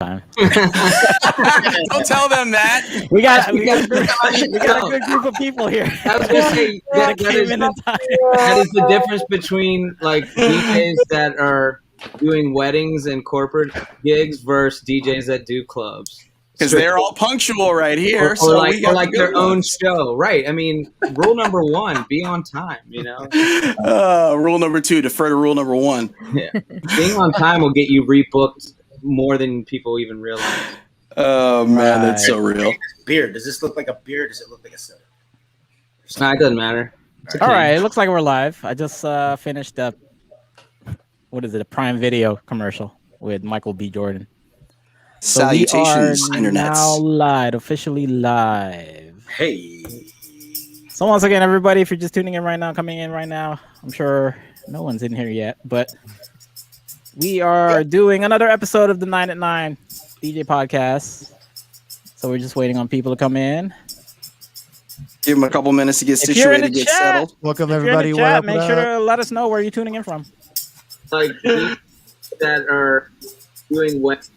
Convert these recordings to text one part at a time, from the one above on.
time. Don't tell them that. We got a good group of people here. I was gonna say that is the difference between like DJs that are doing weddings and corporate gigs versus DJs that do clubs. Because they're all punctual right here, or like their own show, right? I mean, rule number 1: be on time. You know. Rule number 2: defer to rule number 1. Yeah, being on time will get you rebooked more than people even realize. Oh man, that's so real. Beer. Does this look like a beer? Does it look like a soda? Nah, it doesn't matter. All right, it looks like we're live. I just finished up. What is it? A Prime Video commercial with Michael B. Jordan. Salutations, so we are now live, officially live. Hey. So once again, everybody, if you're just tuning in right now, coming in right now, I'm sure no one's in here yet, but we are doing another episode of the 9 at 9 DJ podcast. So we're just waiting on people to come in. Give them a couple minutes to get situated, get settled. Welcome everybody. Make sure to let us know where you're tuning in from. Like that are doing what?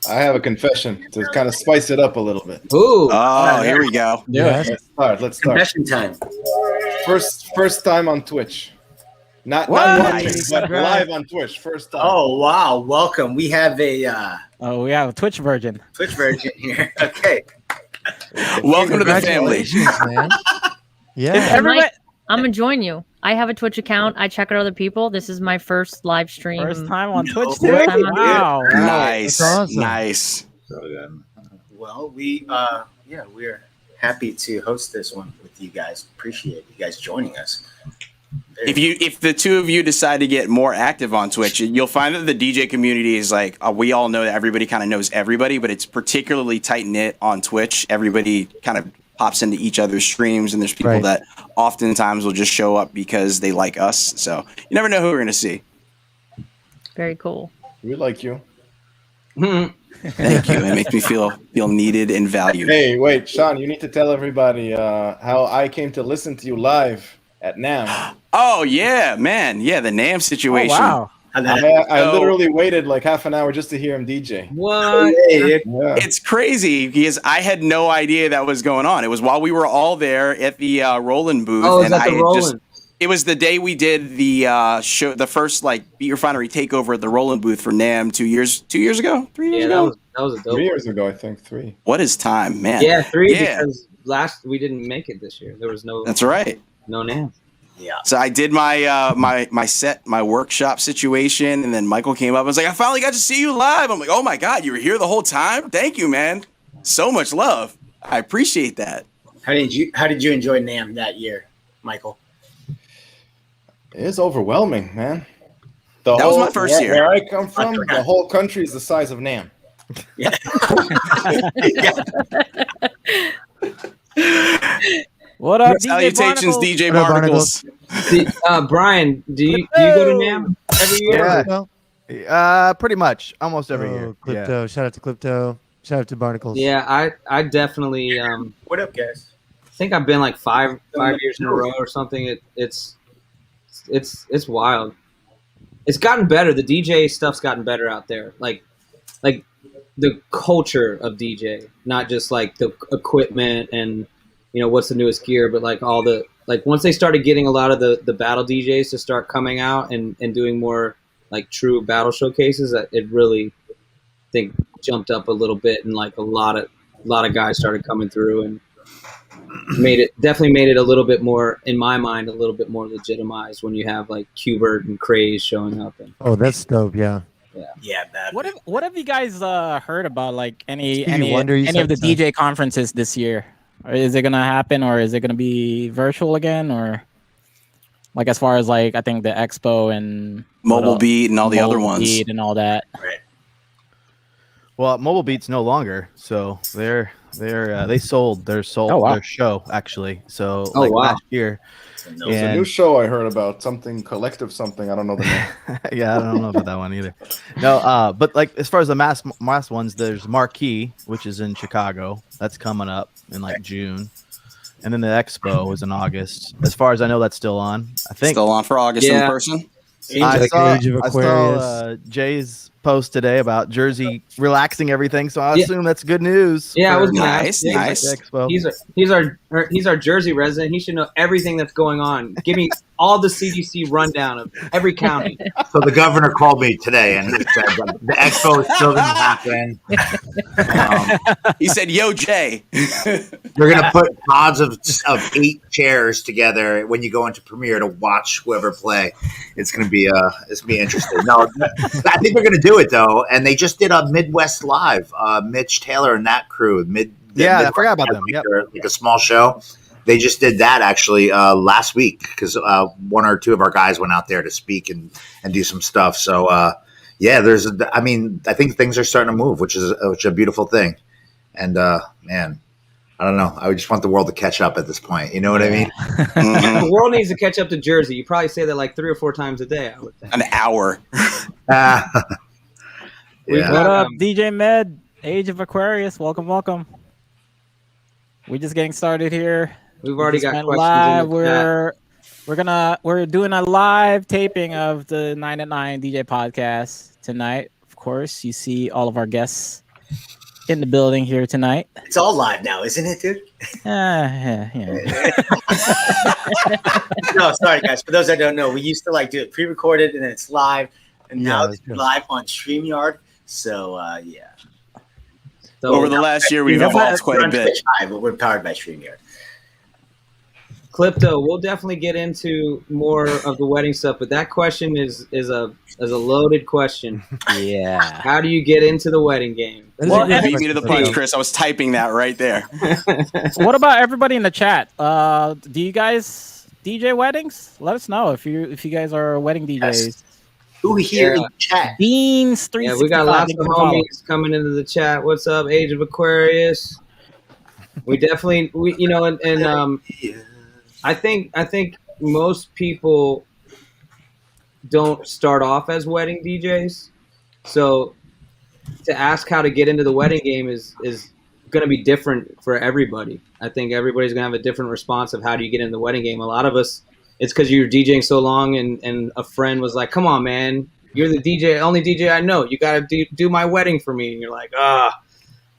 I have a confession to kind of spice it up a little bit. Ooh! Oh, here we go. Yeah. Let's start. Confession time. First time on Twitch. Not watching, but live on Twitch. First time. Oh wow! Welcome. We have a we have a Twitch virgin. Twitch virgin here. Okay. Welcome to the family. Man. Yeah. I'm gonna join you. I have a Twitch account. I check out other people. This is my first live stream. First time on Twitch too. Wow. Nice. Awesome. Nice. Well, we're happy to host this one with you guys. Appreciate you guys joining us. If the two of you decide to get more active on Twitch, you'll find that the DJ community is like, we all know that everybody kind of knows everybody, but it's particularly tight knit on Twitch. Everybody kind of pops into each other's streams, and there's people that oftentimes will just show up because they like us. So you never know who we're going to see. Very cool. We like you. Thank you. It makes me feel needed and valued. Hey, wait, Sean, you need to tell everybody how I came to listen to you live at NAMM. Oh, yeah, man. Yeah, the NAMM situation. Oh, wow. I literally waited like half an hour just to hear him DJ. What? Yeah. It's crazy because I had no idea that was going on. It was while we were all there at the Roland booth. Oh, and at the Roland? It was the day we did the show, the first Beat Refinery takeover at the Roland booth for NAMM 2 years ago, 3 years ago. That was a dope 3 years ago, I think. 3. What is time, man? Yeah, 3 because we didn't make it this year. There was no. That's right. No NAMM. Yeah. So I did my my workshop situation, and then Michael came up and was like, I finally got to see you live. I'm like, oh my God, you were here the whole time? Thank you, man. So much love. I appreciate that. How did you enjoy NAMM that year, Michael? It's overwhelming, man. That was my first year. Where I come from, the whole country is the size of NAMM. Yeah. What up, Salutations, DJ Barnacles? Barnacles. Brian, do you go to NAMM every year? Yeah. Pretty much, almost every year. Clipto, shout out to Clipto. Shout out to Barnacles. Yeah, I definitely. What up, guys? I think I've been like five years in a row or something. It's wild. It's gotten better. The DJ stuff's gotten better out there. Like the culture of DJ, not just like the equipment and what's the newest gear, but like all the once they started getting a lot of the battle DJs to start coming out and doing more like true battle showcases, that it really I think jumped up a little bit, and like a lot of guys started coming through and definitely made it a little bit more, in my mind, a little bit more legitimized when you have like Qbert and Craze showing up. Oh, that's dope. Yeah. Yeah. Bad. What have you guys heard about like any of the DJ conferences this year? Or is it gonna happen, or is it gonna be virtual again, or like as far as like I think the Expo and Mobile Beat and all the other ones and all that. Right. Well, Mobile Beat's no longer, so they sold their show actually. So last year. There's a new show I heard about, something collective something. I don't know the name. Yeah, I don't know about that one either. No, but like as far as the mass ones, there's Marquee, which is in Chicago. That's coming up in like June. And then the Expo is in August. As far as I know, that's still on. I think still on for August in person. I Like saw, Age of I saw Jay's post today about Jersey relaxing everything, so I assume that's good news. Yeah, I was gonna nice, ask nice. Expo. He's our Jersey resident. He should know everything that's going on. Give me all the CDC rundown of every county. So the governor called me today and he said the expo is still going to happen. He said, "Yo, Jay, We're going to put pods of 8 chairs together when you go into Premiere to watch whoever play. It's going to be interesting. No, I think they're going to do it though, and they just did a Midwest Live. Mitch Taylor and that crew. I forgot about them. Yep. Like a small show. They just did that actually last week because 1 or 2 of our guys went out there to speak and do some stuff. So yeah, I think things are starting to move, which is a beautiful thing. And man, I don't know. I just want the world to catch up at this point. You know what I mean? The world needs to catch up to Jersey. You probably say that like 3 or 4 times a day, I would think. an hour." Yeah. What up, DJ Med? Age of Aquarius. Welcome, welcome. We're just getting started here. We've already got questions live. in the chat. We're doing a live taping of the 9 at 9 DJ podcast tonight. Of course, you see all of our guests in the building here tonight. It's all live now, isn't it, dude? Yeah. No, sorry guys. For those that don't know, we used to like do it pre-recorded and then it's live, and now it's live on StreamYard. So yeah. So Over the last year, we've evolved quite a bit. But we're powered by StreamYard. Clipto, we'll definitely get into more of the wedding stuff, but that question is a loaded question. Yeah. How do you get into the wedding game? Well, you beat me to the punch, Chris. I was typing that right there. What about everybody in the chat? Do you guys DJ weddings? Let us know if you guys are wedding DJs. Yes. Who here in the chat? Beans 365. Yeah, we got lots of homies coming into the chat. What's up, Age of Aquarius? We definitely I think most people don't start off as wedding DJs. So to ask how to get into the wedding game is going to be different for everybody. I think everybody's going to have a different response of how do you get into the wedding game. A lot of us, it's because you're DJing so long and a friend was like, come on, man, you're the DJ, only DJ I know. You got to do my wedding for me. And you're like, I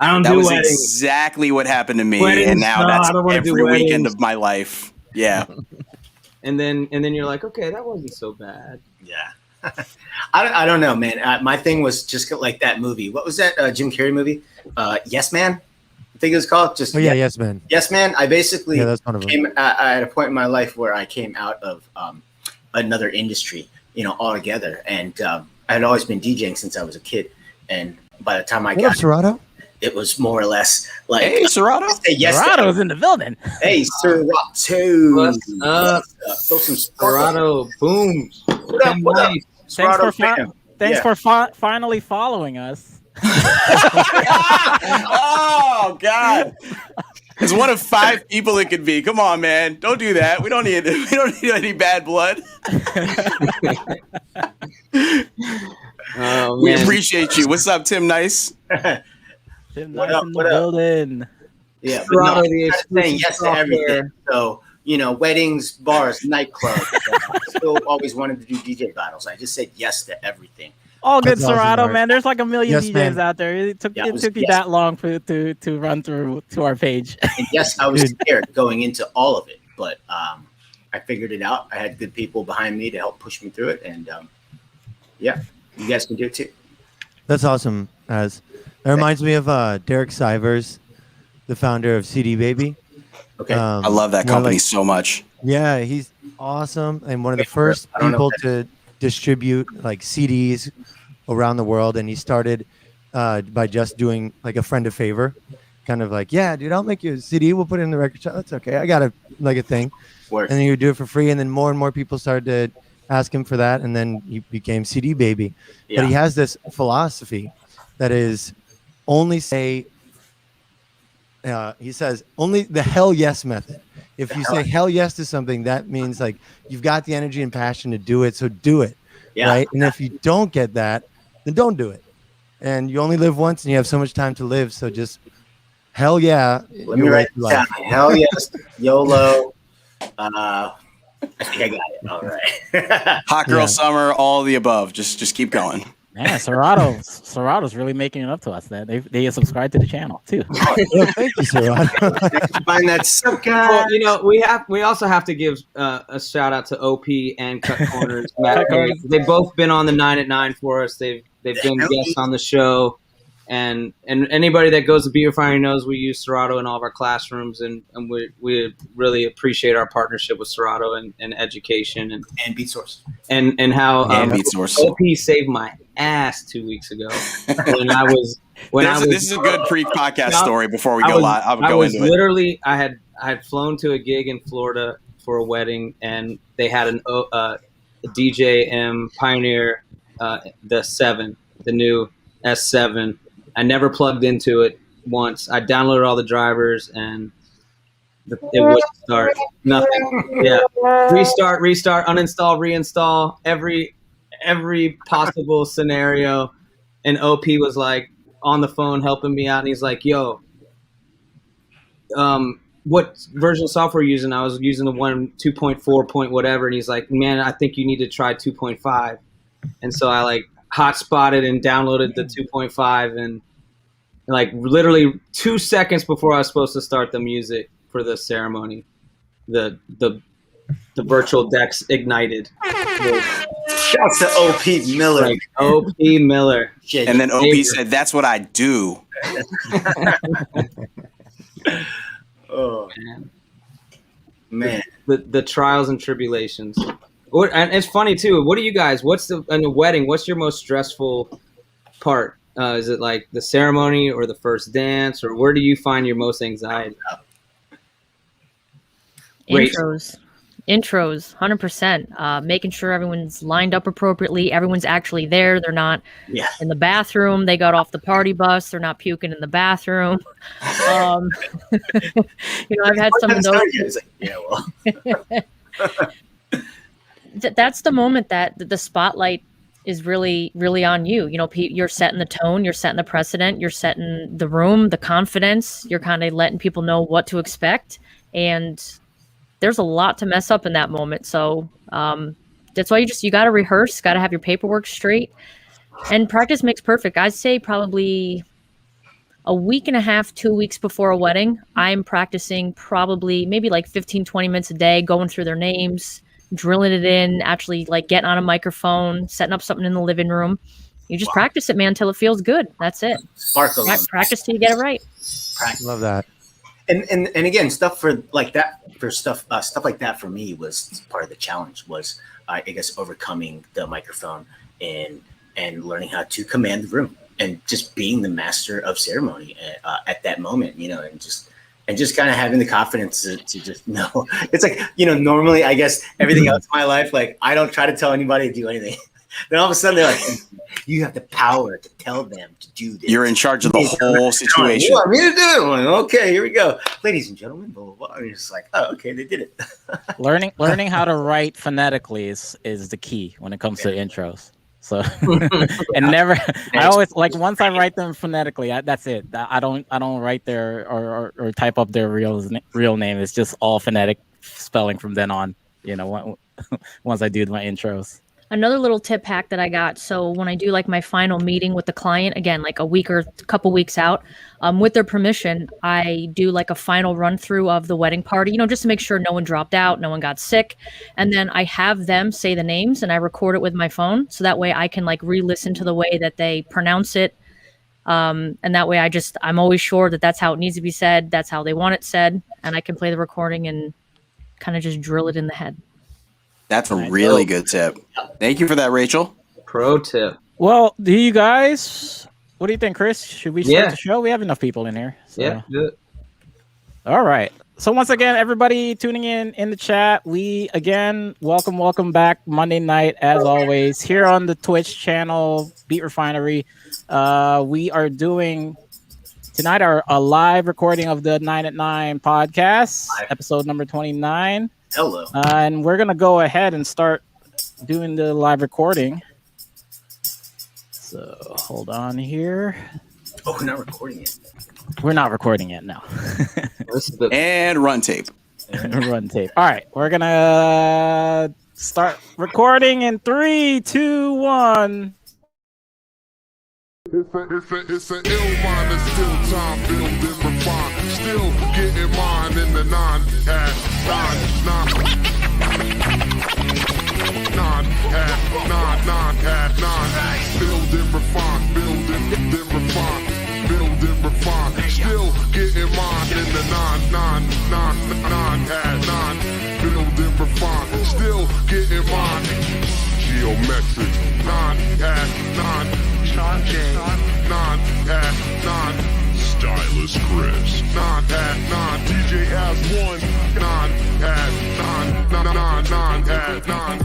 don't do weddings. That was exactly what happened to me. Weddings, and now that's every weddings. weekend of my life. Yeah. And then you're like, okay, that wasn't so bad. Yeah. I don't know, man. My thing was just like that movie. What was that Jim Carrey movie? Yes Man? I think it was called. Just Yes Man. Yes Man. I basically that's one of them. came at a point in my life where I came out of another industry, altogether. And I had always been DJing since I was a kid. And by the time I got Serato? It was more or less like, hey, Serato. Say yes, Serato's in the building. Hey, Serato. What's up? Throw some Serato, boom. What up? What up? Thanks for finally following us. Oh God! It's one of 5 people it could be. Come on, man! Don't do that. We don't need any bad blood. We appreciate you. What's up, Tim Nice? Tim Nice in the building. Yeah, but no, I'm saying yes to everything. So weddings, bars, nightclubs. I still always wanted to do DJ battles. I just said yes to everything. All good, That's Serato, awesome, man. There's like a million DJs man. out there. It took you that long to run through to our page. And yes, I was scared going into all of it, but I figured it out. I had good people behind me to help push me through it, and yeah, you guys can do it too. That's awesome. It reminds me of Derek Sivers, the founder of CD Baby. Okay, I love that company so much. Yeah, he's awesome and one of the first people to distribute like CDs around the world. And he started by just doing like a friend a favor, kind of like, yeah, dude, I'll make you a CD. We'll put it in the record shop. That's okay. I got a thing. And then he would do it for free. And then more and more people started to ask him for that. And then he became CD Baby. Yeah. But he has this philosophy that is only say, he says only the hell yes method. If you say hell yes to something, that means like you've got the energy and passion to do it. So do it. Yeah. Right. And if you don't get that, then don't do it. And you only live once and you have so much time to live. So just hell yeah. Let me write it down. Hell yes. YOLO. I think I got it. All right. Hot girl summer, all the above. Just keep going. Man, Serato's really making it up to us. That they subscribe to the channel too. Thank you, Serato. Find that sub guy. Well, you know, we also have to give a shout out to OP and Cut Corners. Matt, they've both been on the 9 at 9 for us. They've been guests on the show, and anybody that goes to Beat Refinery knows we use Serato in all of our classrooms, and we really appreciate our partnership with Serato and education and Beat Source and how Beat Source. OP saved my ass 2 weeks ago this is a good pre-podcast story before we go live. I was into literally I had flown to a gig in Florida for a wedding, and they had a DJM Pioneer, the new S7. I never plugged into it once. I downloaded all the drivers, and it wouldn't start. Nothing. Yeah, restart, uninstall, reinstall, every possible scenario. And OP was like on the phone helping me out, and he's like, yo, what version of software are you using? I was using the 2.4 point whatever, and he's like, man, I think you need to try 2.5. And so I like hotspotted and downloaded the 2.5, and like literally 2 seconds before I was supposed to start the music for the ceremony, the virtual decks ignited. Shouts to OP Miller. Like, OP Miller. And then OP said, "That's what I do." Oh man, the trials and tribulations. And it's funny too. What do you guys? In a wedding? What's your most stressful part? Is it like the ceremony or the first dance, or where do you find your most anxiety? Intros, 100%. Making sure everyone's lined up appropriately. Everyone's actually there. They're not in the bathroom. They got off the party bus. They're not puking in the bathroom. I've had some of those. That's the moment that the spotlight is really, really on you. You're setting the tone. You're setting the precedent. You're setting the room, the confidence. You're kind of letting people know what to expect. And there's a lot to mess up in that moment. So that's why you got to rehearse, got to have your paperwork straight, and practice makes perfect. I'd say probably a week and a half, 2 weeks before a wedding, I'm practicing probably maybe like 15, 20 minutes a day, going through their names, drilling it in, actually like getting on a microphone, setting up something in the living room. You just practice it, man, until it feels good. That's it. Sparkle. Practice till you get it right. Love that. And again, stuff like that for me was part of the challenge. Was I guess overcoming the microphone and learning how to command the room and just being the master of ceremony at that moment, and just kind of having the confidence to just know. It's like, normally I guess everything else in my life, like I don't try to tell anybody to do anything. Then all of a sudden they're like, you have the power to tell them to do this. You're in charge of the whole situation. You want me to do it? I'm like, okay, here we go. Ladies and gentlemen, blah, blah, blah. And you're just like, oh, okay, they did it. Learning how to write phonetically is the key when it comes to intros. So I always like, once I write them phonetically, that's it. I don't write their or type up their real name. It's just all phonetic spelling from then on, once I do my intros. Another little tip hack that I got. So when I do like my final meeting with the client, again, like a week or a couple weeks out, with their permission, I do like a final run through of the wedding party, just to make sure no one dropped out, no one got sick. And then I have them say the names and I record it with my phone. So that way I can like re-listen to the way that they pronounce it. And that way I'm always sure that that's how it needs to be said. That's how they want it said. And I can play the recording and kind of just drill it in the head. That's a really good tip. Thank you for that, Rachel. Pro tip. Well, do you guys, what do you think, Chris? Should we start the show? We have enough people in here. So. Yeah, good. All right. So once again, everybody tuning in the chat, we again welcome back Monday night as always here on the Twitch channel, Beat Refinery. We are doing tonight a live recording of the 9 at 9 podcast, episode number 29. Hello. And we're going to go ahead and start doing the live recording. So hold on here. Oh, we're not recording it. We're not recording it now. And run tape. Run tape. All right, we're gonna start recording in 3, 2, 1. It's an ill mind that's still time build and refine. Still getting mine in the nine hat, nine. Build and refine, build and refine, build and refine. Still getting mine in the nine hat, nine. Build and refine, still getting mine. Geometrix, nine hat, nine. Sean J, nine hat, nine. Stylus Chris, nine hat, nine. DJ has one, nine hat, nine, nine hat, nine.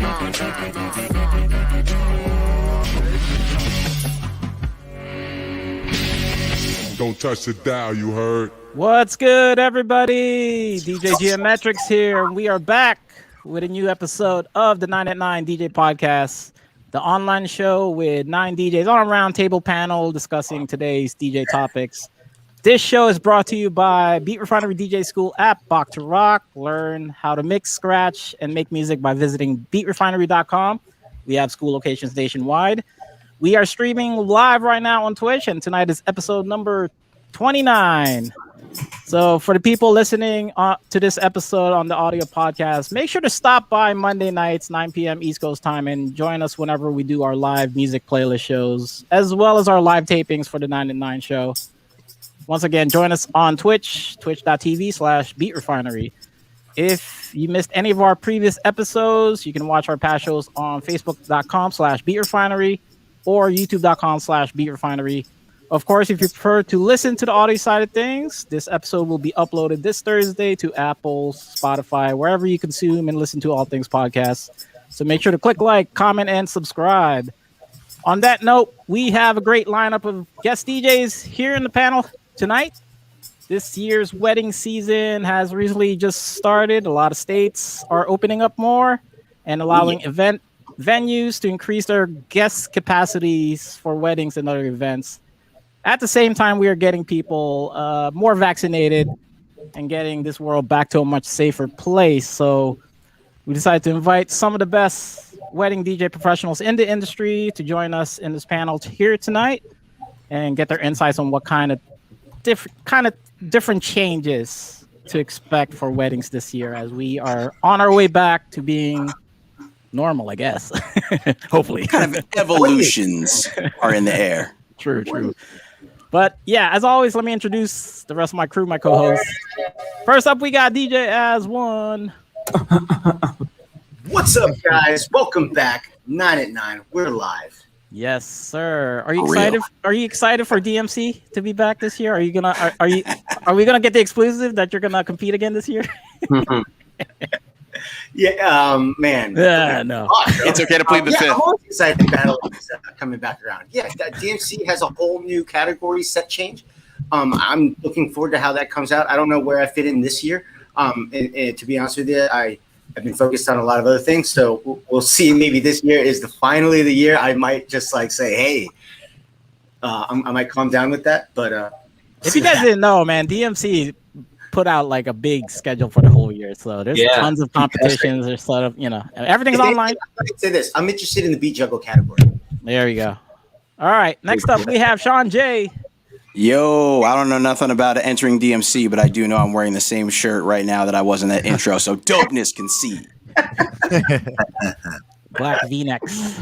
Don't touch the dial, you heard? What's good, everybody? DJ Geometrix here. We are back with a new episode of the 9 at 9 DJ Podcast, the online show with 9 DJs on a roundtable panel discussing today's DJ topics. This show is brought to you by Beat Refinery DJ School at Bach to Rock. Learn how to mix, scratch, and make music by visiting beatrefinery.com. We have school locations nationwide. We are streaming live right now on Twitch, and tonight is episode number 29. So for the people listening to this episode on the audio podcast, make sure to stop by Monday nights, 9 p.m. East Coast time, and join us whenever we do our live music playlist shows, as well as our live tapings for the 9 at 9 show. Once again, join us on Twitch, twitch.tv/BeatRefinery. If you missed any of our previous episodes, you can watch our past shows on facebook.com/BeatRefinery or youtube.com/BeatRefinery. Of course, if you prefer to listen to the audio side of things, this episode will be uploaded this Thursday to Apple, Spotify, wherever you consume and listen to all things podcasts. So make sure to click like, comment, and subscribe. On that note, we have a great lineup of guest DJs here in the panel tonight. This year's wedding season has recently just started. A lot of states are opening up more and allowing event venues to increase their guest capacities for weddings and other events. At the same time, we are getting people more vaccinated and getting this world back to a much safer place. So we decided to invite some of the best wedding DJ professionals in the industry to join us in this panel here tonight and get their insights on what kind of different changes to expect for weddings this year, as we are on our way back to being normal, I guess. Hopefully. Kind of evolutions are in the air. True. But yeah, as always, let me introduce the rest of my crew, my co-hosts. First up, we got DJ As One. What's up, guys? Welcome back. 9 at 9. We're live. Yes, sir. Are you excited? Are you excited for DMC to be back this year? Are we gonna get the exclusive that you're gonna compete again this year? Yeah, man. Yeah, no. It's okay to plead the fifth. I'm always excited the battle is coming back around. Yeah, DMC has a whole new category set change. I'm looking forward to how that comes out. I don't know where I fit in this year. And to be honest with you, I've been focused on a lot of other things, so we'll see. Maybe this year is finally the year I might just say, hey, I might calm down with that. But if you guys didn't know, man, DMC put out like a big schedule for the whole year, so there's tons of competitions. There's sort of everything's online. Let me say this: I'm interested in the beat juggle category. There we go. All right, next up we have Sean J. Yo, I don't know nothing about entering DMC, but I do know I'm wearing the same shirt right now that I was in that intro, so dopeness can see. Black V-necks.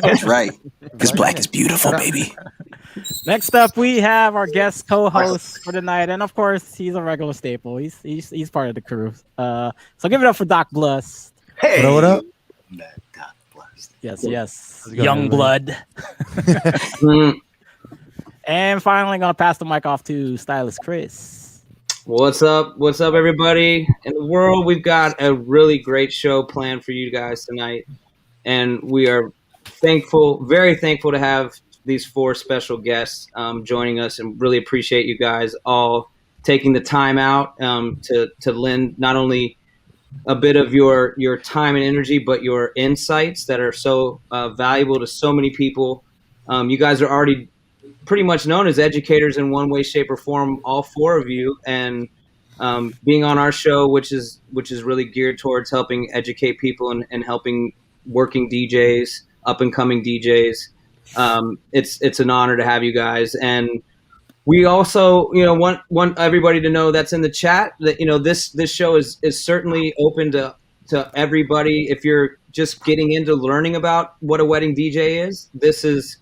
That's right, because black is beautiful, baby. Next up, we have our guest co-host for the night, and of course, he's a regular staple. He's part of the crew. So give it up for Doc Blust. Hey, what up? Doc Blust. Yes. Young blood. And finally, gonna pass the mic off to Stylus Chris. What's up, everybody in the world? We've got a really great show planned for you guys tonight, and we are very thankful to have these 4 special guests joining us, and really appreciate you guys all taking the time out to lend not only a bit of your time and energy, but your insights that are so valuable to so many people. You guys are already pretty much known as educators in one way, shape, or form, all 4 of you, and being on our show, which is really geared towards helping educate people and helping working DJs, up and coming DJs. It's an honor to have you guys, and we also want everybody to know that's in the chat that this show is certainly open to everybody. If you're just getting into learning about what a wedding DJ is, this is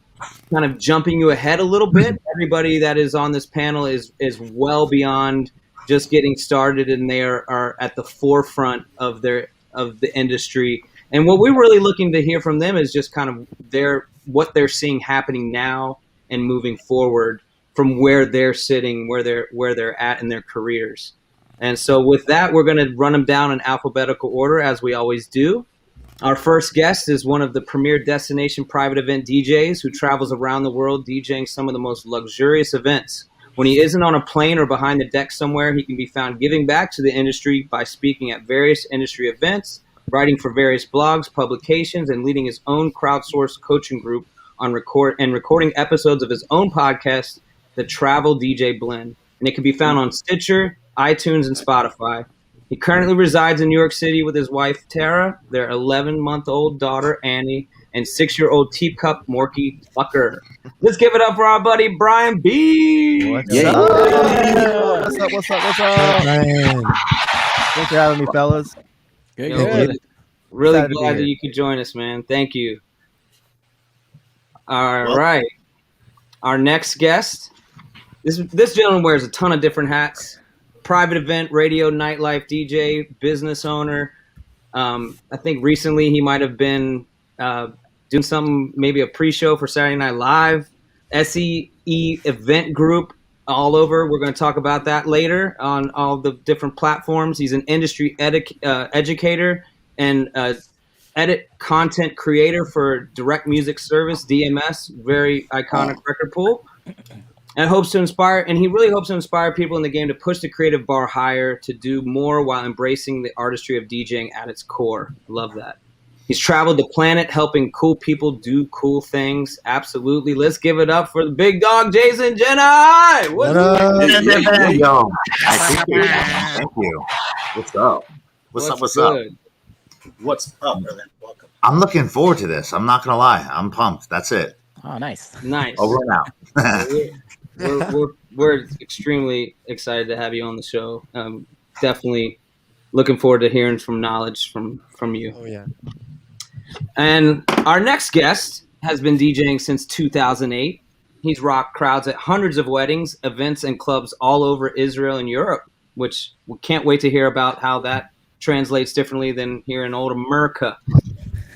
kind of jumping you ahead a little bit. Everybody that is on this panel is well beyond just getting started, and they are at the forefront of the industry. And what we're really looking to hear from them is just kind of what they're seeing happening now and moving forward from where they're sitting, where they're at in their careers. And so with that, we're going to run them down in alphabetical order, as we always do. Our first guest is one of the premier destination private event DJs who travels around the world DJing some of the most luxurious events. When he isn't on a plane or behind the deck somewhere, he can be found giving back to the industry by speaking at various industry events, writing for various blogs, publications, and leading his own crowdsourced coaching group on recording episodes of his own podcast, The Travel DJ Blend. And it can be found on Stitcher, iTunes, and Spotify. He currently resides in New York City with his wife, Tara, their 11-month-old daughter, Annie, and 6-year-old teacup, Morky Tucker. Let's give it up for our buddy, Brian B. What's up? What's up? Man. Thanks for having me, fellas. Good. Really glad that you could join us, man. Thank you. All right. Our next guest. This gentleman wears a ton of different hats. Private event, radio, nightlife, DJ, business owner. I think recently he might have been doing something, maybe a pre-show for Saturday Night Live. SCE Event Group all over. We're going to talk about that later on all the different platforms. He's an industry educator and edit content creator for Direct Music Service, DMS, very iconic record pool. And he really hopes to inspire people in the game to push the creative bar higher, to do more while embracing the artistry of DJing at its core. Love that. He's traveled the planet helping cool people do cool things. Absolutely. Let's give it up for the big dog, Jason Jani. What up? Yo. Thank you. What's up? What's up? What's up, brother? Welcome. I'm looking forward to this. I'm not going to lie. I'm pumped. That's it. Oh, nice. Over and out. We're extremely excited to have you on the show. Definitely looking forward to hearing from knowledge from you. Oh, yeah. And our next guest has been DJing since 2008. He's rocked crowds at hundreds of weddings, events, and clubs all over Israel and Europe, which we can't wait to hear about how that translates differently than here in old America.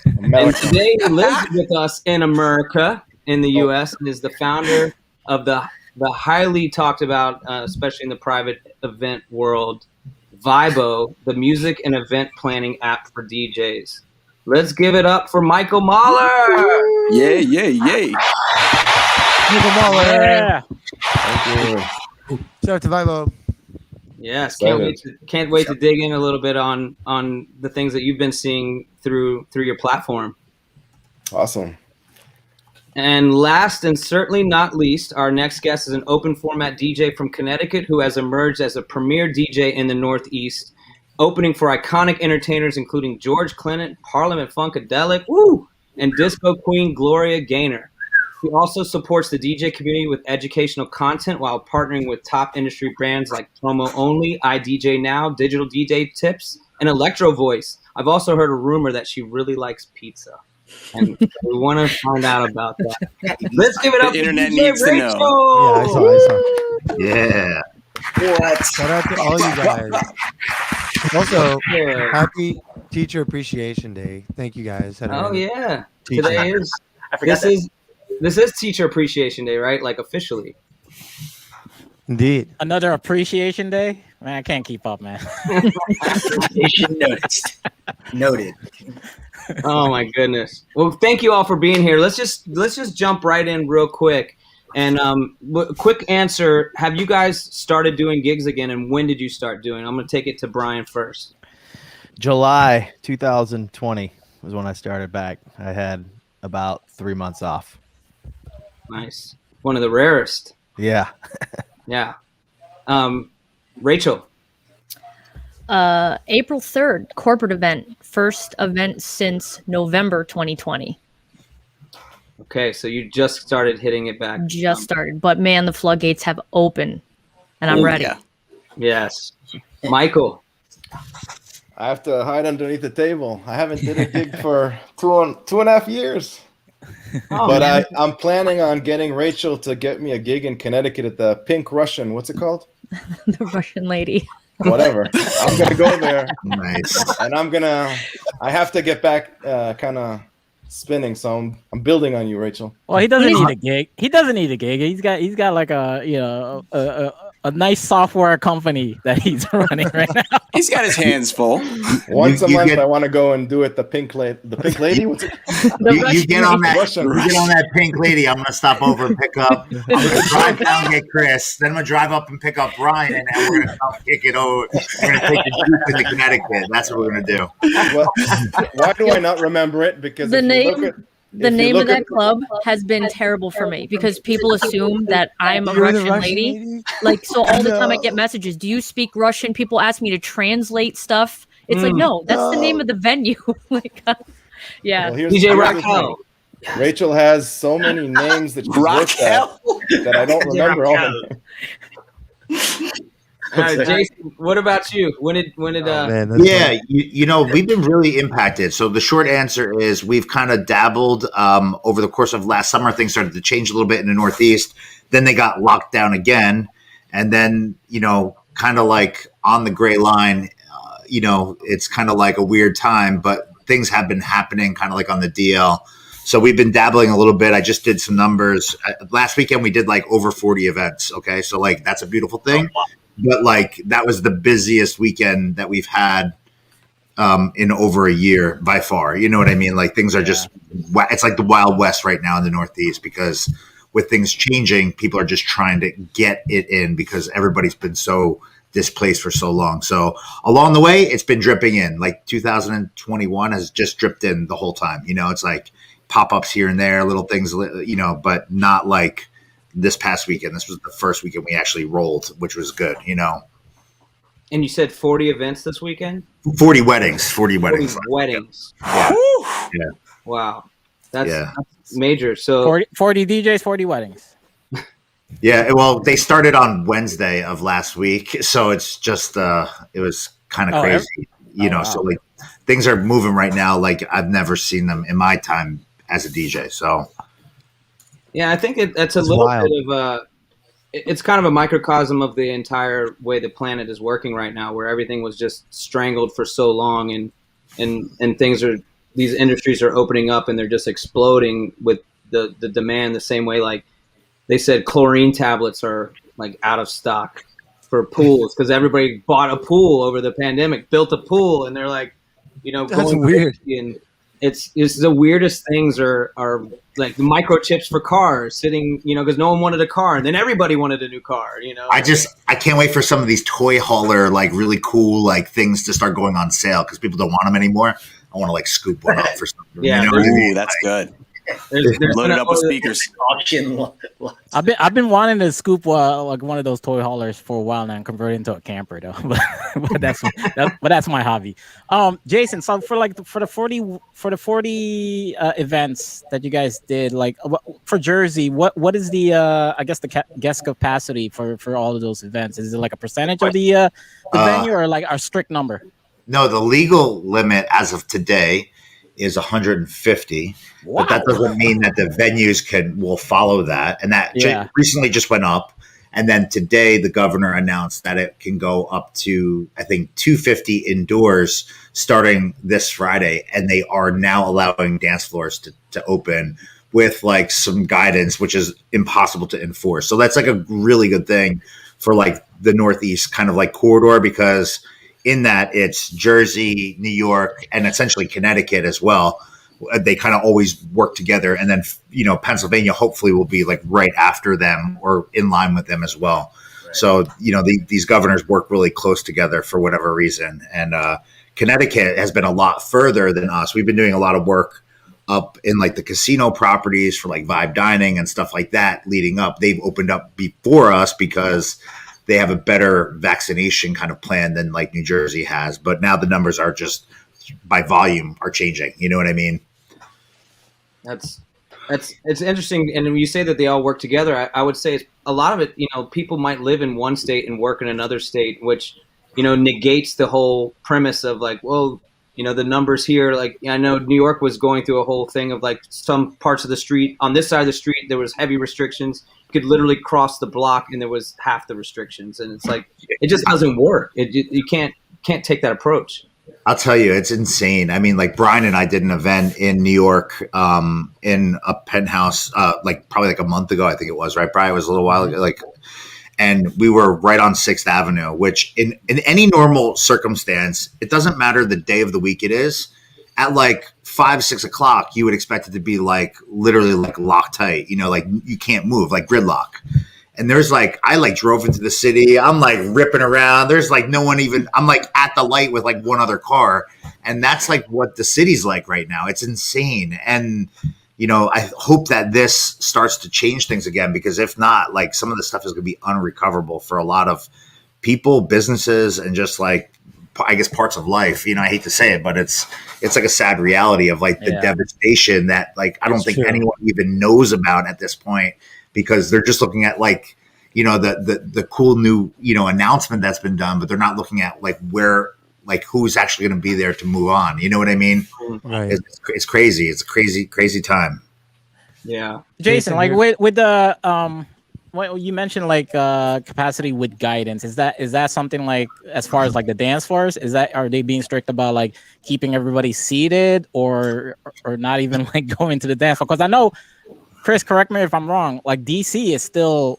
And today he lives with us in America, in the U.S., and is the founder of the highly talked about, especially in the private event world, Vibo, the music and event planning app for DJs. Let's give it up for Michael Mahler. Yay. Michael Mahler. Yeah. Thank you. Shout out to Vibo. Yes, can't wait to dig in a little bit on the things that you've been seeing through your platform. Awesome. And last and certainly not least, our next guest is an open format DJ from Connecticut who has emerged as a premier DJ in the Northeast, opening for iconic entertainers including George Clinton, Parliament Funkadelic, and disco queen Gloria Gaynor. He also supports the DJ community with educational content while partnering with top industry brands like Promo Only, iDJ Now, Digital DJ Tips, and Electro Voice. I've also heard a rumor that she really likes pizza. And we want to find out about that. Let's give it up. The internet DJ needs Rachel. to know. Yeah, I saw. Yeah. Shout out to all you guys. Also, happy Teacher Appreciation Day. Thank you guys. Oh yeah, Teacher. This is Teacher Appreciation Day, right? Like officially. Indeed. Another appreciation day? Man, I can't keep up, man. Appreciation noted. Oh my goodness. Well, thank you all for being here. Let's just jump right in real quick. And quick answer, have you guys started doing gigs again, and when did you start doing? I'm going to take it to Brian first. July 2020 was when I started back. I had about 3 months off. Nice. One of the rarest. Yeah. Yeah. Rachel. April 3rd, corporate event. First event since November 2020. Okay, so you just started hitting it back. Just started. But man, the floodgates have opened. And I'm ready. Yeah. Yes. Michael. I have to hide underneath the table. I haven't did a gig for two and a half years. But I'm planning on getting Rachel to get me a gig in Connecticut at the Pink Russian. What's it called? The Russian lady. Whatever. I'm gonna go there. Nice. And I have to get back kind of spinning, so I'm building on you, Rachel. Well, he doesn't need a gig. He doesn't need a gig. He's got like a nice software company that he's running right now. He's got his hands full. Once a month, I want to go and do it. The Pink Lady. What's it? You get on that. You get on that Pink Lady. I'm gonna stop over and pick up. I'm gonna drive down and get Chris. Then I'm gonna drive up and pick up Brian, and then we're gonna kick it over. We're gonna take the Jeep into Connecticut. That's what we're gonna do. Well, why do I not remember it? Because the name of that club has been terrible for me because people assume that I'm a Russian lady. Like, so all the time I get messages, do you speak Russian? People ask me to translate stuff. It's like, no, that's the name of the venue. Like, yeah. Well, DJ Raquel. Rachel has so many names that she's worked at that I don't remember all of them. All right, Jason, what about you? When did yeah, you know, we've been really impacted. So the short answer is we've kind of dabbled over the course of last summer. Things started to change a little bit in the Northeast. Then they got locked down again. And then, you know, kind of like on the gray line, you know, it's kind of like a weird time, but things have been happening kind of like on the DL. So we've been dabbling a little bit. I just did some numbers. Last weekend, we did like over 40 events. Okay. So like, that's a beautiful thing. But like that was the busiest weekend that we've had in over a year by far. You know what I mean? Like things are just, it's like the Wild West right now in the Northeast because with things changing, people are just trying to get it in because everybody's been so displaced for so long. So along the way, it's been dripping in. Like 2021 has just dripped in the whole time. You know, it's like pop-ups here and there, little things, you know, but not like this past weekend. This was the first weekend we actually rolled, which was good, you know. And you said 40 events this weekend? 40 weddings. 40 weddings. Yeah. Yeah. Wow. That's major. So 40 DJs, 40 weddings. Yeah. Well, they started on Wednesday of last week. So it's just, it was kind of crazy, you know, so like things are moving right now. Like I've never seen them in my time as a DJ. So. Yeah, I think that's a little bit of it's kind of a microcosm of the entire way the planet is working right now, where everything was just strangled for so long, and these industries are opening up and they're just exploding with the demand the same way. Like they said, chlorine tablets are like out of stock for pools because everybody bought a pool over the pandemic, built a pool, and they're like, you know, that's going weird. And it's the weirdest things are like the microchips for cars sitting, you know, because no one wanted a car and then everybody wanted a new car, you know. I can't wait for some of these toy hauler, like really cool, like things to start going on sale because people don't want them anymore. I want to like scoop one up for something. Yeah, you know what I mean? That's like, good. Load it up with speakers. I've been wanting to scoop like one of those toy haulers for a while now and convert it into a camper though. but that's my hobby. Jason, so for the 40 events that you guys did, like for Jersey, what is the I guess the guest capacity for all of those events? Is it like a percentage of the venue or like a strict number? No, the legal limit as of today is 150. Wow. But that doesn't mean that the venues will follow that. And that recently just went up. And then today the governor announced that it can go up to, I think, 250 indoors starting this Friday. And they are now allowing dance floors to open with like some guidance, which is impossible to enforce. So that's like a really good thing for like the Northeast kind of like corridor, because in that it's Jersey, New York, and essentially Connecticut as well. They kind of always work together. And then, you know, Pennsylvania hopefully will be like right after them or in line with them as well. Right. So, you know, these governors work really close together for whatever reason. And Connecticut has been a lot further than us. We've been doing a lot of work up in like the casino properties for like Vibe dining and stuff like that leading up. They've opened up before us because they have a better vaccination kind of plan than like New Jersey has. But now the numbers are just by volume are changing. You know what I mean? It's interesting. And when you say that they all work together, I would say it's, a lot of it, people might live in one state and work in another state, which, negates the whole premise of like, well, the numbers here, like, I know New York was going through a whole thing of like some parts of the street, on this side of the street, there was heavy restrictions. You could literally cross the block and there was half the restrictions. And it's like, it just doesn't work. You can't take that approach. I'll tell you, it's insane. I mean, like Brian and I did an event in New York in a penthouse, like probably like a month ago, I think it was, right? Brian, it was a little while ago, and we were right on 6th Avenue, which in any normal circumstance, it doesn't matter the day of the week it is. At like 5, 6 o'clock, you would expect it to be like literally like locked tight, like you can't move, like gridlock. And there's like, I like drove into the city. I'm like ripping around. There's like no one even, I'm like at the light with like one other car. And that's like what the city's like right now. It's insane. And, I hope that this starts to change things again, because if not, like some of the stuff is going to be unrecoverable for a lot of people, businesses, and just like, I guess parts of life. I hate to say it, but it's like a sad reality of like the devastation that like, I don't think anyone even knows about at this point, because they're just looking at like, the cool new, announcement that's been done, but they're not looking at like where, like who's actually going to be there to move on. You know what I mean? Right. It's crazy. It's a crazy time. Yeah. Jason, like with the, what you mentioned, like capacity with guidance, is that something like, as far as like the dance floors, are they being strict about like keeping everybody seated or not even like going to the dance floor? Because I know, Chris, correct me if I'm wrong, like DC is still,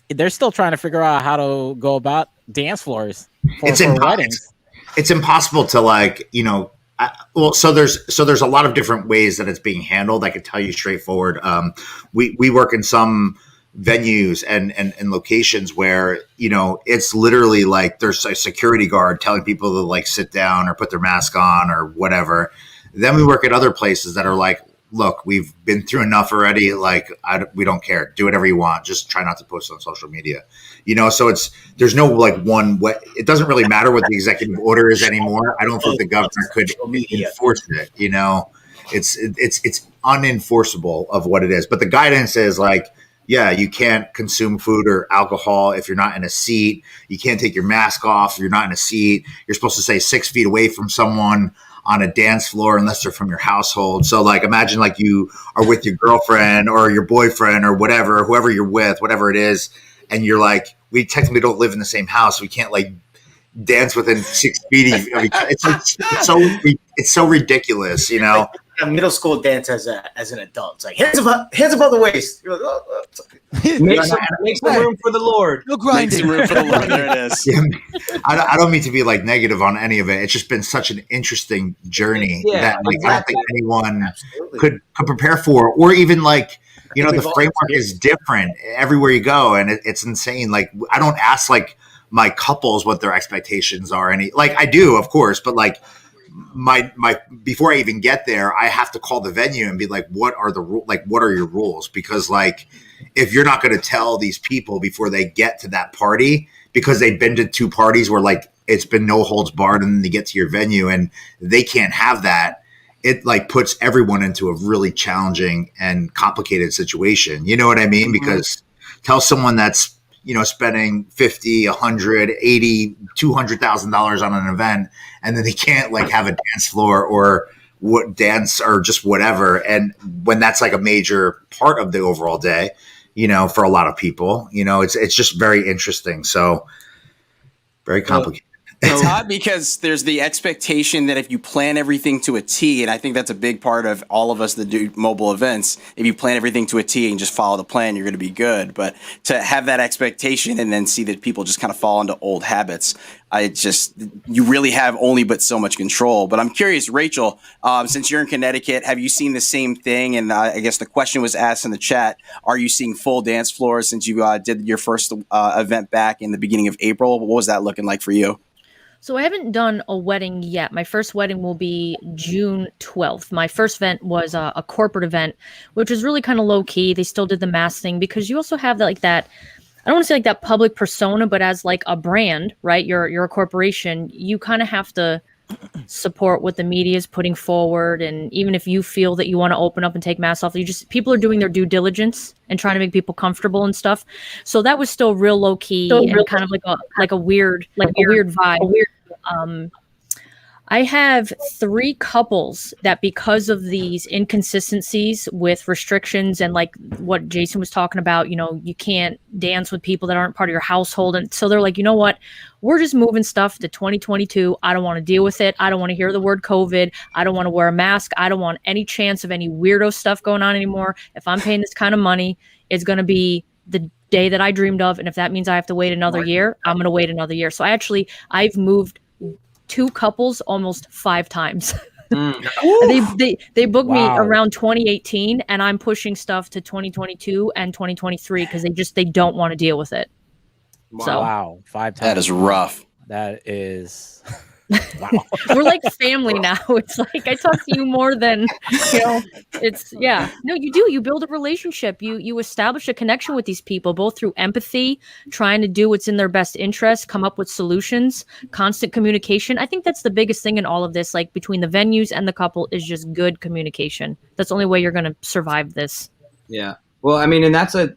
they're still trying to figure out how to go about dance floors for weddings. It's impossible to like, so there's a lot of different ways that it's being handled. I could tell you straightforward. We work in some venues and locations where, it's literally like there's a security guard telling people to like sit down or put their mask on or whatever. Then we work at other places that are like, look, we've been through enough already. Like, we don't care. Do whatever you want. Just try not to post on social media. So there's no like one way. It doesn't really matter what the executive order is anymore. I don't think the governor could enforce it. It's unenforceable of what it is. But the guidance is like, yeah, you can't consume food or alcohol if you're not in a seat. You can't take your mask off if you're not in a seat. You're supposed to stay 6 feet away from someone on a dance floor unless they're from your household. So like, imagine like you are with your girlfriend or your boyfriend or whatever, whoever you're with, whatever it is. And you're like, we technically don't live in the same house. We can't like dance within 6 feet of each other. It's so ridiculous, Like a middle school dance as an adult. It's like hands above the waist. You're like, oh. Make some room for the Lord. Make some room for the Lord. There it is. Yeah, I don't mean to be like negative on any of it. It's just been such an interesting journey that like I don't think anyone could prepare for, or even like, the framework is different everywhere you go, and it's insane. Like I don't ask like my couples what their expectations are. Like I do, of course, but like my before I even get there, I have to call the venue and be like, what are your rules? Because like, if you're not going to tell these people before they get to that party, because they've been to 2 parties where like it's been no holds barred, and then they get to your venue and they can't have that, it like puts everyone into a really challenging and complicated situation. You know what I mean? Mm-hmm. Because tell someone that's, spending $50, $100, $80, $200,000 on an event, and then they can't like have a dance floor or dance or just whatever. And when that's like a major part of the overall day, for a lot of people, it's just very interesting. So very complicated. It's odd because there's the expectation that if you plan everything to a T, and I think that's a big part of all of us that do mobile events, if you plan everything to a T and just follow the plan, you're going to be good. But to have that expectation and then see that people just kind of fall into old habits, you really have only but so much control. But I'm curious, Rachel, since you're in Connecticut, have you seen the same thing? And I guess the question was asked in the chat, are you seeing full dance floors since you did your first event back in the beginning of April? What was that looking like for you? So I haven't done a wedding yet. My first wedding will be June 12th. My first event was a corporate event, which was really kind of low key. They still did the mask thing because you also have that I don't want to say like that public persona, but as like a brand, right? You're a corporation. You kind of have to support what the media is putting forward, and even if you feel that you want to open up and take masks off, people are doing their due diligence and trying to make people comfortable and stuff. So that was still real low key and kind of like a weird vibe. I have 3 couples that, because of these inconsistencies with restrictions and like what Jason was talking about, you can't dance with people that aren't part of your household. And so they're like, you know what? We're just moving stuff to 2022. I don't want to deal with it. I don't want to hear the word COVID. I don't want to wear a mask. I don't want any chance of any weirdo stuff going on anymore. If I'm paying this kind of money, it's going to be the day that I dreamed of. And if that means I have to wait another year, I'm going to wait another year. So I've moved 2 couples almost 5 times. They booked me around 2018, and I'm pushing stuff to 2022 and 2023 because they don't want to deal with it. Wow, 5 times. That is rough. That is wow. We're like family now. It's like I talk to you more than it's no, you do. You build a relationship. You establish a connection with these people, both through empathy, trying to do what's in their best interest, come up with solutions, constant communication. I think that's the biggest thing in all of this, like between the venues and the couple, is just good communication. That's the only way you're going to survive this. Yeah. Well, I mean, and that's a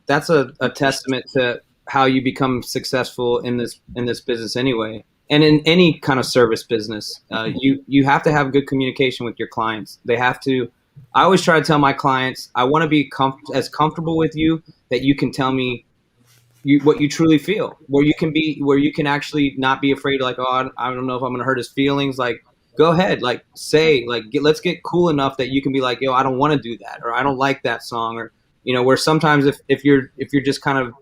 testament to how you become successful in this business anyway. And in any kind of service business, you have to have good communication with your clients. They have to. I always try to tell my clients, I want to be as comfortable with you that you can tell me what you truly feel, where you can actually not be afraid. Like, oh, I don't know if I'm going to hurt his feelings. Like, go ahead, like say, like let's get cool enough that you can be like, yo, I don't want to do that, or I don't like that song, or where sometimes if you're just kind of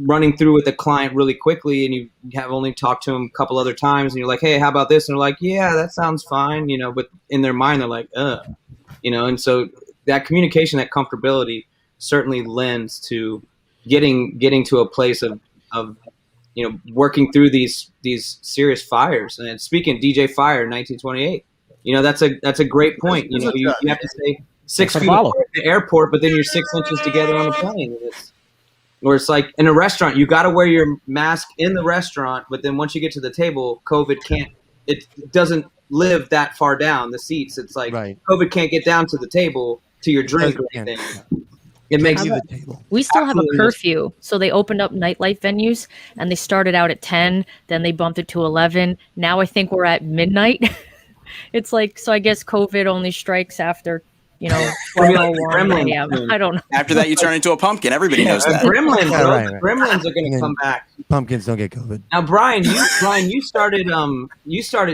running through with the client really quickly and you have only talked to them a couple other times and you're like, hey, how about this? And they're like, yeah, that sounds fine. But in their mind, they're like, and so that communication, that comfortability certainly lends to getting to a place of working through these serious fires. And speaking of DJ Fire 1928, that's a great point. You have to stay 6 feet apart at the airport, but then you're 6 inches together on the plane. Or it's like in a restaurant, you got to wear your mask in the restaurant, but then once you get to the table, it doesn't live that far down the seats. It's like COVID can't get down to the table to your drink or anything. It makes you. We still have a curfew, so they opened up nightlife venues, and they started out at 10, then they bumped it to 11. Now I think we're at midnight. It's like, so I guess COVID only strikes after 12:01 a.m. I don't know. After that, you turn into a pumpkin. Everybody knows that. Gremlins, Gremlins are going to come back. Pumpkins don't get COVID. Now, Brian, you started.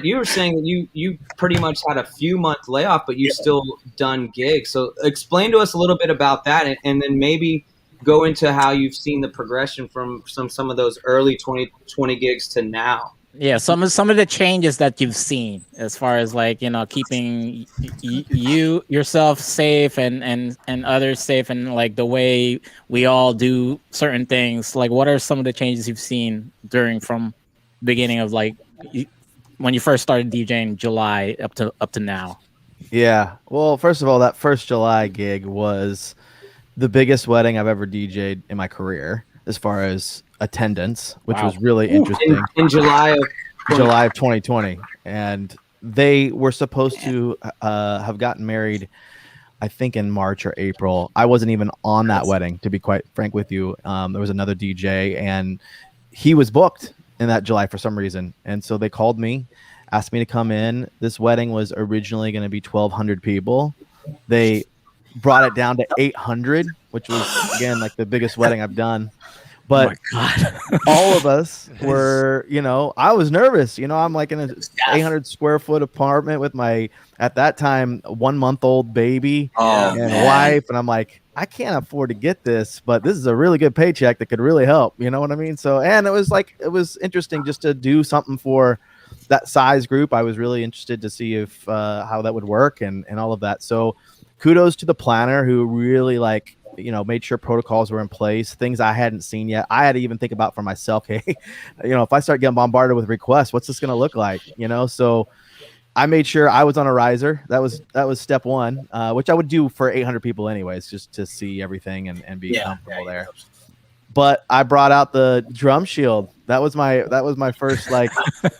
You were saying that you pretty much had a few month layoff, but you still done gigs. So, explain to us a little bit about that, and then maybe go into how you've seen the progression from some of those early 2020 gigs to now. Yeah, some of the changes that you've seen as far as like keeping yourself safe and others safe, and like the way we all do certain things. Like, what are some of the changes you've seen from beginning of like when you first started DJing July up to now? Yeah, well, first of all, that first July gig was the biggest wedding I've ever DJ'd in my career as far as attendance, which was really interesting. In July of 2020, and they were supposed to have gotten married, I think, in March or April. I wasn't even on that wedding, to be quite frank with you. There was another DJ, and he was booked in that July for some reason, and so they called me, asked me to come in. This wedding was originally going to be 1,200 people. They brought it down to 800, which was, again, like the biggest wedding I've done. But all of us were, I was nervous. I'm like in an 800 square foot apartment with my, at that time, 1-month-old baby and wife. And I'm like, I can't afford to get this, but this is a really good paycheck that could really help. You know what I mean? So, and it was interesting just to do something for that size group. I was really interested to see if how that would work and all of that. So kudos to the planner who really made sure protocols were in place, things I hadn't seen yet. I had to even think about for myself, hey, if I start getting bombarded with requests, what's this going to look like? So I made sure I was on a riser. That was step one, which I would do for 800 people anyways, just to see everything and be comfortable there. but I brought out the drum shield. That was my first like.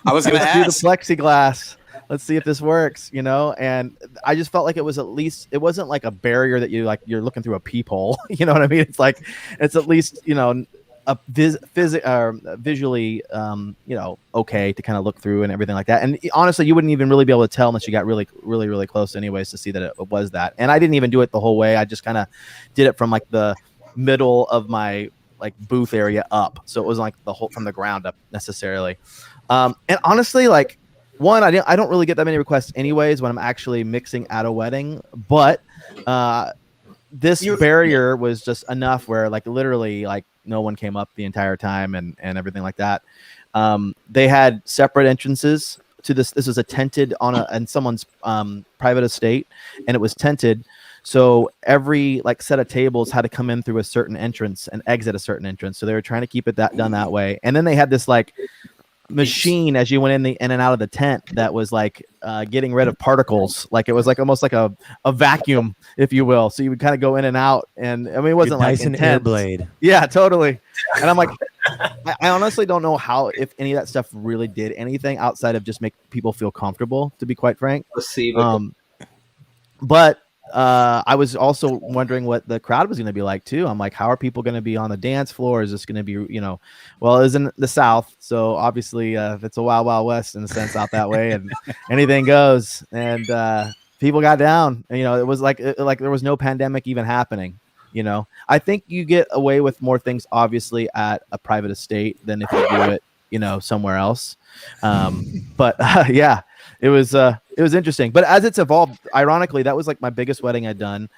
I was gonna let's do ask. the plexiglass. Let's see if this works, you know. And I just felt like it was at least, it wasn't like a barrier that you're looking through a peephole. You know what I mean? It's like, it's at least, you know, a visually, you know, okay to kind of look through and everything like that. And honestly, you wouldn't even really be able to tell unless you got really, really, really close anyways to see that it was that. And I didn't even do it the whole way. I just kind of did it from like the middle of my like booth area up. So it wasn't like the whole from the ground up necessarily. And honestly, like, one, I don't really get that many requests anyways when I'm actually mixing at a wedding, but this barrier was just enough where like literally like no one came up the entire time and everything like that. They had separate entrances to this. This was a tented on someone's private estate, and it was tented. So every like set of tables had to come in through a certain entrance and exit a certain entrance. So they were trying to keep it done that way. And then they had this like machine as you went in and out of the tent that was like getting rid of particles. Like it was like almost like a vacuum, if you will. So you would kind of go in and out, and I mean it wasn't like Dyson intense. Airblade. Yeah, totally. And I'm like, I honestly don't know how, if any of that stuff really did anything outside of just make people feel comfortable, to be quite frank. Let's see. But I was also wondering what the crowd was going to be like too. I'm like, how are people going to be on the dance floor? Is this going to be, you know, well, it was in the South, so obviously it's a wild, wild west in a sense out that way, and anything goes. And people got down. And, you know, it was like there was no pandemic even happening. You know, I think you get away with more things obviously at a private estate than if you do it, you know, somewhere else. But yeah. It was interesting, but as it's evolved, ironically, that was like my biggest wedding I'd done.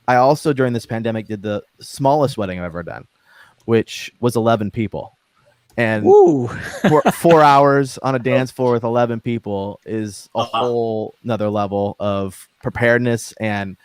I also during this pandemic did the smallest wedding I've ever done, which was 11 people, and for 4 hours on a dance floor with 11 people is a whole nother level of preparedness and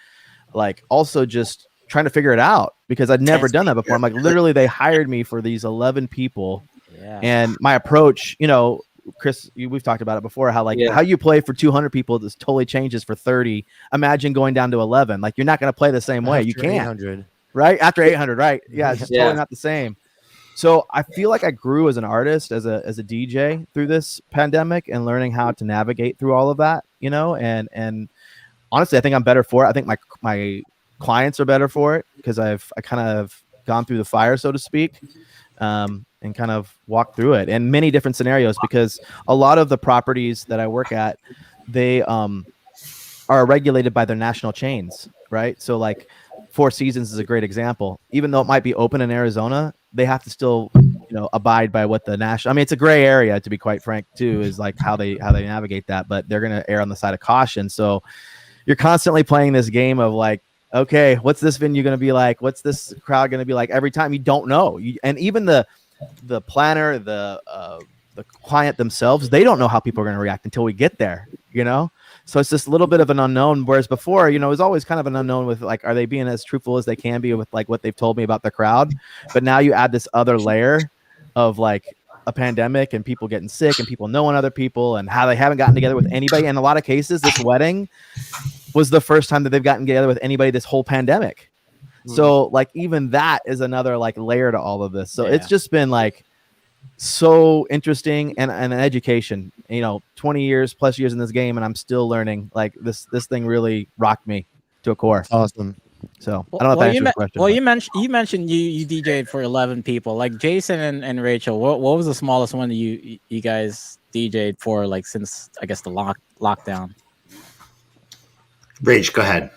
like also just trying to figure it out because I'd never done that before. I'm like, literally, they hired me for these 11 people, and my approach, you know. Chris, we've talked about it before, how like how you play for 200 people this totally changes for 30. Imagine going down to 11. Like you're not going to play the same way. You can't. 800. Right? After 800, right? Yeah, it's just totally not the same. So I feel like I grew as an artist, as a DJ through this pandemic and learning how to navigate through all of that, you know, and honestly, I think I'm better for it. I think my clients are better for it because I kind of gone through the fire, so to speak. And kind of walk through it in many different scenarios because a lot of the properties that I work at, they are regulated by their national chains, right? So like Four Seasons is a great example. Even though it might be open in Arizona, they have to still, you know, abide by what the national. I mean, it's a gray area to be quite frank too, is like how they navigate that, but they're going to err on the side of caution. So you're constantly playing this game of like, okay, what's this venue going to be like? What's this crowd going to be like? Every time you don't know, and even the planner, the client themselves, they don't know how people are going to react until we get there, you know? So it's just a little bit of an unknown. Whereas before, you know, it was always kind of an unknown with like, are they being as truthful as they can be with like what they've told me about the crowd? But now you add this other layer of like a pandemic and people getting sick and people knowing other people and how they haven't gotten together with anybody. In a lot of cases, this wedding was the first time that they've gotten together with anybody this whole pandemic. So like even that is another like layer to all of this. So it's just been like so interesting and an education, you know, 20 plus years in this game. And I'm still learning. Like this thing really rocked me to a core. Awesome. So I don't know if that answers your question. Well, you mentioned you DJ'd for 11 people, like Jason and Rachel. What was the smallest one that you guys DJ'd for, like since I guess the lockdown? Rach, go ahead.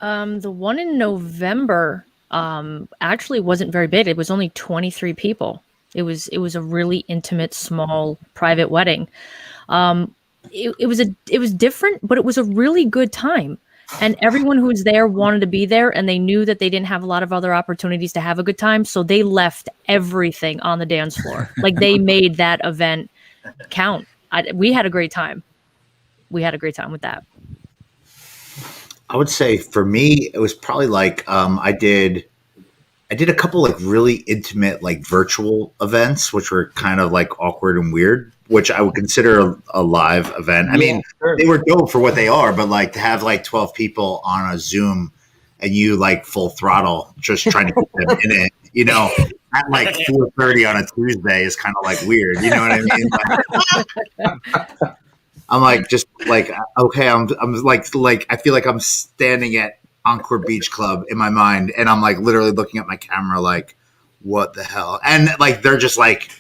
The one in November actually wasn't very big. It was only 23 people. It was a really intimate, small, private wedding. It was different, but it was a really good time. And everyone who was there wanted to be there, and they knew that they didn't have a lot of other opportunities to have a good time, so they left everything on the dance floor. Like they made that event count. We had a great time. We had a great time with that. I would say for me, it was probably like I did a couple like really intimate like virtual events, which were kind of like awkward and weird, which I would consider a live event. I mean, they were dope for what they are, but like to have like 12 people on a Zoom and you like full throttle just trying to keep them in it, you know, at like 4:30 on a Tuesday is kind of like weird. You know what I mean? Like, I'm like, just like, okay, I'm like I feel like I'm standing at Encore Beach Club in my mind, and I'm like literally looking at my camera, like, what the hell? And like they're just like,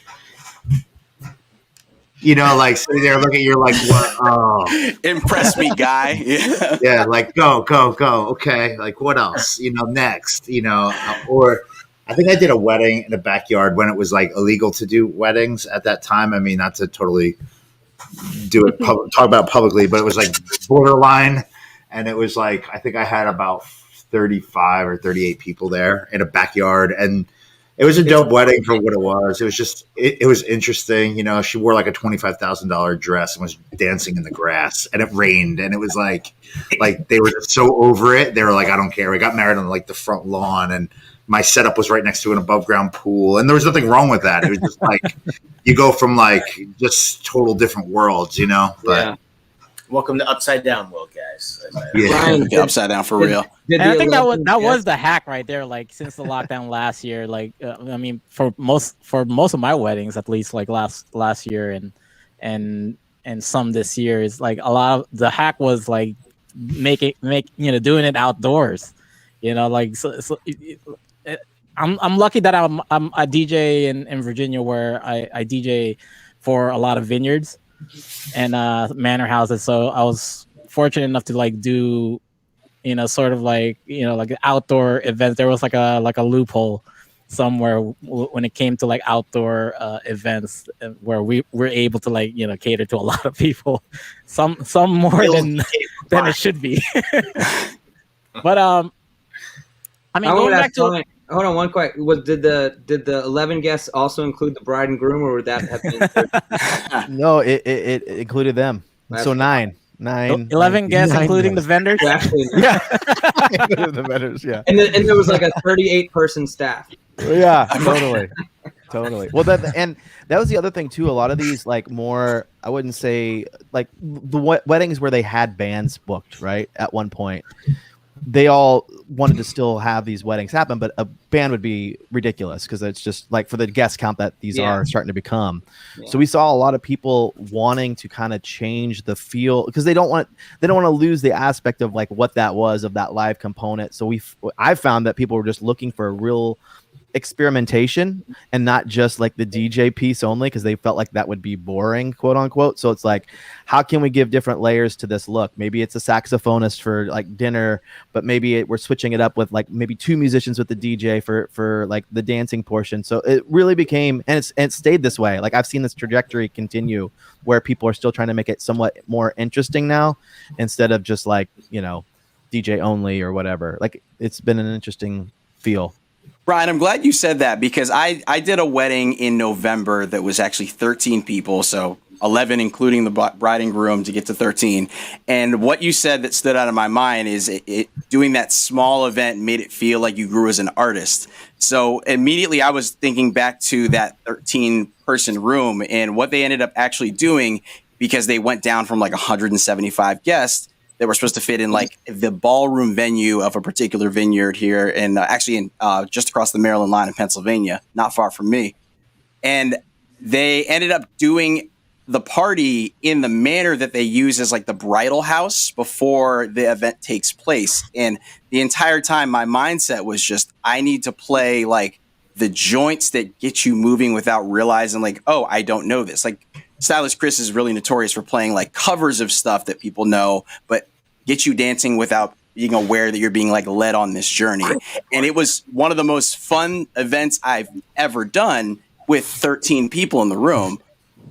you know, like sitting there looking at you, like, what? Oh, impress me, guy. Yeah. yeah, like go. Okay, like what else? You know, next. You know, or I think I did a wedding in the backyard when it was like illegal to do weddings at that time. I mean, not to totally do it talk about it publicly, but it was like borderline, and it was like I think I had about 35 or 38 people there in a backyard, and it was a dope wedding for what it was. It was just it was interesting, you know. She wore like a $25,000 dress and was dancing in the grass, and it rained, and it was like they were just so over it. They were like, I don't care. We got married on like the front lawn, and my setup was right next to an above ground pool, and there was nothing wrong with that. It was just like you go from like just total different worlds, you know. But yeah. Welcome to Upside Down World, guys. Yeah, upside down for real. And I think that was the hack right there. Like since the lockdown last year, like I mean, for most of my weddings, at least like last year and some this year, is like a lot of the hack was like doing it outdoors. You know, like I'm lucky that I'm a DJ in Virginia where I DJ for a lot of vineyards and manor houses. So I was fortunate enough to like do, you know, sort of like, you know, like outdoor events. There was like a loophole somewhere when it came to like outdoor events where we were able to like, you know, cater to a lot of people, some more than it should be. But I mean, going back to hold on, one quick. Did the 11 guests also include the bride and groom, or would that have been? No, it included them. So 9. 11 guests, including the vendors. Actually, Yeah, the vendors. Yeah, and there was like a 38-person staff. Yeah, totally. Well, that was the other thing too. A lot of these, like more, I wouldn't say like the weddings where they had bands booked, right? At one point, they all wanted to still have these weddings happen, but a band would be ridiculous because it's just like for the guest count that these are starting to become. Yeah. So we saw a lot of people wanting to kind of change the feel because they don't want to lose the aspect of like what that was of that live component. So I found that people were just looking for a real experimentation and not just like the DJ piece only because they felt like that would be boring, quote unquote. So it's like, how can we give different layers to this look? Maybe it's a saxophonist for like dinner, but maybe we're switching it up with like maybe 2 musicians with the DJ for like the dancing portion. So it really became, and it stayed this way. Like I've seen this trajectory continue where people are still trying to make it somewhat more interesting now instead of just like, you know, DJ only or whatever. Like it's been an interesting feel. Brian, I'm glad you said that because I did a wedding in November that was actually 13 people, so 11 including the bride and groom to get to 13. And what you said that stood out in my mind is it doing that small event made it feel like you grew as an artist. So immediately I was thinking back to that 13-person room and what they ended up actually doing because they went down from like 175 guests that were supposed to fit in like the ballroom venue of a particular vineyard here and actually in just across the Maryland line in Pennsylvania, not far from me. And they ended up doing the party in the manner that they use as like the bridal house before the event takes place. And the entire time my mindset was just, I need to play like the joints that get you moving without realizing like, oh, I don't know this. Like Stylus Chris is really notorious for playing like covers of stuff that people know, but get you dancing without being aware that you're being like led on this journey. And it was one of the most fun events I've ever done with 13 people in the room.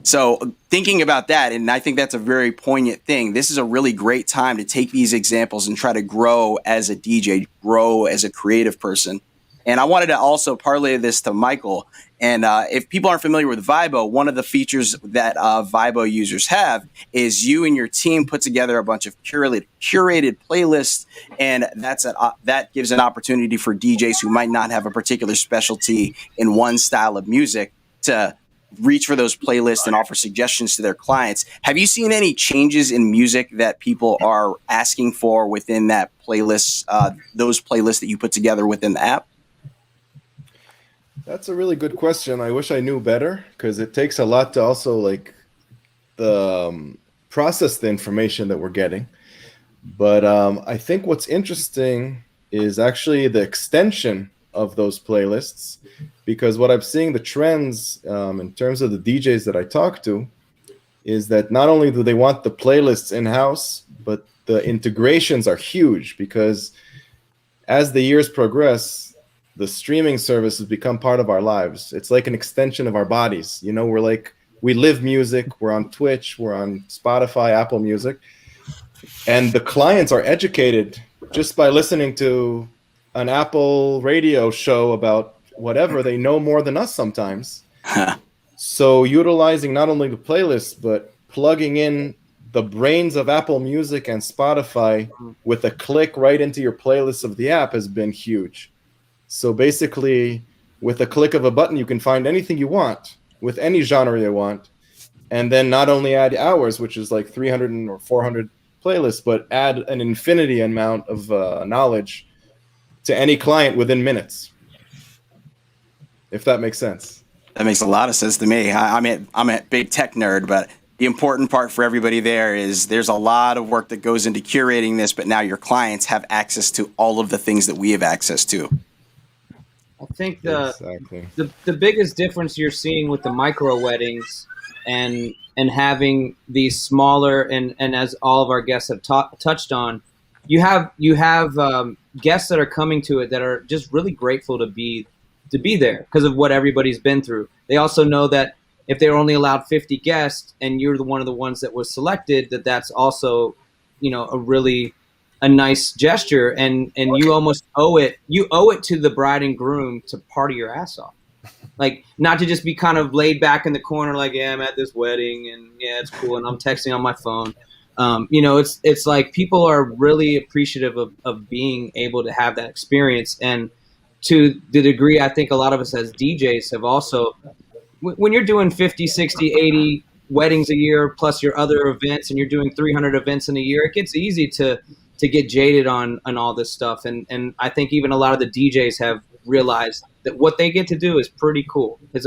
So thinking about that, and I think that's a very poignant thing. This is a really great time to take these examples and try to grow as a DJ, grow as a creative person. And I wanted to also parlay this to Michael. And if people aren't familiar with Vibo, one of the features that Vibo users have is you and your team put together a bunch of curated playlists, and that gives an opportunity for DJs who might not have a particular specialty in one style of music to reach for those playlists and offer suggestions to their clients. Have you seen any changes in music that people are asking for within that playlist, those playlists that you put together within the app? That's a really good question. I wish I knew better because it takes a lot to also like process the information that we're getting. But I think what's interesting is actually the extension of those playlists, because what I'm seeing the trends in terms of the DJs that I talk to is that not only do they want the playlists in-house, but the integrations are huge, because as the years progress, the streaming services become part of our lives. It's like an extension of our bodies. You know, we live music. We're on Twitch. We're on Spotify, Apple Music. And the clients are educated just by listening to an Apple radio show about whatever. They know more than us sometimes. So utilizing not only the playlist, but plugging in the brains of Apple Music and Spotify with a click right into your playlist of the app has been huge. So basically, with a click of a button, you can find anything you want with any genre you want. And then not only add hours, which is like 300 or 400 playlists, but add an infinity amount of knowledge to any client within minutes. If that makes sense. That makes a lot of sense to me. I'm a big tech nerd, but the important part for everybody there is there's a lot of work that goes into curating this, but now your clients have access to all of the things that we have access to. I think the biggest difference you're seeing with the micro weddings and having these smaller and as all of our guests have touched on, you have guests that are coming to it that are just really grateful to be there because of what everybody's been through. They also know that if they're only allowed 50 guests and you're one of the ones that was selected, that's also, you know, a nice gesture, and you almost owe it to the bride and groom to party your ass off. Like, not to just be kind of laid back in the corner like, yeah, I'm at this wedding and yeah, it's cool and I'm texting on my phone. You know, it's like people are really appreciative of being able to have that experience. And to the degree I think a lot of us as DJs have also, when you're doing 50, 60, 80 weddings a year plus your other events and you're doing 300 events in a year, it gets easy to get jaded on all this stuff. And I think even a lot of the DJs have realized that what they get to do is pretty cool. It's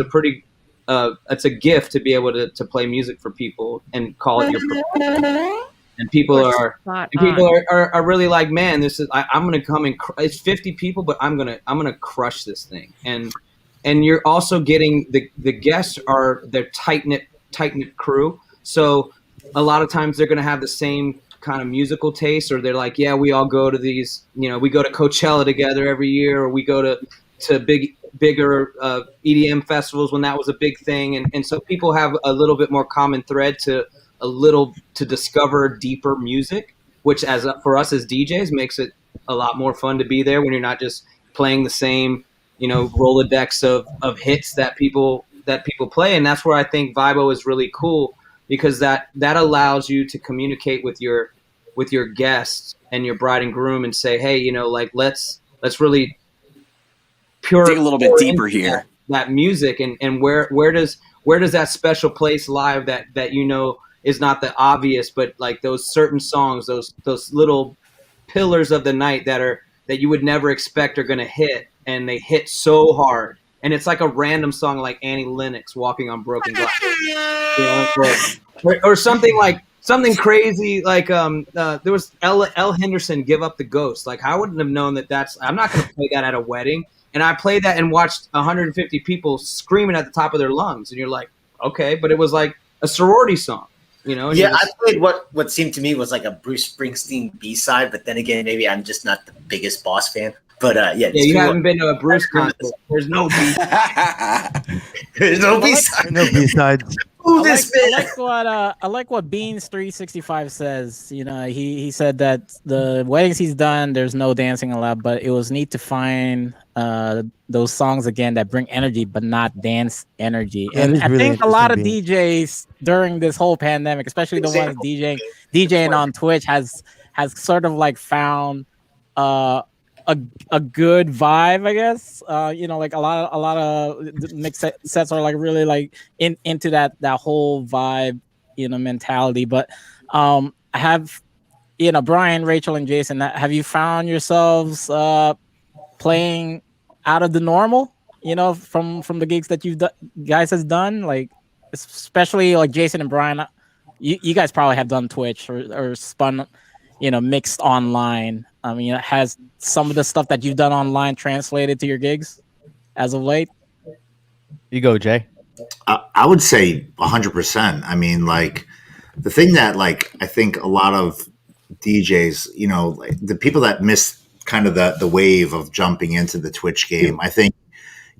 a gift to be able to play music for people and call it your profession. And people are really like, man, this is I'm gonna come and it's 50 people, but I'm gonna crush this thing. And you're also getting the guests are their tight knit crew. So a lot of times they're gonna have the same kind of musical taste, or they're like, yeah, we all go to these, you know, we go to Coachella together every year, or we go to bigger EDM festivals when that was a big thing. And so people have a little bit more common thread to discover deeper music, which for us as DJs makes it a lot more fun to be there when you're not just playing the same, you know, Rolodex of hits that people play. And that's where I think Vibo is really cool, because that allows you to communicate with your guests and your bride and groom and say, hey, you know, like let's really dig a little bit deeper here, that music, and where does that special place live that you know is not the obvious, but like those certain songs, those little pillars of the night that you would never expect are going to hit, and they hit so hard. And it's like a random song like Annie Lennox, Walking on Broken Glass, you know, or something crazy like there was L. Henderson, Give Up the Ghost. Like, I wouldn't have known that I'm not going to play that at a wedding. And I played that and watched 150 people screaming at the top of their lungs. And you're like, okay, but it was like a sorority song, you know? Yeah, I played what seemed to me was like a Bruce Springsteen B-side, but then again, maybe I'm just not the biggest Boss fan. But yeah, you haven't been to a Bruce concert. There's no B-side. There's no B-side. No B-sides. I like what Beans 365 says. You know, he said that the weddings he's done, there's no dancing allowed, but it was neat to find those songs again that bring energy, but not dance energy. And I think a lot of DJs during this whole pandemic, especially the ones DJing on Twitch, has sort of like found a good vibe, I guess. You know, like a lot of mix sets are like really like into that whole vibe, you know, mentality. But I have, you know, Brian, Rachel, and Jason, have you found yourselves playing out of the normal you know, from the gigs that guys has done, like especially like Jason and Brian, you guys probably have done Twitch or spun, you know, mixed online. I mean, has some of the stuff that you've done online translated to your gigs as of late? You go, Jay. I would say 100%. I mean, like the thing that like I think a lot of DJs, you know, like, the people that miss kind of the wave of jumping into the Twitch game, I think,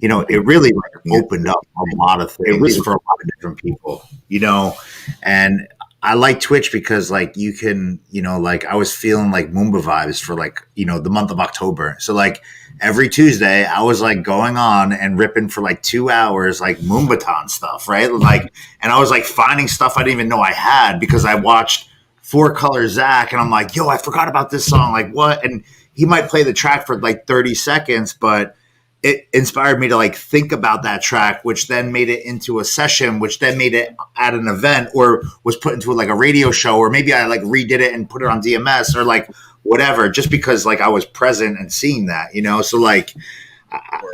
you know, it really like opened up a lot of things for a lot of different people, you know, and I like Twitch because like you can, you know, like I was feeling like Moomba vibes for like, you know, the month of October. So like every Tuesday I was like going on and ripping for like 2 hours, like Moombaton stuff. Right. Like, and I was like finding stuff I didn't even know I had because I watched Four Color Zach and I'm like, yo, I forgot about this song. Like what? And he might play the track for like 30 seconds, but it inspired me to like think about that track, which then made it into a session, which then made it at an event or was put into like a radio show, or maybe I like redid it and put it on DMS or like whatever, just because like I was present and seeing that, you know? So like,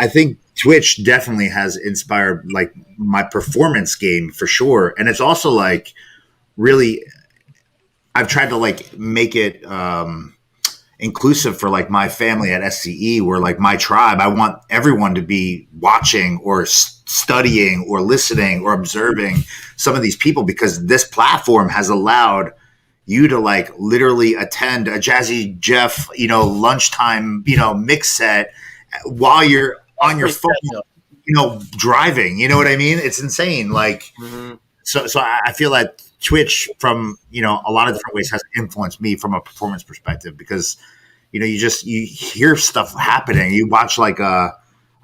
I think Twitch definitely has inspired like my performance game for sure. And it's also like really, I've tried to like make it, inclusive for like my family at SCE, where like my tribe, I want everyone to be watching or studying or listening or observing some of these people, because this platform has allowed you to like literally attend a Jazzy Jeff, you know, lunchtime, you know, mix set while you're on your phone, you know, driving, you know what I mean? It's insane. Like, so I feel like Twitch from, you know, a lot of different ways has influenced me from a performance perspective, because, you know, you hear stuff happening. You watch like, I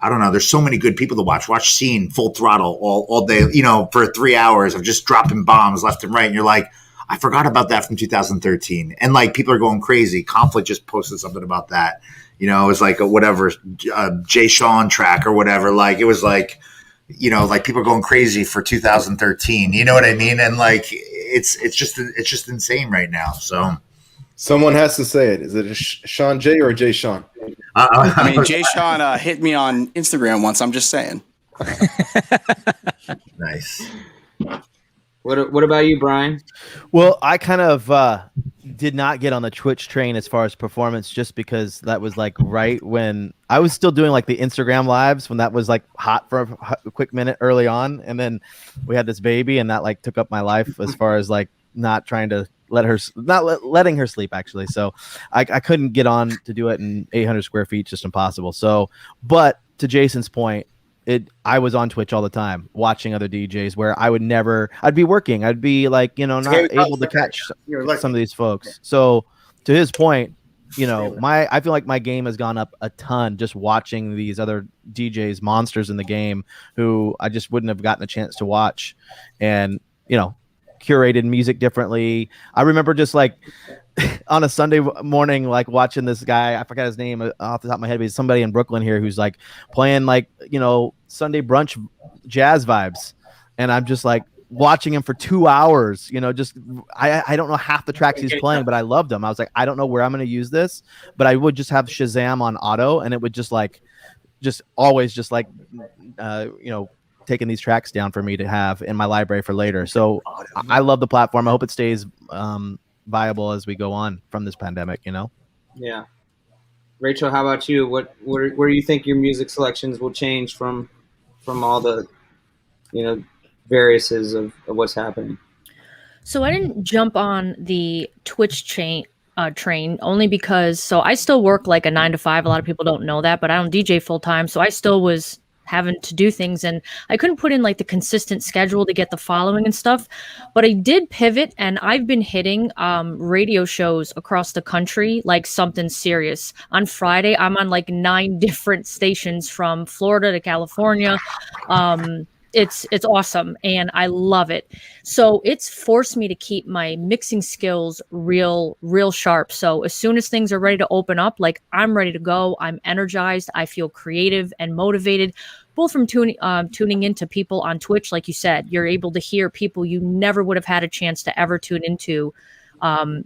don't know, there's so many good people to watch Scene Full Throttle all day, you know, for 3 hours of just dropping bombs left and right. And you're like, I forgot about that from 2013. And like, people are going crazy. Conflict just posted something about that. You know, it was like a whatever, Jay Sean track or whatever. Like, it was like, you know, like people are going crazy for 2013. You know what I mean? And like, it's just insane right now. So someone has to say it. Is it a Sean J or a Jay Sean? I mean, Jay Sean hit me on Instagram once. I'm just saying. Nice. What about you, Brian? Well, I kind of did not get on the Twitch train as far as performance, just because that was like right when I was still doing like the Instagram lives, when that was like hot for a quick minute early on. And then we had this baby, and that like took up my life as far as like not trying to letting her sleep, actually. So I couldn't get on to do it in 800 square feet, just impossible. So, but to Jason's point, I was on Twitch all the time watching other DJs, where I'd be working. I'd be like, you know, not able to catch some of these folks. So to his point, you know, I feel like my game has gone up a ton just watching these other DJs, monsters in the game, who I just wouldn't have gotten a chance to watch, and, you know, curated music differently. I remember just like on a Sunday morning, like watching this guy, I forgot his name off the top of my head, but he's somebody in Brooklyn here who's like playing like, you know, Sunday brunch jazz vibes. And I'm just like watching him for 2 hours, you know, just, I don't know half the tracks he's playing, but I loved him. I was like, I don't know where I'm going to use this, but I would just have Shazam on auto, and it would just like, just always just like, you know, taking these tracks down for me to have in my library for later. So I love the platform. I hope it stays viable as we go on from this pandemic, you know? Yeah. Rachel, how about you? Where do you think your music selections will change from all the, you know, variouses of what's happening? So I didn't jump on the Twitch train only because, so I still work like a 9 to 5. A lot of people don't know that, but I don't DJ full time. So I still was having to do things, and I couldn't put in like the consistent schedule to get the following and stuff, but I did pivot, and I've been hitting radio shows across the country like something serious. On Friday, I'm on like 9 different stations from Florida to California. It's awesome, and I love it. So it's forced me to keep my mixing skills real sharp. So as soon as things are ready to open up, like I'm ready to go. I'm energized. I feel creative and motivated, both from tuning into people on Twitch. Like you said, you're able to hear people you never would have had a chance to ever tune into,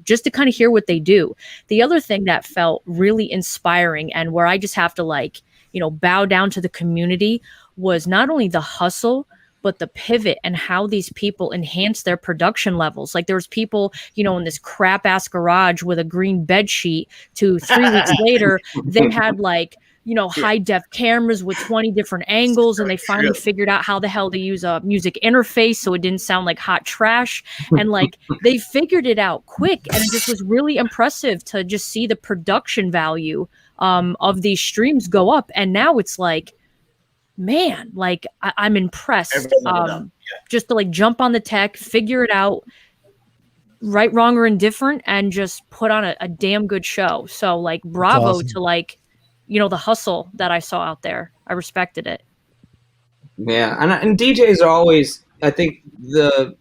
just to kind of hear what they do. The other thing that felt really inspiring, and where I just have to like, bow down to the community was not only the hustle, but the pivot and how these people enhance their production levels. Like there was people, in this crap ass garage with a green bed sheet to 3 weeks later, they had high def cameras with 20 different angles. And they finally figured out how the hell to use a music interface so it didn't sound like hot trash. And they figured it out quick. And it just was really impressive to just see the production value of these streams go up. And now it's man, I'm impressed. Just to jump on the tech, figure it out, right, wrong, or indifferent, and just put on a damn good show. So bravo to the hustle that I saw out there. I respected it. Yeah, and DJs are always, I think the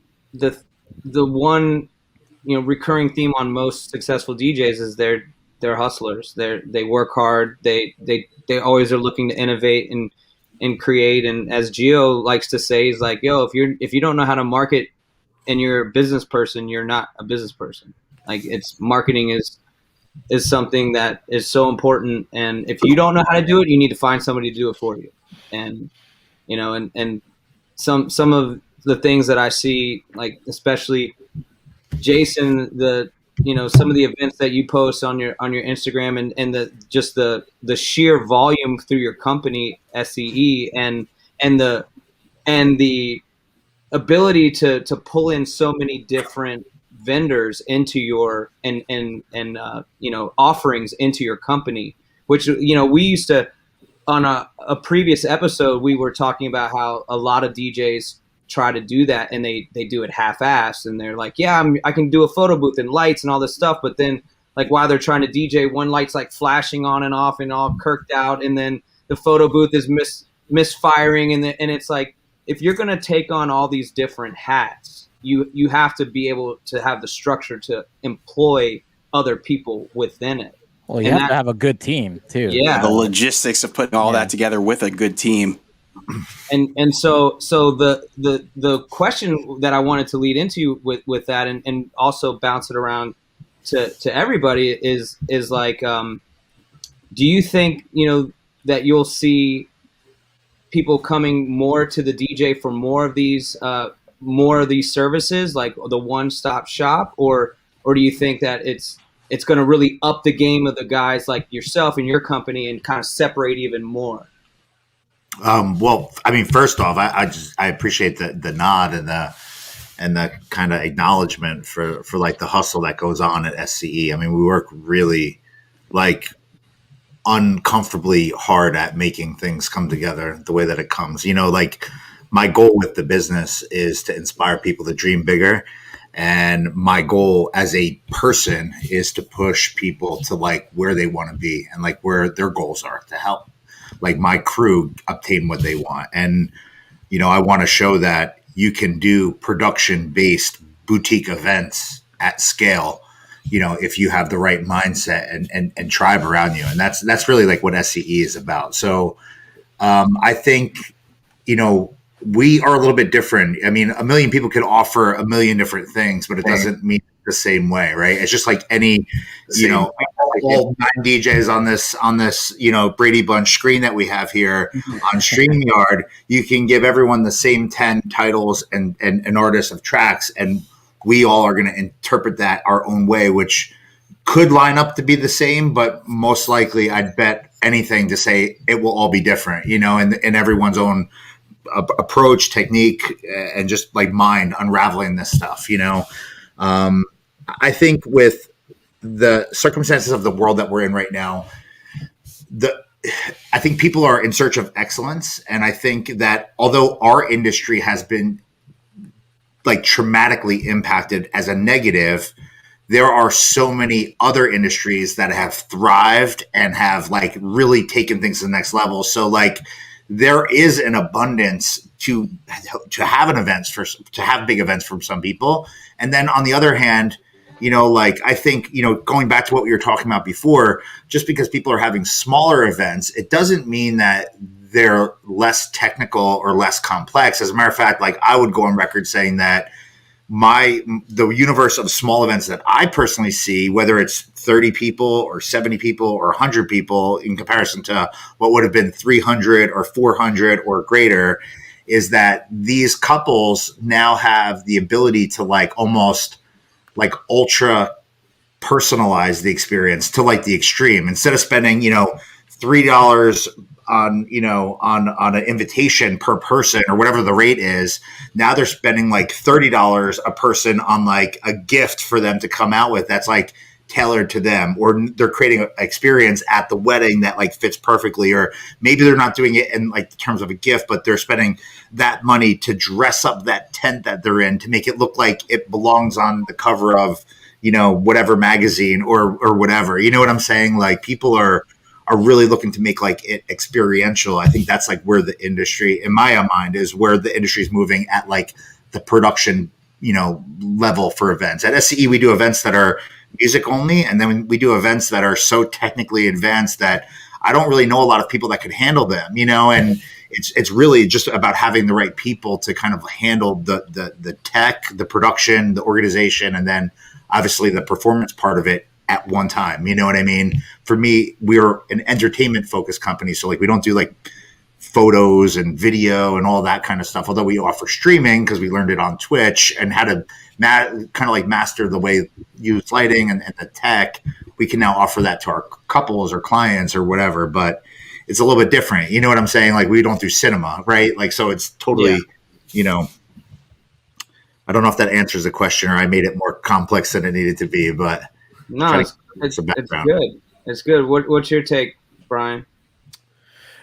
one recurring theme on most successful DJs is they're hustlers. They work hard. They always are looking to innovate and create. And as Geo likes to say, he's like, yo, if you don't know how to market and you're a business person, you're not a business person. Marketing is something that is so important. And if you don't know how to do it, you need to find somebody to do it for you. And, and some of the things that I see, especially Jason, some of the events that you post on your Instagram and the sheer volume through your company, SCE, and the ability to pull in so many different vendors into your and offerings into your company, which we used to, on a previous episode, we were talking about how a lot of DJs try to do that and they do it half-assed, and they're like, yeah, I can do a photo booth and lights and all this stuff, but then while they're trying to DJ, one light's flashing on and off and all kirked out, and then the photo booth is misfiring, and it's if you're going to take on all these different hats, you have to be able to have the structure to employ other people within it. Well, you have to have a good team too. Yeah, the logistics of putting all that together with a good team. And so the question that I wanted to lead into with that and also bounce it around to everybody is do you think that you'll see people coming more to the DJ for more of these services, like the one-stop shop, or do you think that it's going to really up the game of the guys like yourself and your company and kind of separate even more? Well, I mean, first off, I appreciate the nod and the kind of acknowledgement for the hustle that goes on at SCE. I mean, we work really uncomfortably hard at making things come together the way that it comes. My goal with the business is to inspire people to dream bigger. And my goal as a person is to push people to where they want to be and where their goals are, to help my crew obtain what they want. And, I want to show that you can do production-based boutique events at scale, if you have the right mindset and tribe around you. And that's really what SCE is about. So I think, we are a little bit different. I mean, a million people could offer a million different things, but it doesn't mean the same way, right? It's just like any, all 9 DJs on this, Brady Bunch screen that we have here on StreamYard. You can give everyone the same 10 titles and an artist of tracks, and we all are going to interpret that our own way, which could line up to be the same, but most likely I'd bet anything to say it will all be different, in everyone's own approach, technique, and just mind unraveling this stuff. I think with the circumstances of the world that we're in right now, I think people are in search of excellence. And I think that although our industry has been traumatically impacted as a negative, there are so many other industries that have thrived and have really taken things to the next level. So there is an abundance to have to have big events for some people. And then on the other hand, I think, going back to what we were talking about before, just because people are having smaller events, it doesn't mean that they're less technical or less complex. As a matter of fact, I would go on record saying that the universe of small events that I personally see, whether it's 30 people or 70 people or 100 people in comparison to what would have been 300 or 400 or greater, is that these couples now have the ability to like almost like ultra personalize the experience to like the extreme. Instead of spending, $3 on an invitation per person or whatever the rate is, now they're spending like $30 a person on like a gift for them to come out with that's like tailored to them, or they're creating an experience at the wedding that like fits perfectly, or maybe they're not doing it in like terms of a gift, but they're spending that money to dress up that tent that they're in to make it look like it belongs on the cover of whatever magazine or whatever. You know what I'm saying? Like people are really looking to make like it experiential. I think that's like where the industry, in my mind, is where the industry is moving at like the production, level for events. At SCE, we do events that are music only, and then we do events that are so technically advanced that I don't really know a lot of people that could handle them, and it's really just about having the right people to kind of handle the tech, the production, the organization, and then obviously the performance part of it at one time. You know what I mean? For me, we're an entertainment focused company. So like we don't do like photos and video and all that kind of stuff. Although we offer streaming because we learned it on Twitch and how to kind of like master the way use lighting and the tech. We can now offer that to our couples or clients or whatever, but it's a little bit different. You know what I'm saying? Like we don't do cinema, right? Like, so it's totally, I don't know if that answers the question or I made it more complex than it needed to be, but no, it's good. It's good. What's your take, Brian?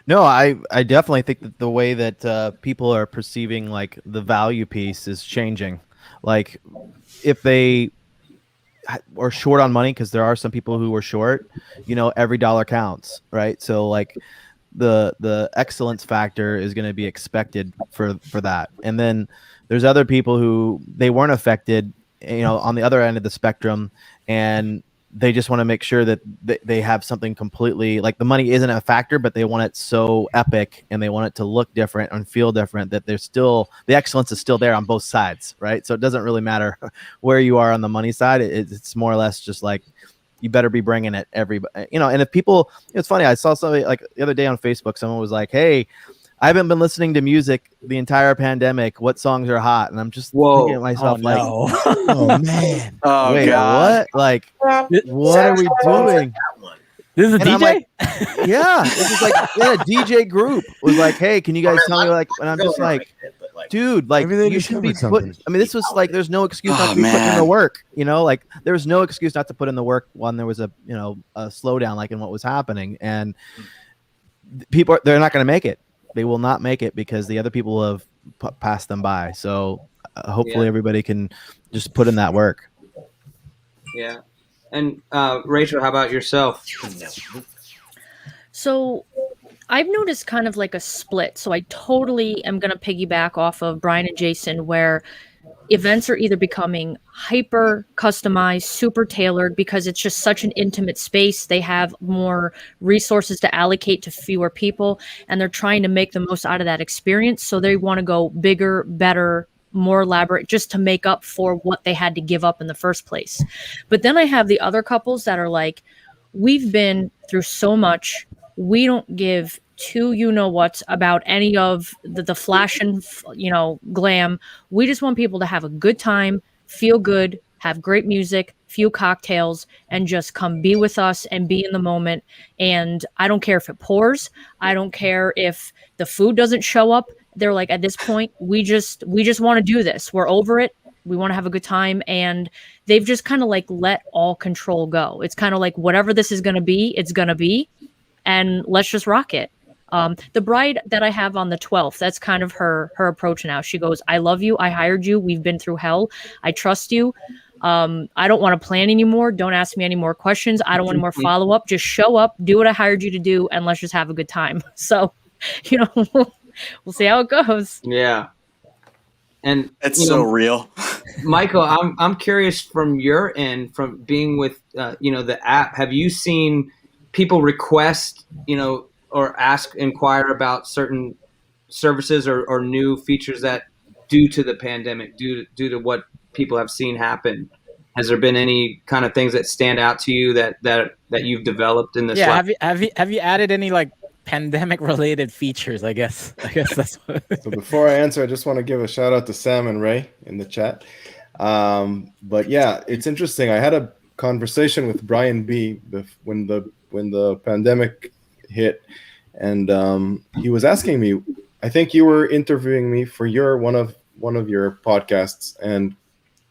No, I definitely think that the way that people are perceiving like the value piece is changing. Like if they are short on money, because there are some people who are short, every dollar counts, right? So like the excellence factor is going to be expected for that. And then there's other people who they weren't affected, on the other end of the spectrum, and they just want to make sure that they have something completely like the money isn't a factor, but they want it so epic and they want it to look different and feel different that there's still the excellence is still there on both sides, right? So it doesn't really matter where you are on the money side. It's more or less just like you better be bringing it everybody, and if people, it's funny. I saw somebody like the other day on Facebook, someone was like, "Hey, I haven't been listening to music the entire pandemic. What songs are hot?" And I'm just thinking to myself, oh man, wait, God. What? Like, what are we doing? This is a DJ? Like, yeah, this is like a DJ group was like, "Hey, can you guys tell me?" Like, and I'm just like, dude, like you should be putting. I mean, this was like, there's no excuse not to be putting in the work. Like there was no excuse not to put in the work when there was a a slowdown like in what was happening, and people they're not going to make it. They will not make it because the other people have passed them by. So hopefully everybody can just put in that work. Yeah. And Rachel, how about yourself? So I've noticed kind of like a split. So I totally am going to piggyback off of Brian and Jason, where events are either becoming hyper customized, super tailored, because it's just such an intimate space. They have more resources to allocate to fewer people, and they're trying to make the most out of that experience. So they want to go bigger, better, more elaborate, just to make up for what they had to give up in the first place. But then I have the other couples that are like, we've been through so much. We don't give two what about any of the flash and glam. We just want people to have a good time, feel good, have great music, few cocktails, and just come be with us and be in the moment. And I don't care if it pours. I don't care if the food doesn't show up. They're like, at this point, we just want to do this. We're over it. We want to have a good time. And they've just kind of like let all control go. It's kind of like whatever this is going to be, it's going to be. And let's just rock it. The bride that I have on the 12th, that's kind of her approach now. She goes, I love you. I hired you. We've been through hell. I trust you. I don't want to plan anymore. Don't ask me any more questions. I don't want any more follow-up. Just show up, do what I hired you to do, and let's just have a good time. So, we'll see how it goes. Yeah. And it's so real. Michael, I'm curious from your end, from being with the app, have you seen people request, or inquire about certain services or new features that due to the pandemic, due to what people have seen happen? Has there been any kind of things that stand out to you that you've developed in this? Yeah, have you added any like pandemic related features? I guess that's what. So before I answer, I just want to give a shout out to Sam and Ray in the chat. But yeah, it's interesting. I had a conversation with Brian B when the pandemic hit, and he was asking me. I think you were interviewing me for one of your podcasts, and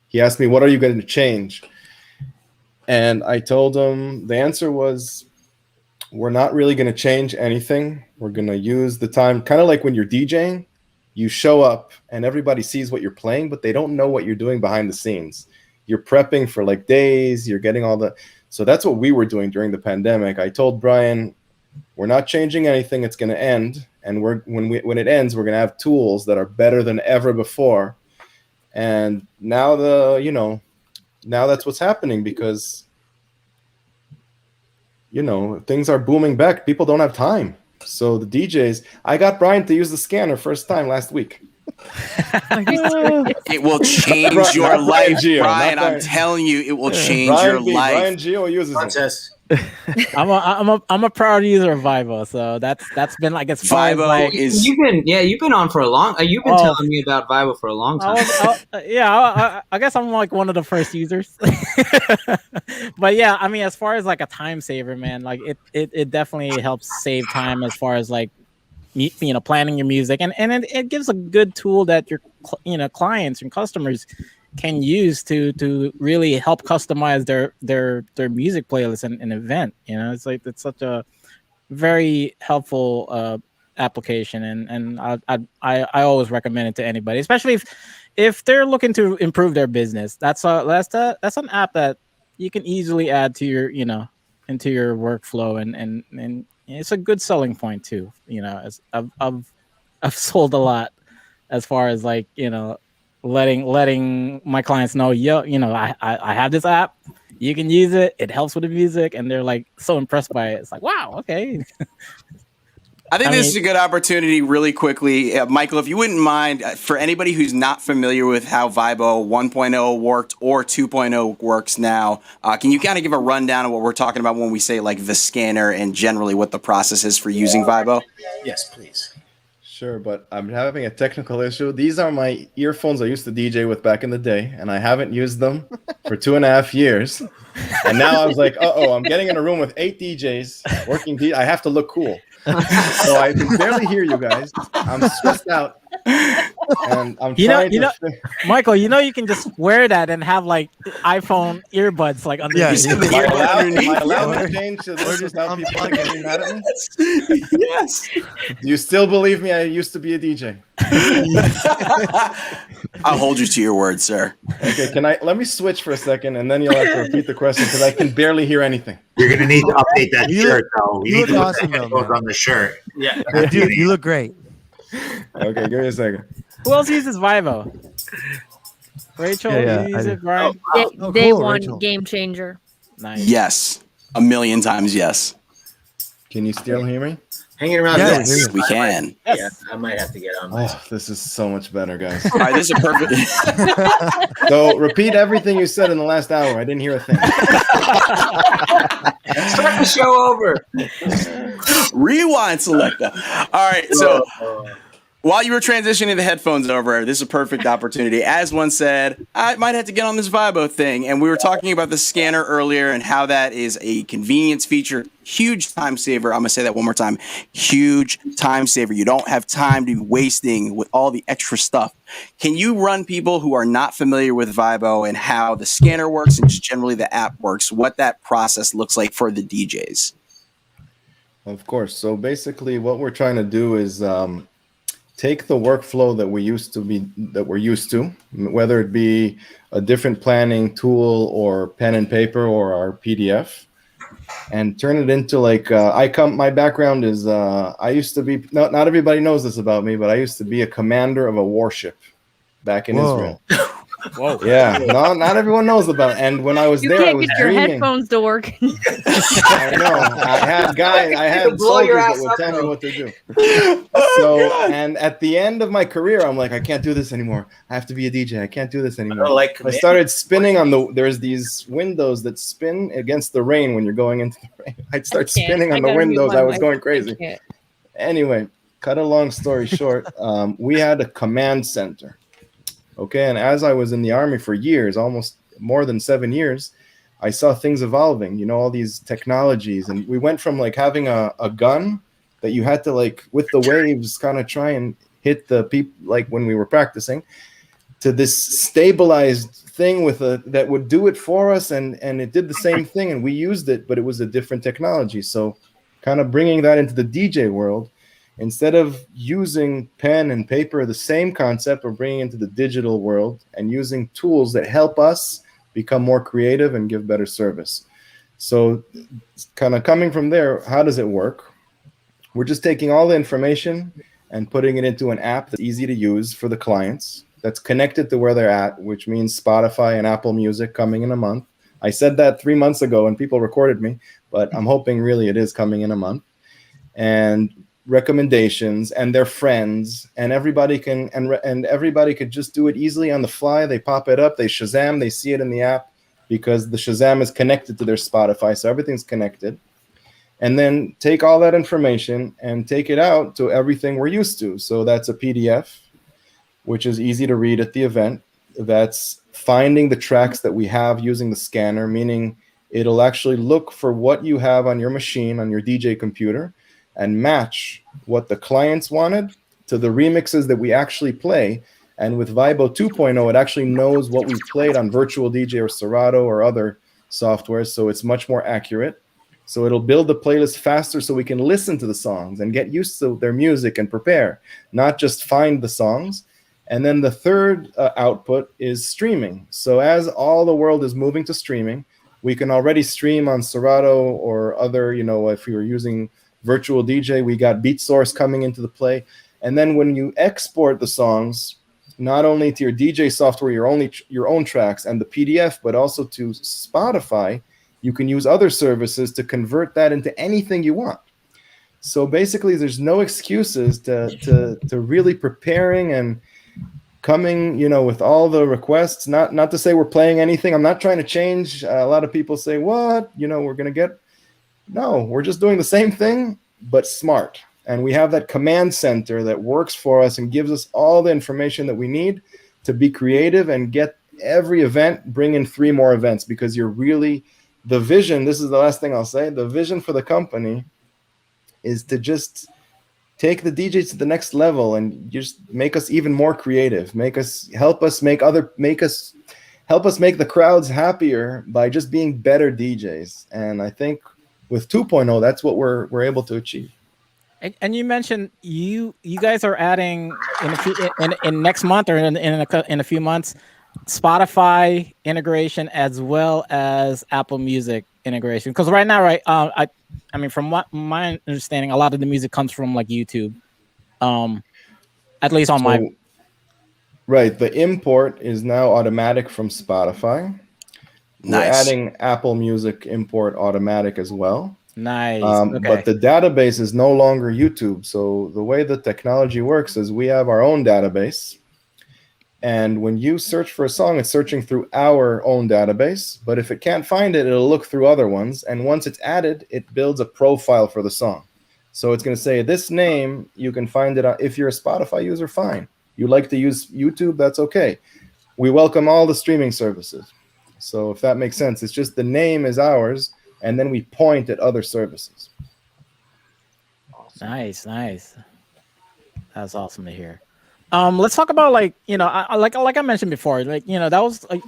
he asked me, "What are you going to change?" And I told him the answer was, we're not really going to change anything. We're going to use the time, kind of like when you're DJing, you show up and everybody sees what you're playing, but they don't know what you're doing behind the scenes. You're prepping for like days, you're getting all the, so that's what we were doing during the pandemic. I told Brian, we're not changing anything. It's going to end. And when it ends, we're going to have tools that are better than ever before. And now now that's what's happening because, things are booming back. People don't have time. So the DJs, I got Brian to use the scanner first time last week. It will change your life, Brian. I'm telling you, it will change your life. Brian Gio uses it. I'm a proud user of Vibo, so that's been like as far as like you've been on for a long. You've been telling me about Vibo for a long time. I guess I'm like one of the first users. But yeah, I mean, as far as like a time saver, man, like it definitely helps save time as far as like planning your music, and it gives a good tool that your clients and customers can use to really help customize their music playlist and event. It's like it's such a very helpful application, and I always recommend it to anybody, especially if they're looking to improve their business. That's an app that you can easily add to your into your workflow, and it's a good selling point too. As I've sold a lot as far as like letting my clients know, I have this app, you can use it, it helps with the music, and they're like so impressed by it. It's like, wow, okay. I think this is a good opportunity really quickly. Michael, if you wouldn't mind, for anybody who's not familiar with how Vibo 1.0 worked or 2.0 works now, can you kind of give a rundown of what we're talking about when we say like the scanner and generally what the process is for using Vibo? Yes, please. Sure, but I'm having a technical issue. These are my earphones I used to DJ with back in the day, and I haven't used them for 2.5 years. And now I was like, I'm getting in a room with 8 DJs working. I have to look cool. So I can barely hear you guys. I'm stressed out. And I'm trying to Michael, you can just wear that and have like iPhone earbuds like underneath. Am I allowed to change to this without people getting mad at me? Yes. Do you still believe me? I used to be a DJ. I'll hold you to your word, sir. Okay, let me switch for a second, and then you'll have to repeat the question because I can barely hear anything. You're gonna need to update that shirt, though. You need to look put awesome, the headphones on the shirt. Yeah, Dude, you look great. Okay, give me a second. Who else uses Vibo? Rachel, Yeah, you use it, Brian? Day cool, one Rachel. game changer. Nice. Yes. 1,000,000 times yes. Can you still hear me? hanging around. Yeah, Yes, we can. Yeah, I might have to get on my. Oh, this is so much better, guys. All right, this is perfect. So repeat everything you said in the last hour. I didn't hear a thing. Start the show over. Rewind selector. All right, so while you were transitioning the headphones over, this is a perfect opportunity. As one said, I might have to get on this Vibo thing. And we were talking about the scanner earlier and how that is a convenience feature. Huge time saver. I'm going to say that one more time. Huge time saver. You don't have time to be wasting with all the extra stuff. Can you run people who are not familiar with Vibo and how the scanner works and just generally the app works, what that process looks like for the DJs? Of course. So basically what we're trying to do is take the workflow that we're used to, whether it be a different planning tool or pen and paper or our PDF, and turn it into like my background is I used to be not everybody knows this about me, but I used to be a commander of a warship back in Israel. Whoa. Yeah, no, not everyone knows about it. And when I was You there, I can't was get your dreaming. headphones to work. I know. I had Blow your soldiers that ass would up, tell me though. what to do. So, and at the end of my career, I'm like, I can't do this anymore. I have to be a DJ. I can't do this anymore. I started spinning on there's these windows that spin against the rain when you're going into the rain. I'd start spinning on the windows. I was going crazy. Anyway, cut a long story short, we had a command center. Okay, and as I was in the Army for years, almost more than 7 years, I saw things evolving, you know, all these technologies. And we went from like having a gun that you had to like with the waves kind of try and hit the people like when we were practicing to this stabilized thing with that would do it for us. And it did the same thing and we used it, but it was a different technology. So kind of bringing that into the DJ world, instead of using pen and paper, the same concept, we're bringing into the digital world and using tools that help us become more creative and give better service. So kind of coming from there, how does it work? We're just taking all the information and putting it into an app that's easy to use for the clients, that's connected to where they're at, which means Spotify and Apple Music coming in a month. I said that 3 months ago and people recorded me, but I'm hoping really it is coming in a month. And recommendations and their friends, and everybody can and everybody could just do it easily on the fly. They pop it up, they Shazam, they see it in the app because the Shazam is connected to their Spotify, so everything's connected. And then take all that information and take it out to everything we're used to. So that's a PDF, which is easy to read at the event. That's finding the tracks that we have using the scanner, meaning it'll actually look for what you have on your machine, on your DJ computer, and match what the clients wanted to the remixes that we actually play. And with Vibo 2.0, it actually knows what we played on Virtual DJ or Serato or other softwares, so it's much more accurate. So it'll build the playlist faster so we can listen to the songs and get used to their music and prepare, not just find the songs. And then the third output is streaming. So as all the world is moving to streaming, we can already stream on Serato or other, you know, if we were using Virtual DJ, we got Beat Source coming into the play. And then when you export the songs, not only to your DJ software, your own tracks and the PDF, but also to Spotify, you can use other services to convert that into anything you want. So basically, there's no excuses to really preparing and coming, you know, with all the requests. Not to say we're playing anything. I'm not trying to change. A lot of people say, what? You know, we're going to get... No, we're just doing the same thing, but smart. And we have that command center that works for us and gives us all the information that we need to be creative and get every event, bring in 3 more events, because you're really, the vision, this is the last thing I'll say, the vision for the company is to just take the DJs to the next level and just make us even more creative, help us make the crowds happier by just being better DJs. And I think with 2.0, that's what we're able to achieve. And you mentioned you guys are adding in next month or in a few months, Spotify integration as well as Apple Music integration. Because right now, right, I mean, from what my understanding, a lot of the music comes from like YouTube. At least on my right. The import is now automatic from Spotify. Nice. We're adding Apple Music import automatic as well. Nice. Okay. But the database is no longer YouTube. So the way the technology works is we have our own database. And when you search for a song, it's searching through our own database. But if it can't find it, it'll look through other ones. And once it's added, it builds a profile for the song. So it's going to say, this name, you can find it. If you're a Spotify user, fine. You like to use YouTube, that's okay. We welcome all the streaming services. So if that makes sense, it's just the name is ours, and then we point at other services. Nice. That's awesome to hear. Let's talk about like I mentioned before, like that was like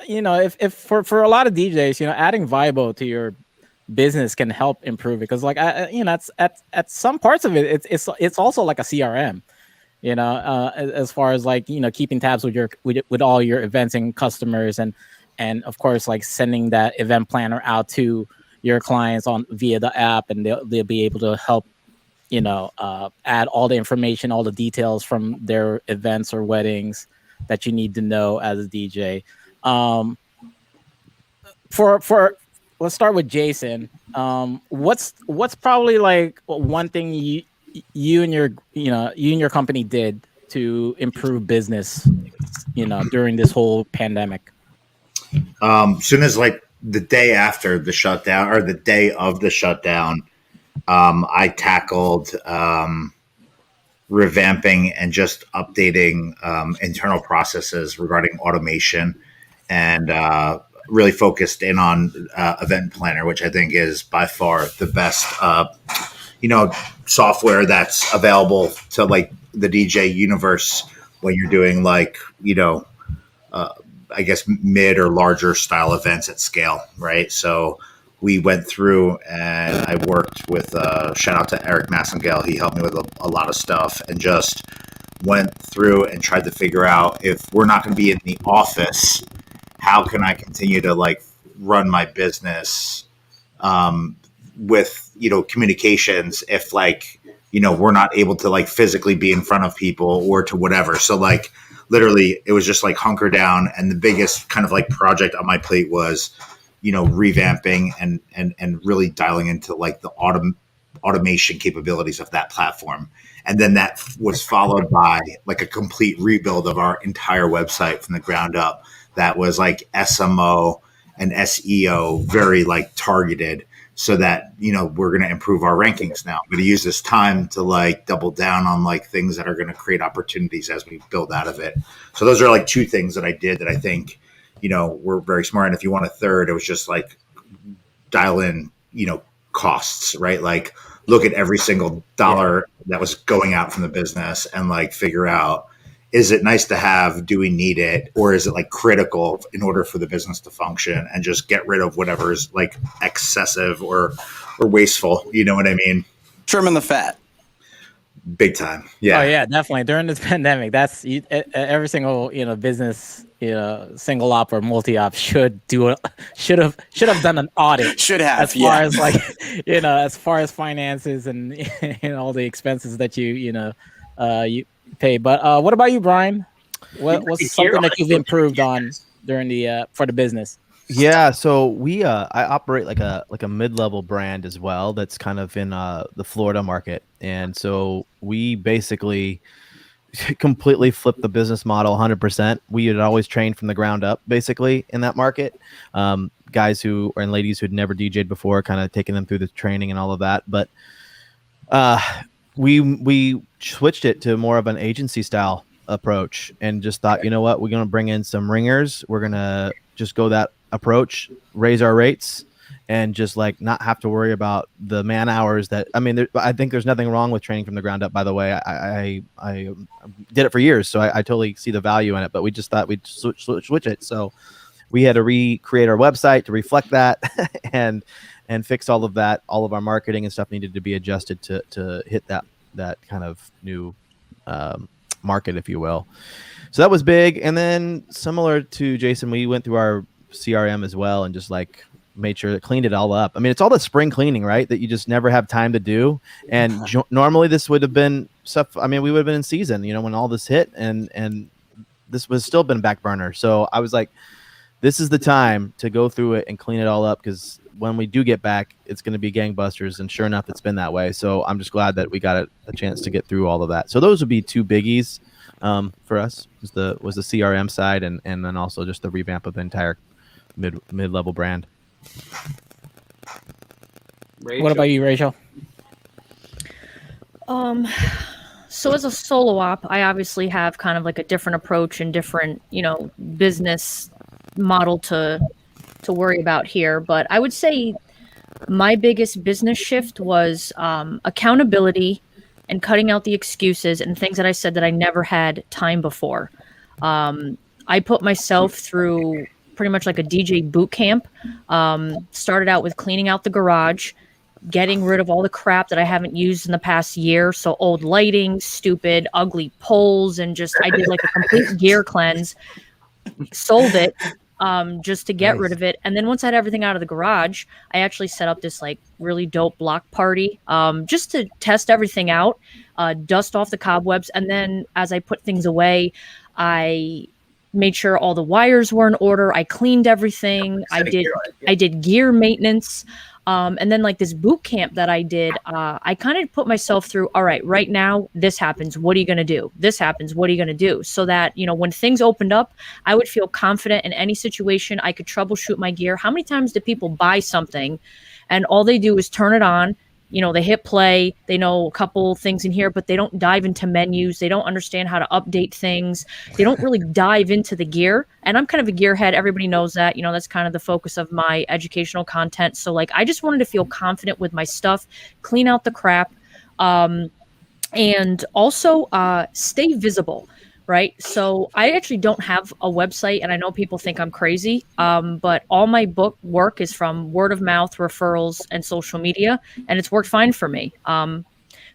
if for a lot of DJs, adding Vibo to your business can help improve it, because like it's at some parts of it, it's also like a CRM. As far as like keeping tabs with all your events and customers, and of course like sending that event planner out to your clients via the app, and they'll be able to help add all the information, all the details from their events or weddings that you need to know as a DJ. For let's start with Jason. What's probably like one thing you and your company did to improve business, during this whole pandemic? Soon as like the day after the shutdown or the day of the shutdown, I tackled revamping and just updating internal processes regarding automation, and really focused in on Event Planner, which I think is by far the best software that's available to like the DJ universe when you're doing like I guess mid or larger style events at scale, right? So we went through and I worked with shout out to Eric Massengale. He helped me with a lot of stuff, and just went through and tried to figure out, if we're not going to be in the office, how can I continue to like run my business with communications if like we're not able to like physically be in front of people or to whatever. So like literally it was just like hunker down, and the biggest kind of like project on my plate was revamping and really dialing into like the automation capabilities of that platform. And then that was followed by like a complete rebuild of our entire website from the ground up. That was like SMO and SEO, very like targeted, so that, we're going to improve our rankings now. I'm going to use this time to like double down on like things that are going to create opportunities as we build out of it. So those are like two things that I did that I think, were very smart. And if you want a third, it was just like dial in, costs, right? Like look at every single dollar that was going out from the business and like figure out, is it nice to have? Do we need it? Or is it like critical in order for the business to function? And just get rid of whatever is like excessive or wasteful. You know what I mean? Trimming the fat. Big time. Yeah. Oh yeah, definitely. During this pandemic, that's every single business, single op or multi op should have done an audit. Should have, as far as like as far as finances and all the expenses that you pay. But what about you, Brian? What's something that you've improved on during the for the business? Yeah, so we I operate like a mid-level brand as well that's kind of in the Florida market. And so we basically completely flipped the business model 100%. We had always trained from the ground up basically in that market. Guys who and ladies who'd never DJ'd before, kind of taking them through the training and all of that. But we switched it to more of an agency style approach and just thought, you know what, we're going to bring in some ringers. We're going to just go that approach, raise our rates, and just like not have to worry about the man hours that, I think there's nothing wrong with training from the ground up, by the way. I did it for years, so I totally see the value in it, but we just thought we'd switch it. So we had to recreate our website to reflect that and fix all of that. All of our marketing and stuff needed to be adjusted to hit that kind of new market, if you will. So that was big. And then similar to Jason, we went through our CRM as well and just like made sure that cleaned it all up. It's all the spring cleaning, right? That you just never have time to do. And normally this would have been stuff. We would have been in season, when all this hit, and this was still been back burner. So I was like, this is the time to go through it and clean it all up, because when we do get back, it's going to be gangbusters. And sure enough, it's been that way. So I'm just glad that we got a chance to get through all of that. So those would be two biggies for us, was the CRM side, and then also just the revamp of the entire mid-level brand. Rachel. What about you, Rachel? So as a solo op, I obviously have kind of like a different approach and different, business model to worry about here. But I would say my biggest business shift was accountability and cutting out the excuses and things that I said that I never had time before. I put myself through pretty much like a DJ boot camp. Started out with cleaning out the garage, getting rid of all the crap that I haven't used in the past year. So old lighting, stupid, ugly poles, and just I did like a complete gear cleanse, sold it just to get rid of it. And then once I had everything out of the garage, I actually set up this like really dope block party just to test everything out, dust off the cobwebs. And then as I put things away, I made sure all the wires were in order. I cleaned everything. I did gear maintenance. And then like this boot camp that I did, I kind of put myself through, all right, right now, this happens. What are you going to do? This happens. What are you going to do? So that, you know, when things opened up, I would feel confident in any situation. I could troubleshoot my gear. How many times do people buy something and all they do is turn it on? You know, they hit play, they know a couple things in here, but they don't dive into menus. They don't understand how to update things. They don't really dive into the gear. And I'm kind of a gearhead. Everybody knows that. You know, that's kind of the focus of my educational content. So, like, I just wanted to feel confident with my stuff, clean out the crap, and also stay visible. Right. So I actually don't have a website, and I know people think I'm crazy, but all my book work is from word of mouth, referrals, and social media, and it's worked fine for me.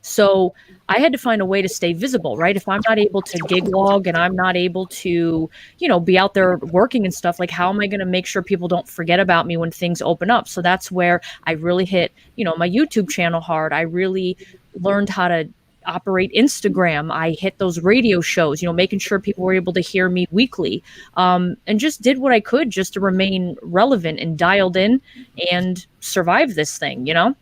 So I had to find a way to stay visible, right? If I'm not able to gig log and I'm not able to, you know, be out there working and stuff, like how am I going to make sure people don't forget about me when things open up? So that's where I really hit, you know, my YouTube channel hard. I really learned how to operate Instagram. I hit those radio shows, you know, making sure people were able to hear me weekly, and just did what I could just to remain relevant and dialed in and survive this thing, you know?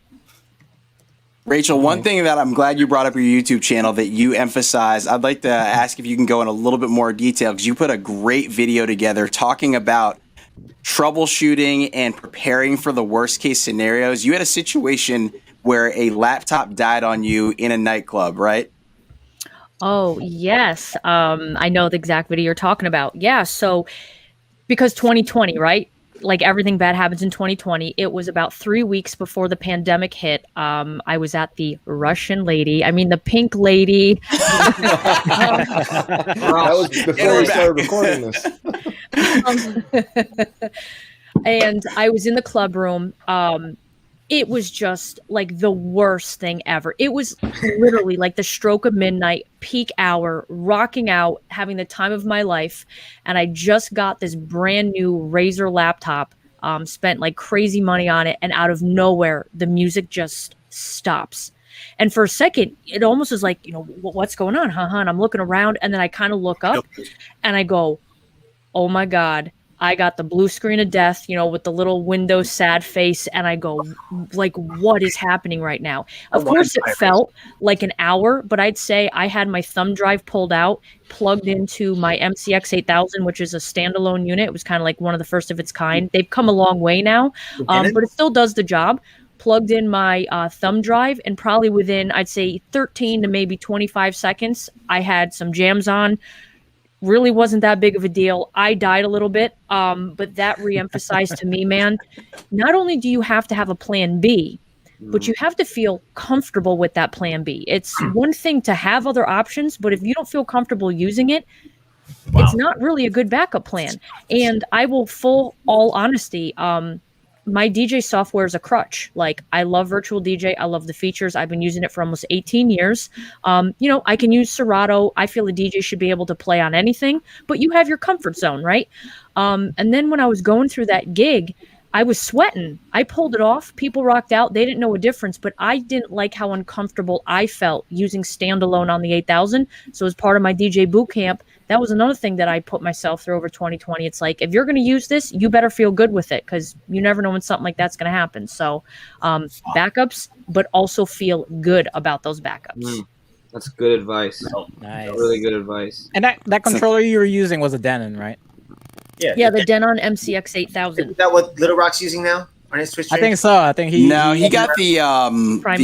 Rachel, one thing that I'm glad you brought up your YouTube channel that you emphasize, I'd like to ask if you can go in a little bit more detail, because you put a great video together talking about troubleshooting and preparing for the worst case scenarios. You had a situation where a laptop died on you in a nightclub, right? Oh, yes. I know the exact video you're talking about. Yeah. So because 2020, right? Like everything bad happens in 2020. It was about 3 weeks before the pandemic hit. I was at the Russian lady. I mean, the pink lady. That was before we started recording this. And I was in the club room. It was just like the worst thing ever. It was literally like the stroke of midnight, peak hour, rocking out, having the time of my life. And I just got this brand new Razer laptop, spent like crazy money on it. And out of nowhere, the music just stops. And for a second, it almost is like, you know, what's going on? And I'm looking around, and then I kind of look up and I go, oh my God. I got the blue screen of death, you know, with the little Windows sad face. And I go, like, what is happening right now? Of course, it felt like an hour, but I'd say I had my thumb drive pulled out, plugged into my MCX 8000, which is a standalone unit. It was kind of like one of the first of its kind. They've come a long way now, but it still does the job. Plugged in my thumb drive, and probably within, I'd say, 13 to maybe 25 seconds, I had some jams on. Really wasn't that big of a deal. I died a little bit, but that reemphasized to me, man, not only do you have to have a plan B, but you have to feel comfortable with that plan B. It's one thing to have other options, but if you don't feel comfortable using it, it's not really a good backup plan. And I will all honesty, my DJ software is a crutch. Like, I love Virtual DJ. I love the features. I've been using it for almost 18 years. You know, I can use Serato. I feel a DJ should be able to play on anything, but you have your comfort zone, right? And then when I was going through that gig, I was sweating. I pulled it off. People rocked out. They didn't know a difference, but I didn't like how uncomfortable I felt using standalone on the 8000. So as part of my DJ boot camp, that was another thing that I put myself through over 2020. It's like, if you're going to use this, you better feel good with it, because you never know when something like that's going to happen. So backups, but also feel good about those backups. That's good advice. Nice. Really good advice. And that controller you were using was a Denon, right? Yeah, the Denon MCX 8000. Is that what Little Rock's using now on his Twitch stream? I think so. I think he got the Prime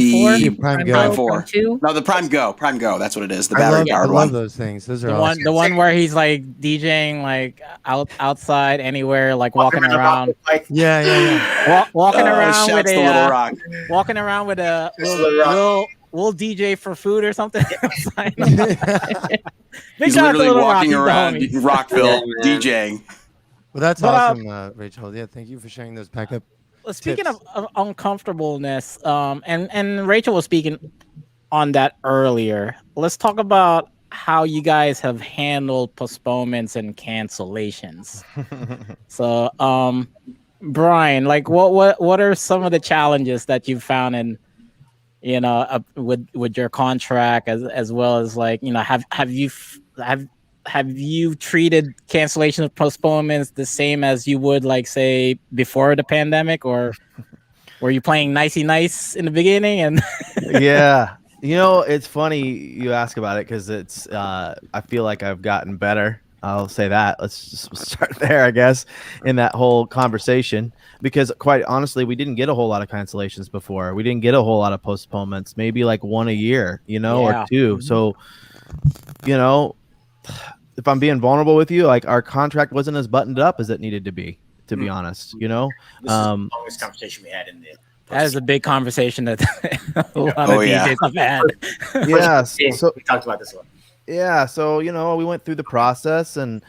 4, Prime 2. No, the Prime Go. That's what it is. The I battery powered love one. those things. Those are the awesome. one where he's like DJing like outside anywhere, like walking around. Walking around with a Little Rock. Walking around with a little DJ for food or something. He's literally walking around Rockville DJing. Well, that's awesome, Rachel. Yeah, thank you for sharing those backup. Speaking of uncomfortableness, and Rachel was speaking on that earlier. Let's talk about how you guys have handled postponements and cancellations. So, Brian, like, what are some of the challenges that you've found in, you know, with your contract, as well as, like, you know, have have you treated cancellation of postponements the same as you would, like, say, before the pandemic, or were you playing nicey nice in the beginning? And Yeah, it's funny you ask about it because it's I feel like I've gotten better. I'll say that. Let's just start there, I guess, in that whole conversation, because quite honestly, we didn't get a whole lot of cancellations before. We didn't get a whole lot of postponements, maybe like one a year, or two. So, if I'm being vulnerable with you, like, our contract wasn't as buttoned up as it needed to be honest, This is the longest conversation we had in the. that is a big conversation that a lot of DJs have had. Yeah. So we talked about this one. Yeah, so we went through the process and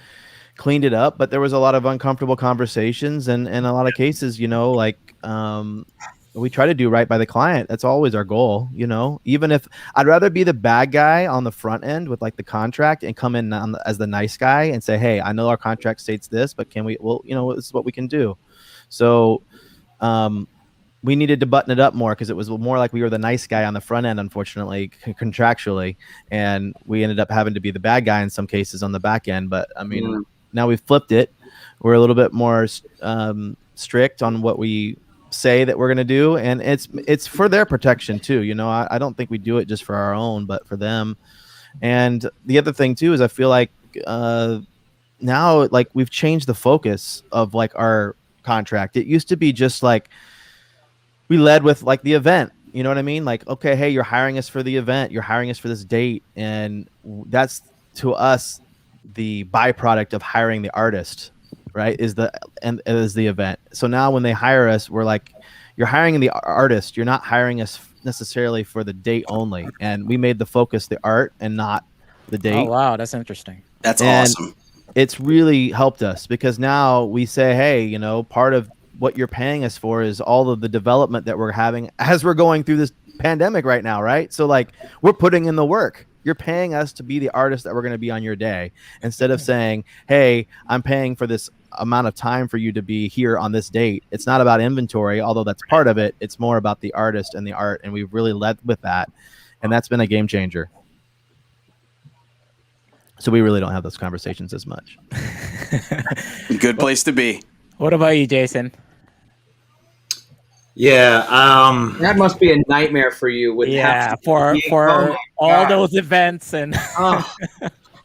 cleaned it up, but there was a lot of uncomfortable conversations, and in a lot of cases, we try to do right by the client. That's always our goal, even if I'd rather be the bad guy on the front end with like the contract and come in as the nice guy and say, hey, I know our contract states this, but can we, this is what we can do. So, we needed to button it up more because it was more like we were the nice guy on the front end, unfortunately, contractually, and we ended up having to be the bad guy in some cases on the back end. But I mean, now we've flipped it. We're a little bit more strict on what we say that we're going to do, and it's for their protection too. I don't think we do it just for our own, but for them. And the other thing too is I feel like now, like, we've changed the focus of like our contract. It used to be just like, we led with like the event, you know what I mean? Like, okay, hey, you're hiring us for the event, you're hiring us for this date. And that's, to us, the byproduct of hiring the artist, right? Is the event. So now when they hire us, we're like, you're hiring the artist, you're not hiring us necessarily for the date only. And we made the focus the art and not the date. Oh, wow. That's interesting. That's awesome. It's really helped us because now we say, hey, part of what you're paying us for is all of the development that we're having as we're going through this pandemic right now, right? So like, we're putting in the work. You're paying us to be the artist that we're going to be on your day, instead of saying, hey, I'm paying for this amount of time for you to be here on this date. It's not about inventory, although that's part of it. It's more about the artist and the art, and we've really led with that, and that's been a game changer. So we really don't have those conversations as much. Good place to be. What about you, Jason? Yeah, that must be a nightmare for you. With for all those events and.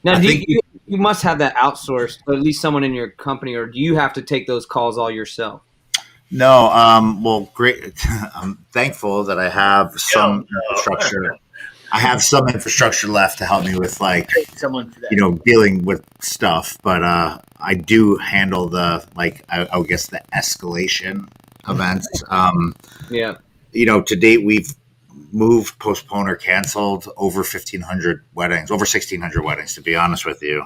Now, you must have that outsourced, or at least someone in your company, or do you have to take those calls all yourself? No, well, great. I'm thankful that I have some infrastructure. I have some infrastructure left to help me with dealing with stuff, but I do handle the I guess the escalation events. To date we've moved, postponed, or canceled over 1,500 weddings, over 1,600 weddings, to be honest with you.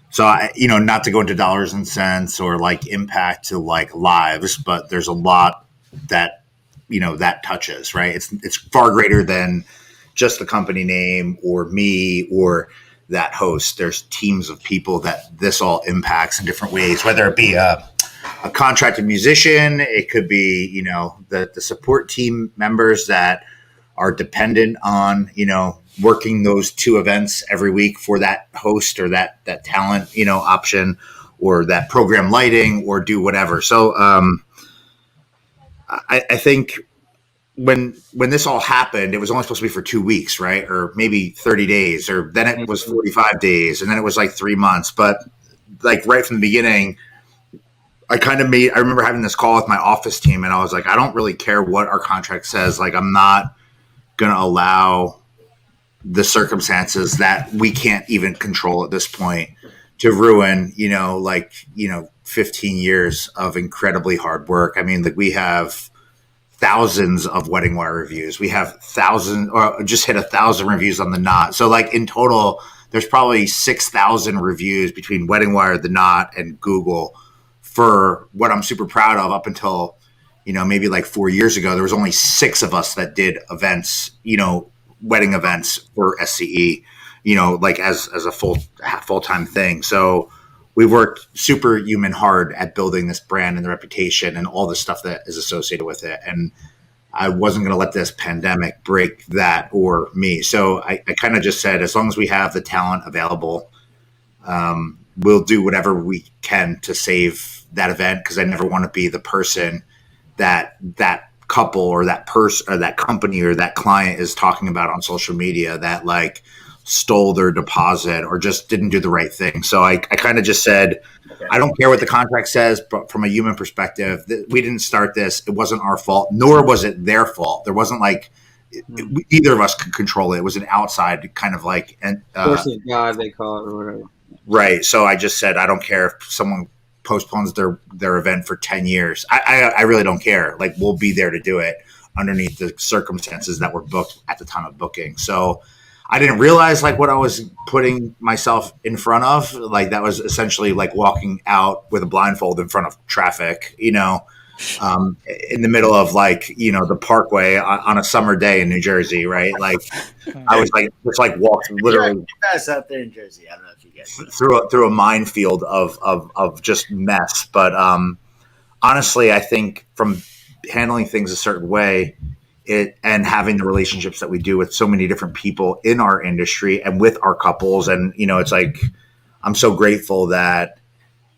So not to go into dollars and cents or like impact to like lives, but there's a lot that that touches, right? It's far greater than just the company name or me or that host. There's teams of people that this all impacts in different ways, whether it be a contracted musician, it could be, the support team members that are dependent on, working those two events every week for that host or that talent, option, or that program lighting, or do whatever. So I think when this all happened, it was only supposed to be for 2 weeks, right? Or maybe 30 days, or then it was 45 days, and then it was like 3 months. But like right from the beginning, I remember having this call with my office team, and I was like, I don't really care what our contract says. Like, I'm not going to allow the circumstances that we can't even control at this point to ruin, 15 years of incredibly hard work. I mean, like, we have thousands of Wedding Wire reviews. We have just hit 1,000 reviews on The Knot. So like in total, there's probably 6,000 reviews between Wedding Wire, The Knot, and Google for what I'm super proud of. Up until, maybe like 4 years ago, there was only 6 of us that did events, wedding events for SCE, like as a full-time thing. So we worked superhuman hard at building this brand and the reputation and all the stuff that is associated with it. And I wasn't going to let this pandemic break that or me. So I kind of just said, as long as we have the talent available, we'll do whatever we can to save that event, because I never want to be the person that couple or that person or that company or that client is talking about on social media that like stole their deposit or just didn't do the right thing. So I kind of just said, I don't care what the contract says, but from a human perspective, we didn't start this. It wasn't our fault, nor was it their fault. There wasn't like either of us could control it. It was an outside kind of like, God, they call it or whatever. Right. So I just said, I don't care if someone postpones their event for 10 years. I really don't care. Like, we'll be there to do it underneath the circumstances that were booked at the time of booking. So I didn't realize like what I was putting myself in front of. Like, that was essentially like walking out with a blindfold in front of traffic, you know, in the middle of like, you know, the Parkway on a summer day in New Jersey. Right. Like, I was like, just like walked literally fast out there in Jersey. I don't know if you guys through a minefield of just mess. But honestly, I think from handling things a certain way, and having the relationships that we do with so many different people in our industry and with our couples. And, you know, it's like, I'm so grateful that,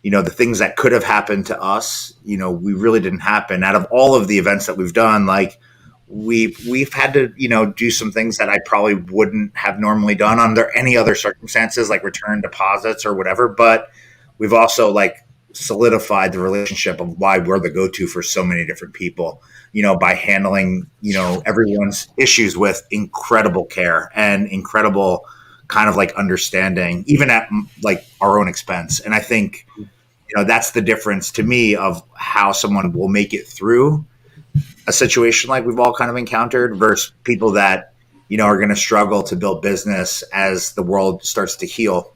you know, the things that could have happened to us, you know, we really didn't happen. Out of all of the events that we've done, like we've had to, you know, do some things that I probably wouldn't have normally done under any other circumstances, like return deposits or whatever. But we've also like solidified the relationship of why we're the go-to for so many different people, you know, by handling, you know, everyone's issues with incredible care and incredible kind of like understanding, even at like our own expense. And I think, you know, that's the difference to me of how someone will make it through a situation like we've all kind of encountered versus people that, you know, are going to struggle to build business as the world starts to heal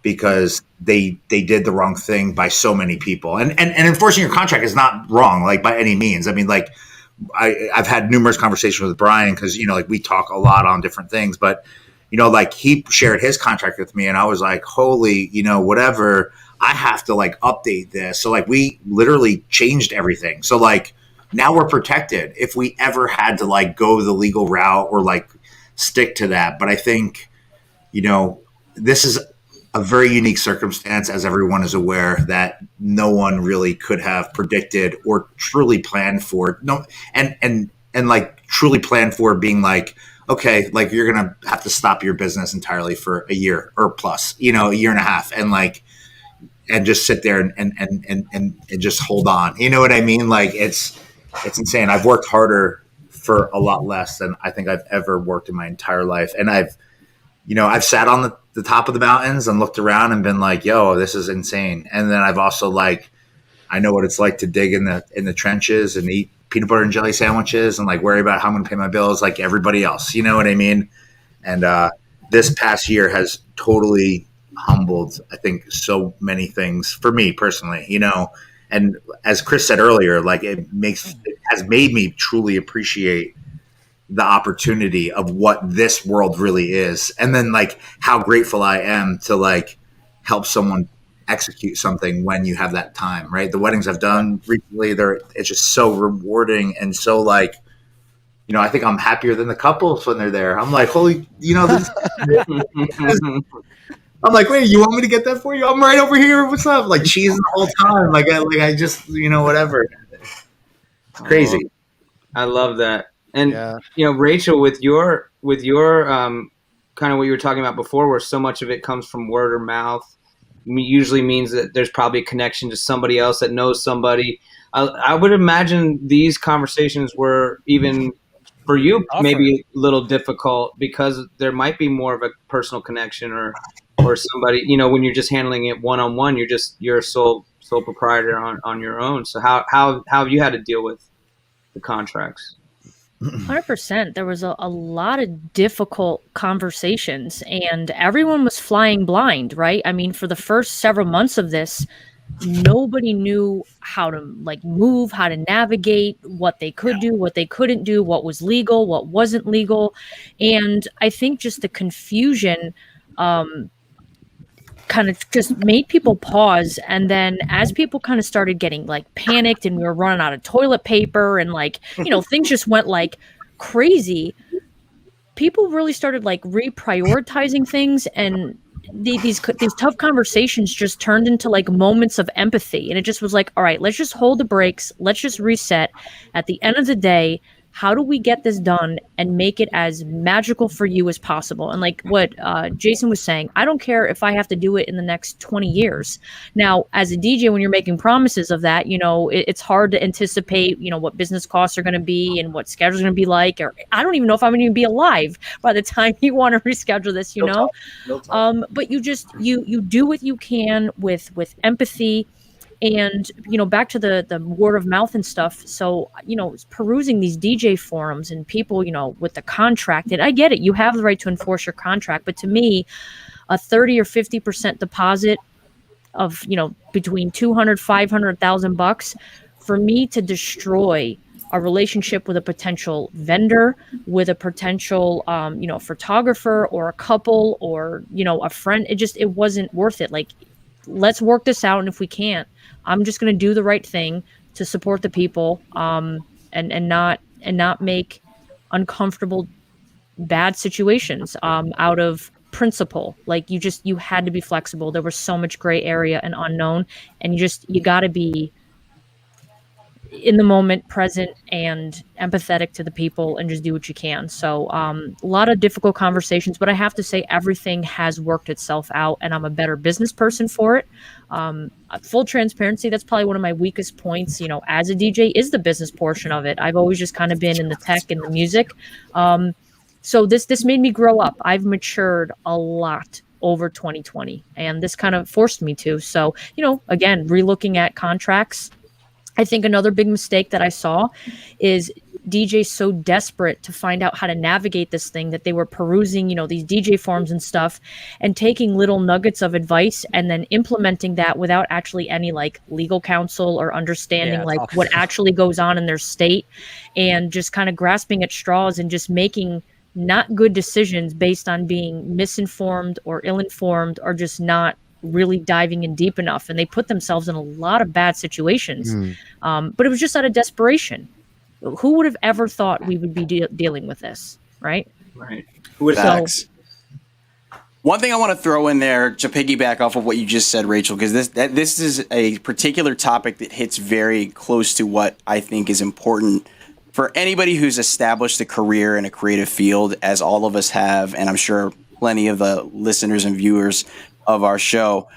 because they did the wrong thing by so many people. And enforcing your contract is not wrong, like by any means. I mean, like I've had numerous conversations with Brian because, you know, like we talk a lot on different things, but, you know, like he shared his contract with me and I was like, holy, you know, whatever, I have to like update this. So like we literally changed everything. So like now we're protected if we ever had to like go the legal route or like stick to that. But I think, you know, this is a very unique circumstance, as everyone is aware, that no one really could have predicted or truly planned for. No, and like truly planned for being like, okay, like you're gonna have to stop your business entirely for a year or plus, you know, a year and a half, and like, and just sit there and just hold on. You know what I mean? Like it's insane. I've worked harder for a lot less than I think I've ever worked in my entire life, and I've sat on the top of the mountains and looked around and been like, yo, this is insane. And then I've also like, I know what it's like to dig in the trenches and eat peanut butter and jelly sandwiches and like worry about how I'm going to pay my bills like everybody else. You know what I mean? And this past year has totally humbled, I think, so many things for me personally, you know. And as Chris said earlier, like it has made me truly appreciate the opportunity of what this world really is. And then like how grateful I am to like help someone execute something when you have that time, right? The weddings I've done recently, it's just so rewarding. And so like, you know, I think I'm happier than the couples when they're there. I'm like, holy, you know, this I'm like, wait, you want me to get that for you? I'm right over here. What's up? Like cheesing the whole time. Like I just, you know, whatever. It's crazy. I love that. And you know, Rachel, with your kind of what you were talking about before, where so much of it comes from word of mouth, usually means that there's probably a connection to somebody else that knows somebody. I would imagine these conversations were even for you maybe a little difficult because there might be more of a personal connection or somebody, you know, when you're just handling it one-on-one, you're a sole proprietor on your own. So how have you had to deal with the contracts? 100%. There was a lot of difficult conversations and everyone was flying blind, right? I mean, for the first several months of this, nobody knew how to like move, how to navigate, what they could do, what they couldn't do, what was legal, what wasn't legal. And I think just the confusion, kind of just made people pause. And then as people kind of started getting like panicked and we were running out of toilet paper and like, you know, things just went like crazy, people really started like reprioritizing things, and these tough conversations just turned into like moments of empathy. And it just was like, all right, let's just hold the brakes. Let's just reset. At the end of the day, how do we get this done and make it as magical for you as possible? And like what Jason was saying, I don't care if I have to do it in the next 20 years. Now, as a DJ, when you're making promises of that, you know, it's hard to anticipate, you know, what business costs are going to be and what schedule's going to be like. Or I don't even know if I'm going to even be alive by the time you want to reschedule this, you know. But you just you do what you can with empathy. And, you know, back to the word of mouth and stuff. So, you know, perusing these DJ forums and people, you know, with the contract, and I get it. You have the right to enforce your contract. But to me, a 30 or 50% deposit of, you know, between $200, $500,000 for me to destroy a relationship with a potential vendor, with a potential, you know, photographer or a couple or, you know, a friend, it wasn't worth it. Like, let's work this out. And if we can't, I'm just going to do the right thing to support the people, and not make uncomfortable, bad situations out of principle. Like you had to be flexible. There was so much gray area and unknown, and you got to be in the moment, present and empathetic to the people, and just do what you can. So a lot of difficult conversations, but I have to say everything has worked itself out, and I'm a better business person for it. Full transparency, that's probably one of my weakest points, you know, as a DJ, is the business portion of it. I've always just kind of been in the tech and the music. So this made me grow up. I've matured a lot over 2020, and this kind of forced me to. So, you know, again, relooking at contracts. I think another big mistake that I saw is DJs so desperate to find out how to navigate this thing that they were perusing, you know, these DJ forums and stuff, and taking little nuggets of advice and then implementing that without actually any like legal counsel or understanding like what actually goes on in their state, and just kind of grasping at straws and just making not good decisions based on being misinformed or ill-informed, or just not really diving in deep enough, and they put themselves in a lot of bad situations. But it was just out of desperation. Who would have ever thought we would be dealing with this, right? Who would have One thing I want to throw in there to piggyback off of what you just said, Rachel, because this is a particular topic that hits very close to what I think is important for anybody who's established a career in a creative field, as all of us have, and I'm sure plenty of the listeners and viewers of our show.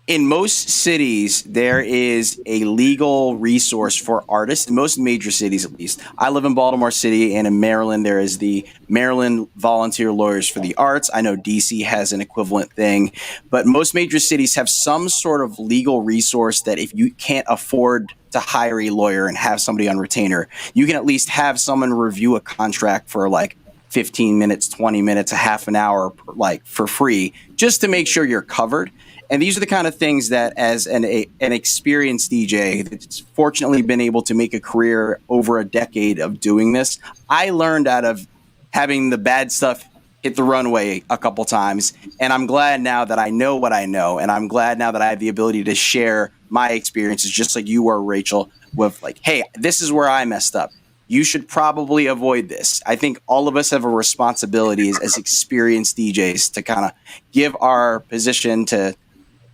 In most cities, there is a legal resource for artists, in most major cities at least. I live in Baltimore City, and in Maryland, there is the Maryland Volunteer Lawyers for the Arts. I know DC has an equivalent thing, but most major cities have some sort of legal resource that if you can't afford to hire a lawyer and have somebody on retainer, you can at least have someone review a contract for like 15 minutes, 20 minutes, a half an hour, like for free, just to make sure you're covered. And these are the kind of things that, as an experienced DJ that's fortunately been able to make a career over a decade of doing this, I learned out of having the bad stuff hit the runway a couple times. And I'm glad now that I know what I know. And I'm glad now that I have the ability to share my experiences, just like you were, Rachel, with like, hey, this is where I messed up. You should probably avoid this. I think all of us have a responsibility as experienced DJs to kind of give our position to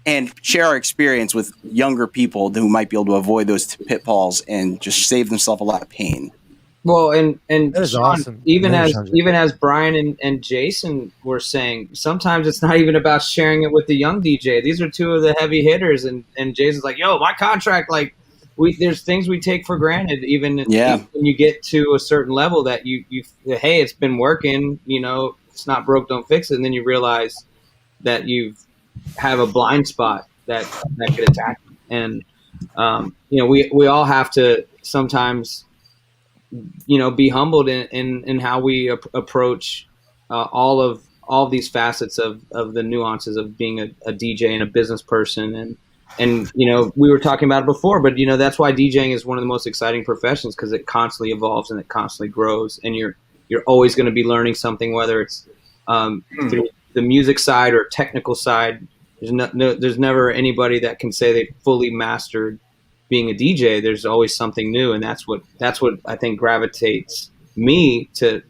and share our experience with younger people who might be able to avoid those pitfalls and just save themselves a lot of pain. Well, and that is Sean, awesome. Even as Brian and Jason were saying, sometimes it's not even about sharing it with the young DJ. These are two of the heavy hitters, and Jason's like, "Yo, my contract, like, there's things we take for granted, even when you get to a certain level that you hey, it's been working, you know, it's not broke, don't fix it," and then you realize that you have a blind spot that could attack you. And you know, we all have to sometimes, you know, be humbled in how we approach all of these facets of the nuances of being a DJ and a business person. And you know, we were talking about it before, but you know, that's why DJing is one of the most exciting professions, because it constantly evolves and it constantly grows, and you're always going to be learning something, whether it's the music side or technical side. There's never anybody that can say they fully mastered being a DJ. There's always something new, and that's what I think gravitates me to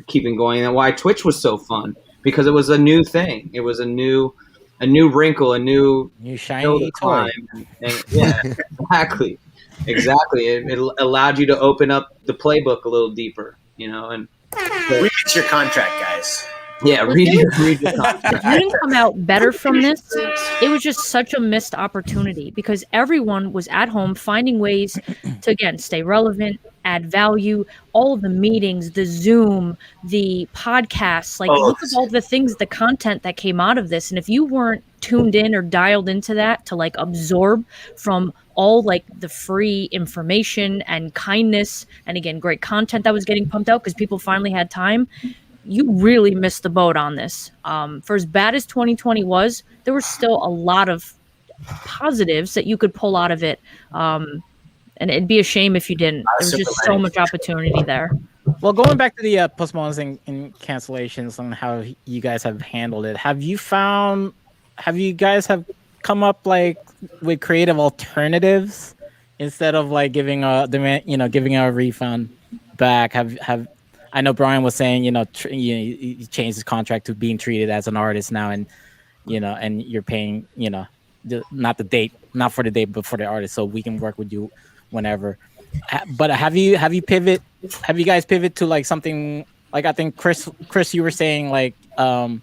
keeping going, and why Twitch was so fun, because it was a new thing. It was a new wrinkle, a new shiny toy. And yeah, exactly. It allowed you to open up the playbook a little deeper, and read your contract, guys. Yeah, read your contract. If you didn't come out better from this, it was just such a missed opportunity, because everyone was at home finding ways to, again, stay relevant, add value. All of the meetings, the Zoom, the podcasts, look at all the things, the content that came out of this. And if you weren't tuned in or dialed into that to absorb from all the free information and kindness, and again, great content that was getting pumped out because people finally had time, you really missed the boat on this. For as bad as 2020 was, there were still a lot of positives that you could pull out of it. And it'd be a shame if you didn't. There was just so much opportunity there. Well, going back to the postponements and cancellations and how you guys have handled it, have you guys have come up with creative alternatives instead of giving a demand, giving a refund back? I know Brian was saying, he changed his contract to being treated as an artist now, and and you're paying, not the date, not for the date, but for the artist, so we can work with you whenever. But have you guys pivot to something I think Chris, you were saying what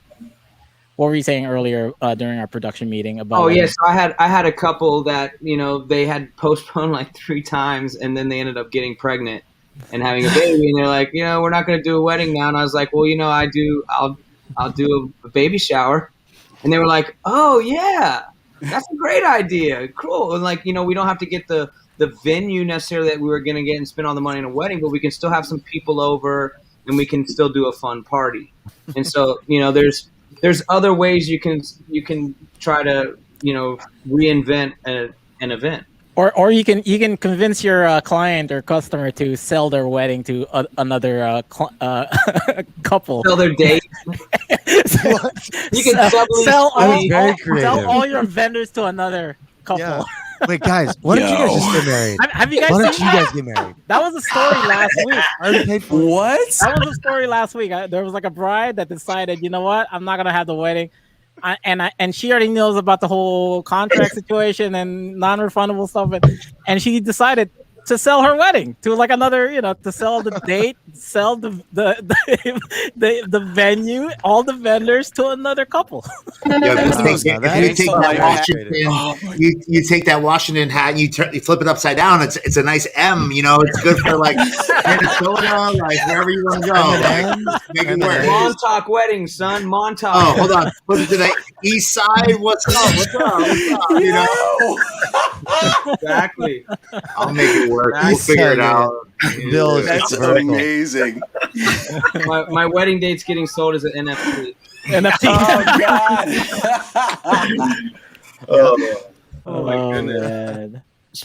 were you saying earlier during our production meeting about? Oh yes, I had a couple that they had postponed 3 times, and then they ended up getting pregnant and having a baby, and they're like, we're not going to do a wedding now. And I was like, well, I'll do a baby shower. And they were like, oh yeah, that's a great idea. Cool. And we don't have to get the venue necessarily that we were going to get and spend all the money in a wedding, but we can still have some people over and we can still do a fun party. And so, there's other ways you can try to, reinvent an event. Or you can convince your client or customer to sell their wedding to another couple. Sell their date. You can sell all your vendors to another couple. Yeah. Wait, guys, why don't you guys just get married? Have you guys? Why don't you guys get married? That was a story last week. I already paid for it. What? That was a story last week. There was a bride that decided, you know what, I'm not gonna have the wedding. And she already knows about the whole contract situation and non-refundable stuff, and she decided to sell her wedding to another, to sell the date, sell the venue, all the vendors to another couple. You take that Washington hat and you flip it upside down. It's a nice M. It's good for Minnesota, wherever you want to go. Make it work. Montauk wedding, son. Montauk. Oh, hold on. Put it to the east side. What's up? Exactly. I'll make it work. We'll figure it out. Bill, that's amazing. My wedding date's getting sold as an NFT. Oh my goodness.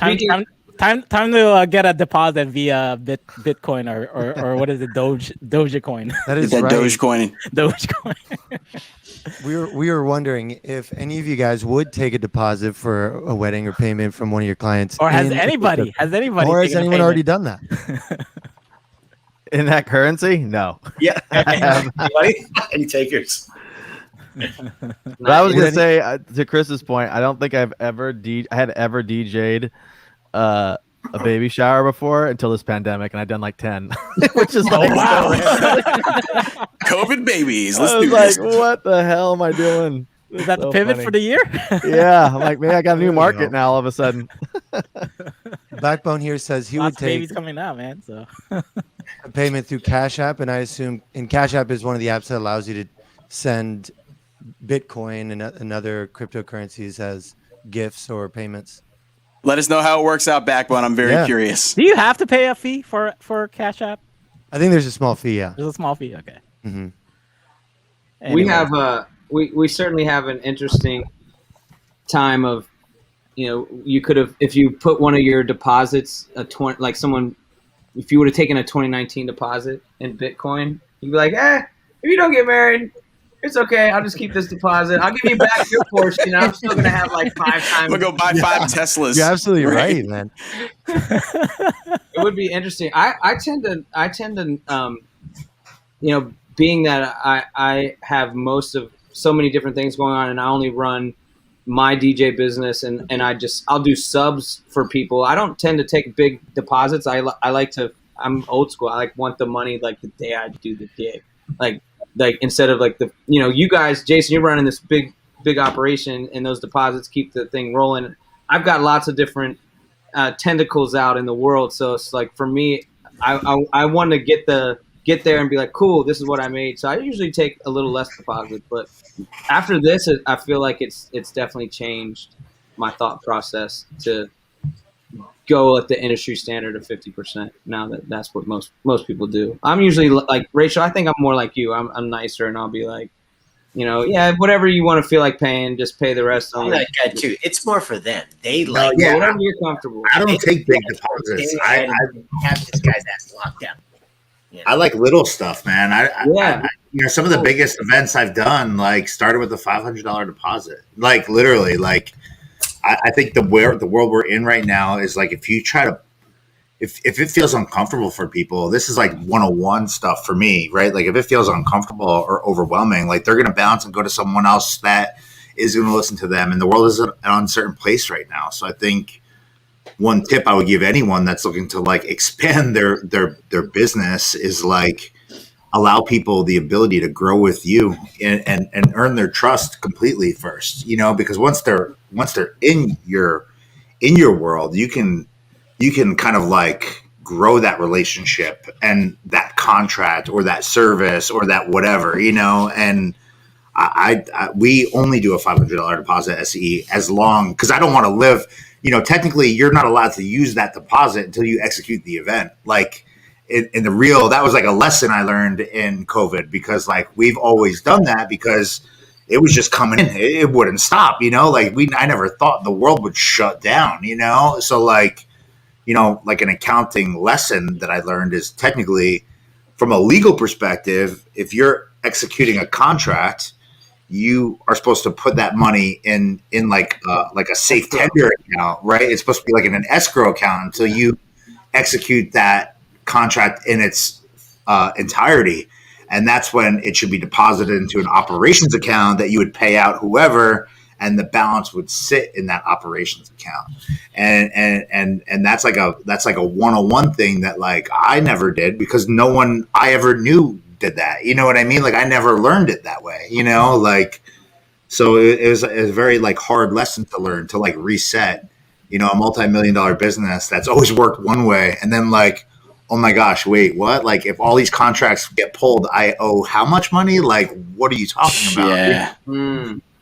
Man. Time to get a deposit via Bitcoin or what is it, Dogecoin? That is that right. Dogecoin. We were wondering if any of you guys would take a deposit for a wedding or payment from one of your clients, or has anyone already done that? In that currency? No. Yeah. Anybody? Any takers? But I was gonna say to Chris's point, I don't think I had ever DJ'd a baby shower before until this pandemic, and I'd done 10, which is wow. COVID babies. Let's do this. What the hell am I doing? Is that the pivot for the year? Yeah, I'm maybe I got a new market now all of a sudden. Backbone here says he would take babies coming out, man. So a payment through Cash App, and I assume Cash App is one of the apps that allows you to send Bitcoin and other cryptocurrencies as gifts or payments. Let us know how it works out, Backbone. I'm very curious. Do you have to pay a fee for Cash App? I think there's a small fee. Yeah, there's a small fee. Okay. Mm-hmm. Anyway. We have we certainly have an interesting time of, you could have, if you put one of your deposits if you would have taken a 2019 deposit in Bitcoin, you'd be like, if you don't get married, it's okay. I'll just keep this deposit. I'll give you back your portion. I'm still gonna have like 5 times. I'm gonna go buy 5 Teslas. You're absolutely right, man. It would be interesting. I tend to you know, being that I have most of so many different things going on, and I only run my DJ business, and I'll do subs for people. I don't tend to take big deposits. I like to. I'm old school. I want the money like the day I do the gig, like instead of like you guys, Jason, you're running this big operation, and those deposits keep the thing rolling. I've got lots of different tentacles out in the world, so it's like for me, I want to get there and be like, cool, this is what I made. So I usually take a little less deposit, but after this, I feel like it's definitely changed my thought process to go at the industry standard of 50%. Now that's what most people do. I'm usually like Rachel. I think I'm more like you. I'm nicer, and I'll be like, yeah, whatever you want to feel like paying, just pay the rest. I'm that guy too. It's more for them. They like whatever you're comfortable. I don't take big deposits. I have this guy's ass locked down. I like little stuff, man. I some of the biggest events I've done like started with a $500 deposit. Like literally, like I think the world we're in right now is like if you try to, if it feels uncomfortable for people, this is like 101 stuff for me, right? Like if it feels uncomfortable or overwhelming, like they're going to bounce and go to someone else that is going to listen to them. And the world is an uncertain place right now. So I think one tip I would give anyone that's looking to like expand their business is like allow people the ability to grow with you and earn their trust completely first, because once they're in your world, you can kind of like grow that relationship and that contract or that service or that whatever, and we only do a $500 deposit SCE as long, because I don't want to live, technically you're not allowed to use that deposit until you execute the event. Like in the real, that was like a lesson I learned in COVID, because like we've always done that because it was just coming in. It wouldn't stop, like I never thought the world would shut down, So like, like an accounting lesson that I learned is technically from a legal perspective, if you're executing a contract, you are supposed to put that money in like a safe tender account, right? It's supposed to be like in an escrow account until you execute that contract in its entirety. And that's when it should be deposited into an operations account that you would pay out whoever, and the balance would sit in that operations account. And that's like a 101 thing that like I never did because no one I ever knew did that. You know what I mean? Like I never learned it that way, like, so it was a very like hard lesson to learn, to like reset, a multi-million-dollar business that's always worked one way. And then like, oh my gosh, wait, what? Like if all these contracts get pulled, I owe how much money? Like, what are you talking about? Yeah.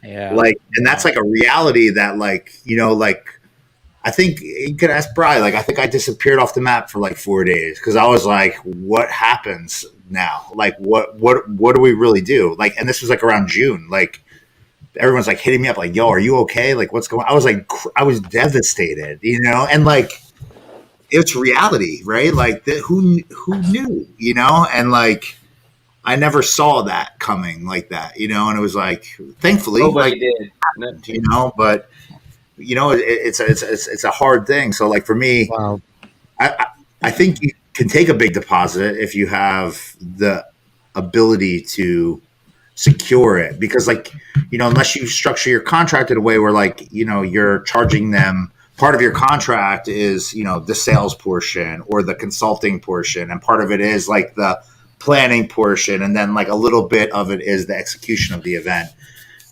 Yeah. Like, and that's like a reality that like, like I think you could ask Bri, like, I think I disappeared off the map for like 4 days. Cause I was like, what happens now? Like, what do we really do? Like, and this was like around June, like everyone's like hitting me up like, yo, are you okay? Like what's going on? I was like, I was devastated, and like, it's reality, right? Like who knew, and like, I never saw that coming like that, and it was like, thankfully, nobody did, but it's a hard thing. So like for me, Wow. I think you can take a big deposit if you have the ability to secure it, because like, unless you structure your contract in a way where like, you're charging them, part of your contract is, the sales portion or the consulting portion. And part of it is like the planning portion. And then like a little bit of it is the execution of the event.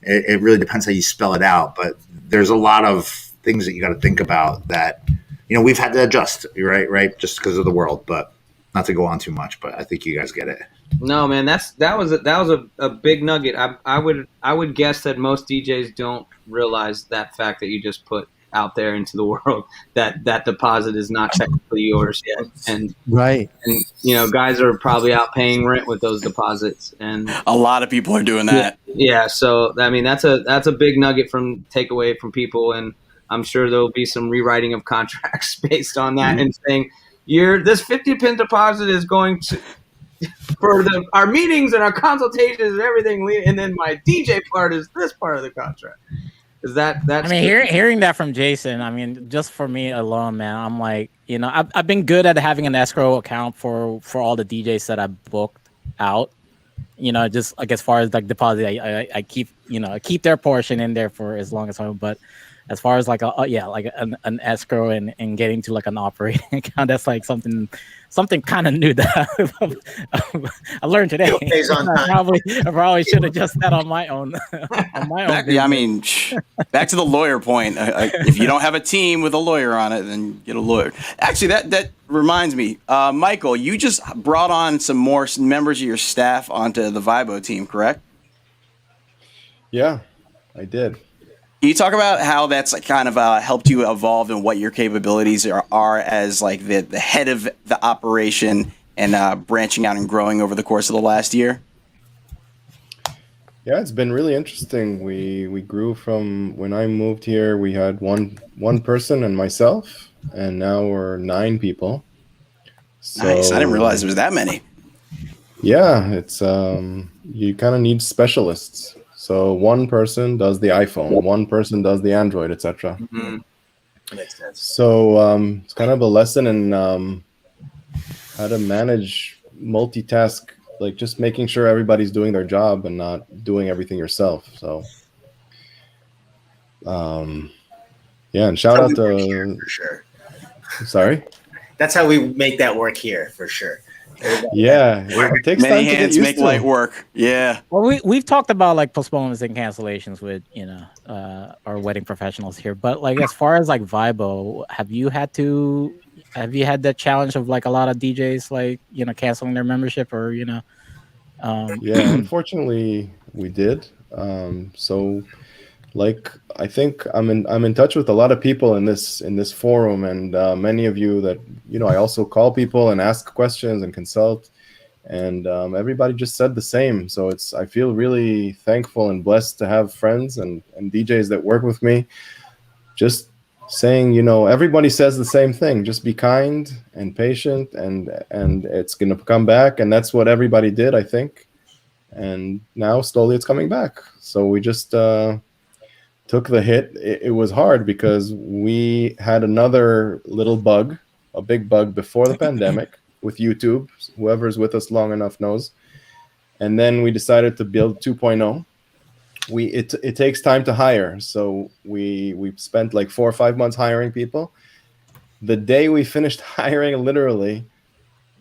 It really depends how you spell it out. But there's a lot of things that you got to think about that, we've had to adjust, right? Just because of the world, but not to go on too much, but I think you guys get it. No, man, that was a big nugget. I would guess that most DJs don't realize that fact that you just put out there into the world, that deposit is not technically yours yet, and Right. and guys are probably out paying rent with those deposits, and A lot of people are doing that. yeah. So I mean, that's a big nugget from takeaway from people, and I'm sure there'll be some rewriting of contracts based on that, and saying this 50 pin deposit is going to for our meetings and our consultations and everything, and then my DJ part is this part of the contract. Is that's I mean, hearing that from Jason, I mean, just for me alone, man, I'm like, you know, I've been good at having an escrow account for all the DJs that I booked out. You know, just like as far as like deposit, I keep, you know, I keep their portion in there for as long as I. But as far as like an escrow and getting to like an operating account, that's like something kind of new that I learned today. I probably should have just that on my own. Yeah, I mean, back to the lawyer point. If you don't have a team with a lawyer on it, then get a lawyer. Actually, that reminds me, Michael, you just brought on some more members of your staff onto the Vibo team, correct? Yeah, I did. Can you talk about how that's like kind of helped you evolve and what your capabilities are as like the head of the operation and branching out and growing over the course of the last year? Yeah, it's been really interesting. We grew from when I moved here, we had one person and myself, and now we're 9 people. So, nice. I didn't realize there was that many. Yeah, it's you kind of need specialists. So one person does the iPhone, one person does the Android, etc. Mm-hmm. Makes sense. So it's kind of a lesson in how to manage multitask, like just making sure everybody's doing their job and not doing everything yourself. So yeah, and shout out to for sure. Sorry? That's how we make that work here for sure. Yeah, it takes many time to hands get used make to. light work. Yeah. Well, we've talked about like postponements and cancellations with, you know, our wedding professionals here, but like as far as like Vibo, have you had the challenge of like a lot of DJs like, you know, canceling their membership or, you know? Yeah, unfortunately we did. So like I think I'm in touch with a lot of people in this forum, and many of you that, you know, I also call people and ask questions and consult, and everybody just said the same. So I feel really thankful and blessed to have friends and DJs that work with me, just saying, you know, everybody says the same thing: just be kind and patient, and it's gonna come back. And that's what everybody did, I think. And now slowly it's coming back. So we just took the hit. It was hard because we had another little bug, a big bug before the pandemic with YouTube. Whoever's with us long enough knows. And then we decided to build 2.0. It takes time to hire. So we spent like 4 or 5 months hiring people. The day we finished hiring, literally,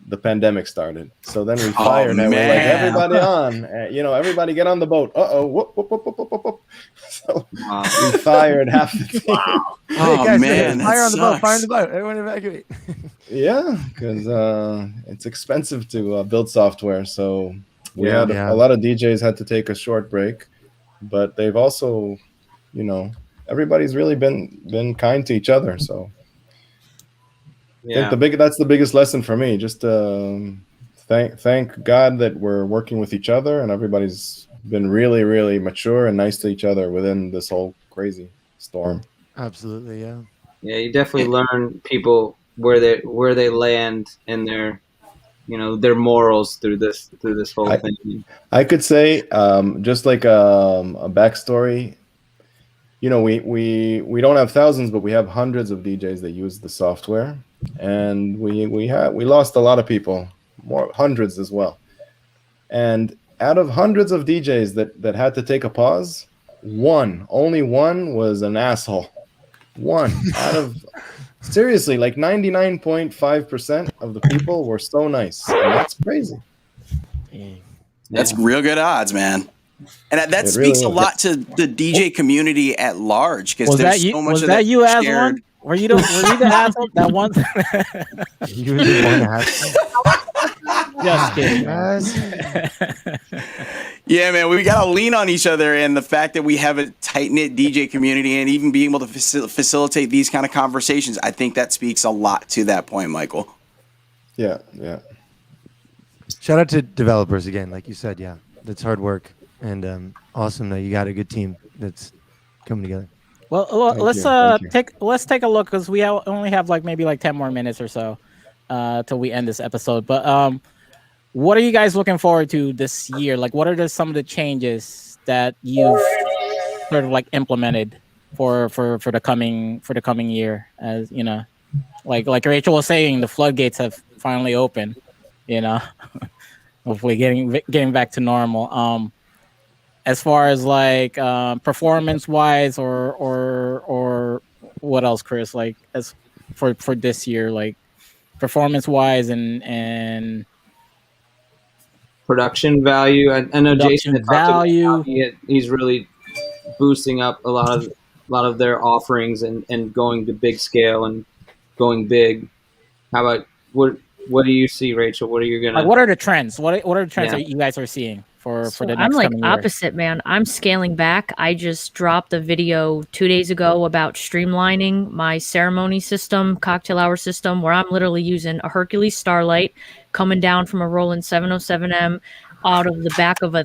the pandemic started. So then we fired and we're like, everybody on, you know, everybody get on the boat. Whoop, whoop, whoop, whoop, whoop, whoop. So we fired half the team. Wow. Hey guys, man, fire on the boat, fire on the boat. Everyone evacuate. Yeah, because it's expensive to build software. So we had a lot of DJs had to take a short break, but they've also, you know, everybody's really been kind to each other. So I think that's the biggest lesson for me. Just thank God that we're working with each other, and everybody's been really, really mature and nice to each other within this whole crazy storm. Absolutely, yeah. Yeah, you definitely learn people where they land in their, you know, their morals through this whole thing. I could say just like a backstory. You know, we don't have thousands, but we have hundreds of DJs that use the software, and we lost a lot of people, hundreds as well. And out of hundreds of DJs that had to take a pause, only one was an asshole. One out of seriously, like 99.5% of the people were so nice, and that's crazy. That's real good odds, man. And that speaks a lot to the DJ community at large, because there's so much of that you shared. Aslan? Were you the asshole that one? You were the one asshole. Just kidding. Yeah, man, we gotta lean on each other, and the fact that we have a tight knit DJ community, and even being able to facilitate these kind of conversations, I think that speaks a lot to that point, Michael. Yeah. Shout out to developers again, like you said. Yeah, that's hard work. And awesome that you got a good team that's coming together. Well, let's take a look, because we only have like maybe like 10 more minutes or so till we end this episode. But what are you guys looking forward to this year? Like, what are some of the changes that you've sort of like implemented for the coming year? As you know, like Rachel was saying, the floodgates have finally opened. You know, hopefully getting back to normal. As far as like performance wise, or what else, Chris? Like as for this year, like performance wise and production value. I know Jason had talked about how he's really boosting up a lot of their offerings and going to big scale and going big. How about what do you see, Rachel? What are you gonna? Like, what are the trends? What are the trends that you guys are seeing for the next I'm like coming year? opposite, man. I'm scaling back. I just dropped a video 2 days ago about streamlining my ceremony system, cocktail hour system, where I'm literally using a Hercules Starlight coming down from a Roland 707M out of the back of a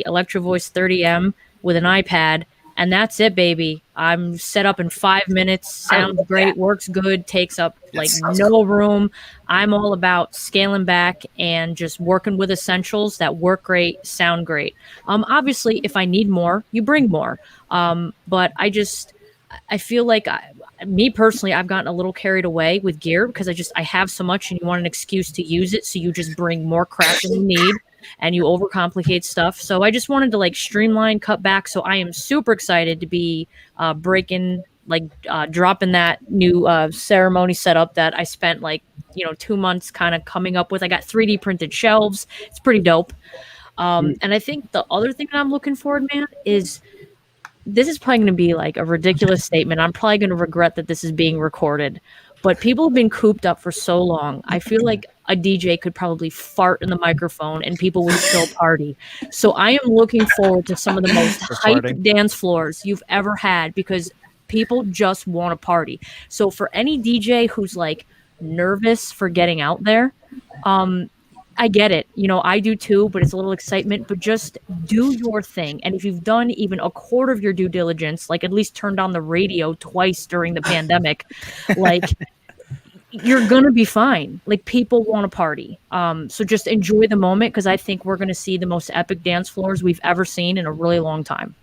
Electro Voice 30M with an iPad. And that's it, baby. I'm set up in 5 minutes. Sounds great, works good, takes up like no room. I'm all about scaling back and just working with essentials that work great, sound great. Obviously, if I need more, you bring more. But I feel like me personally, I've gotten a little carried away with gear because I have so much and you want an excuse to use it. So you just bring more crap than you need. And you overcomplicate stuff. So I just wanted to like streamline, cut back. So I am super excited to be dropping that new ceremony setup that I spent 2 months kind of coming up with. I got 3D printed shelves. It's pretty dope. And I think the other thing that I'm looking forward, man, is this is probably going to be like a ridiculous statement. I'm probably going to regret that this is being recorded. But people have been cooped up for so long. I feel like a DJ could probably fart in the microphone and people would still party. So I am looking forward to some of the most hyped dance floors you've ever had because people just want to party. So for any DJ who's like nervous for getting out there, I get it. I do too, but it's a little excitement, but just do your thing. And if you've done even a quarter of your due diligence, like at least turned on the radio twice during the pandemic, like you're going to be fine. Like people want to party. So just enjoy the moment because I think we're going to see the most epic dance floors we've ever seen in a really long time.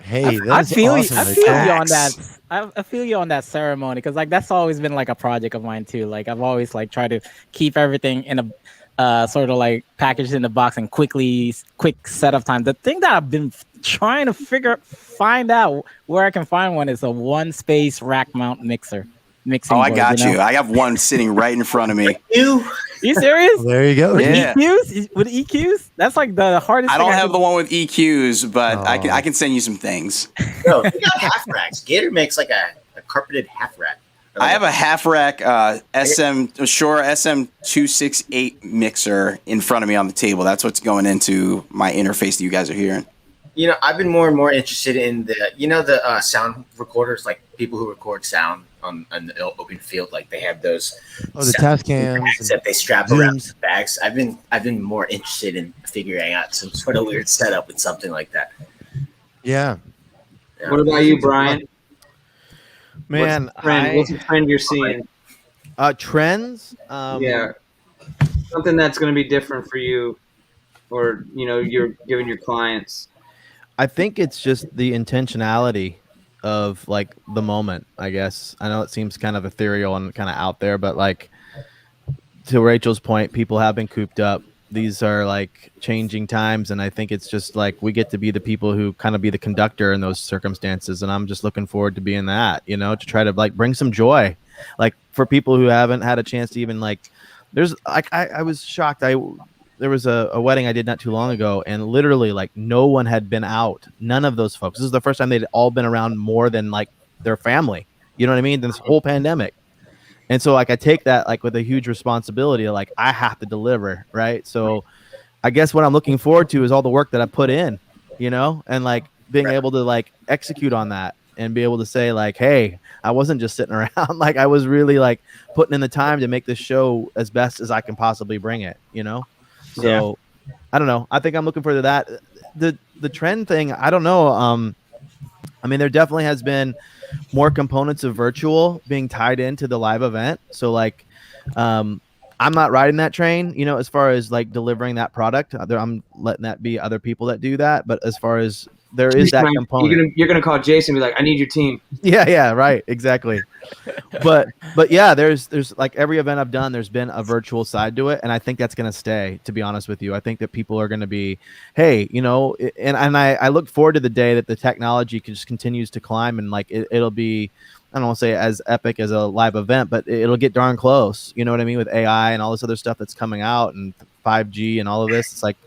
Hey, I feel you on that. I feel you on that ceremony because like that's always been like a project of mine too. Like I've always like tried to keep everything in a sort of like packaged in the box and quick setup time. The thing that I've been trying to find out where I can find one is a 1-space rack mount mixer. Mixing I board, got you. I have one sitting right in front of me. You serious? There you go. With Yeah. EQs? With EQs? That's like the hardest. I don't have the one with EQs, but I can send you some things. No, we got half racks. Gator makes like a carpeted half rack. I have a half rack Shure SM268 mixer in front of me on the table. That's what's going into my interface that you guys are hearing. I've been more and more interested in the sound recorders, like people who record sound on the open field, like they have those. Oh, the task cams that they strap around the bags. I've been more interested in figuring out some sort of weird setup with something like that. Yeah. What about you, Brian? Man, what's the trend you're seeing? Trends? Yeah, something that's going to be different for you, or you're giving your clients. I think it's just the intentionality of like the moment. I guess I know it seems kind of ethereal and kind of out there, but like to Rachel's point, people have been cooped up. These are like changing times, and I think it's just like we get to be the people who kind of be the conductor in those circumstances, and I'm just looking forward to being that, to try to like bring some joy, like for people who haven't had a chance to even like. There's like I was shocked. There was a wedding I did not too long ago, and literally like no one had been out. None of those folks. This is the first time they'd all been around more than like their family. You know what I mean? This whole pandemic. And so like I take that like with a huge responsibility, like I have to deliver, right? So I guess what I'm looking forward to is all the work that I put in, and like being able to like execute on that and be able to say like, hey, I wasn't just sitting around. Like I was really like putting in the time to make this show as best as I can possibly bring it, So I don't know. I think I'm looking forward to that. The trend thing, I don't know. I mean, there definitely has been more components of virtual being tied into the live event. So like, I'm not riding that train, you know, as far as like delivering that product. I'm letting that be other people that do that. But as far as there is that component, you're gonna call Jason and be like, I need your team. Yeah, right, exactly. but yeah, there's like every event I've done, there's been a virtual side to it, and I think that's gonna stay. To be honest with you, I think that people are gonna be, hey, you know, and I look forward to the day that the technology just continues to climb, and like it'll be, I don't want to say as epic as a live event, but it'll get darn close. You know what I mean? With AI and all this other stuff that's coming out and 5G and all of this, it's like,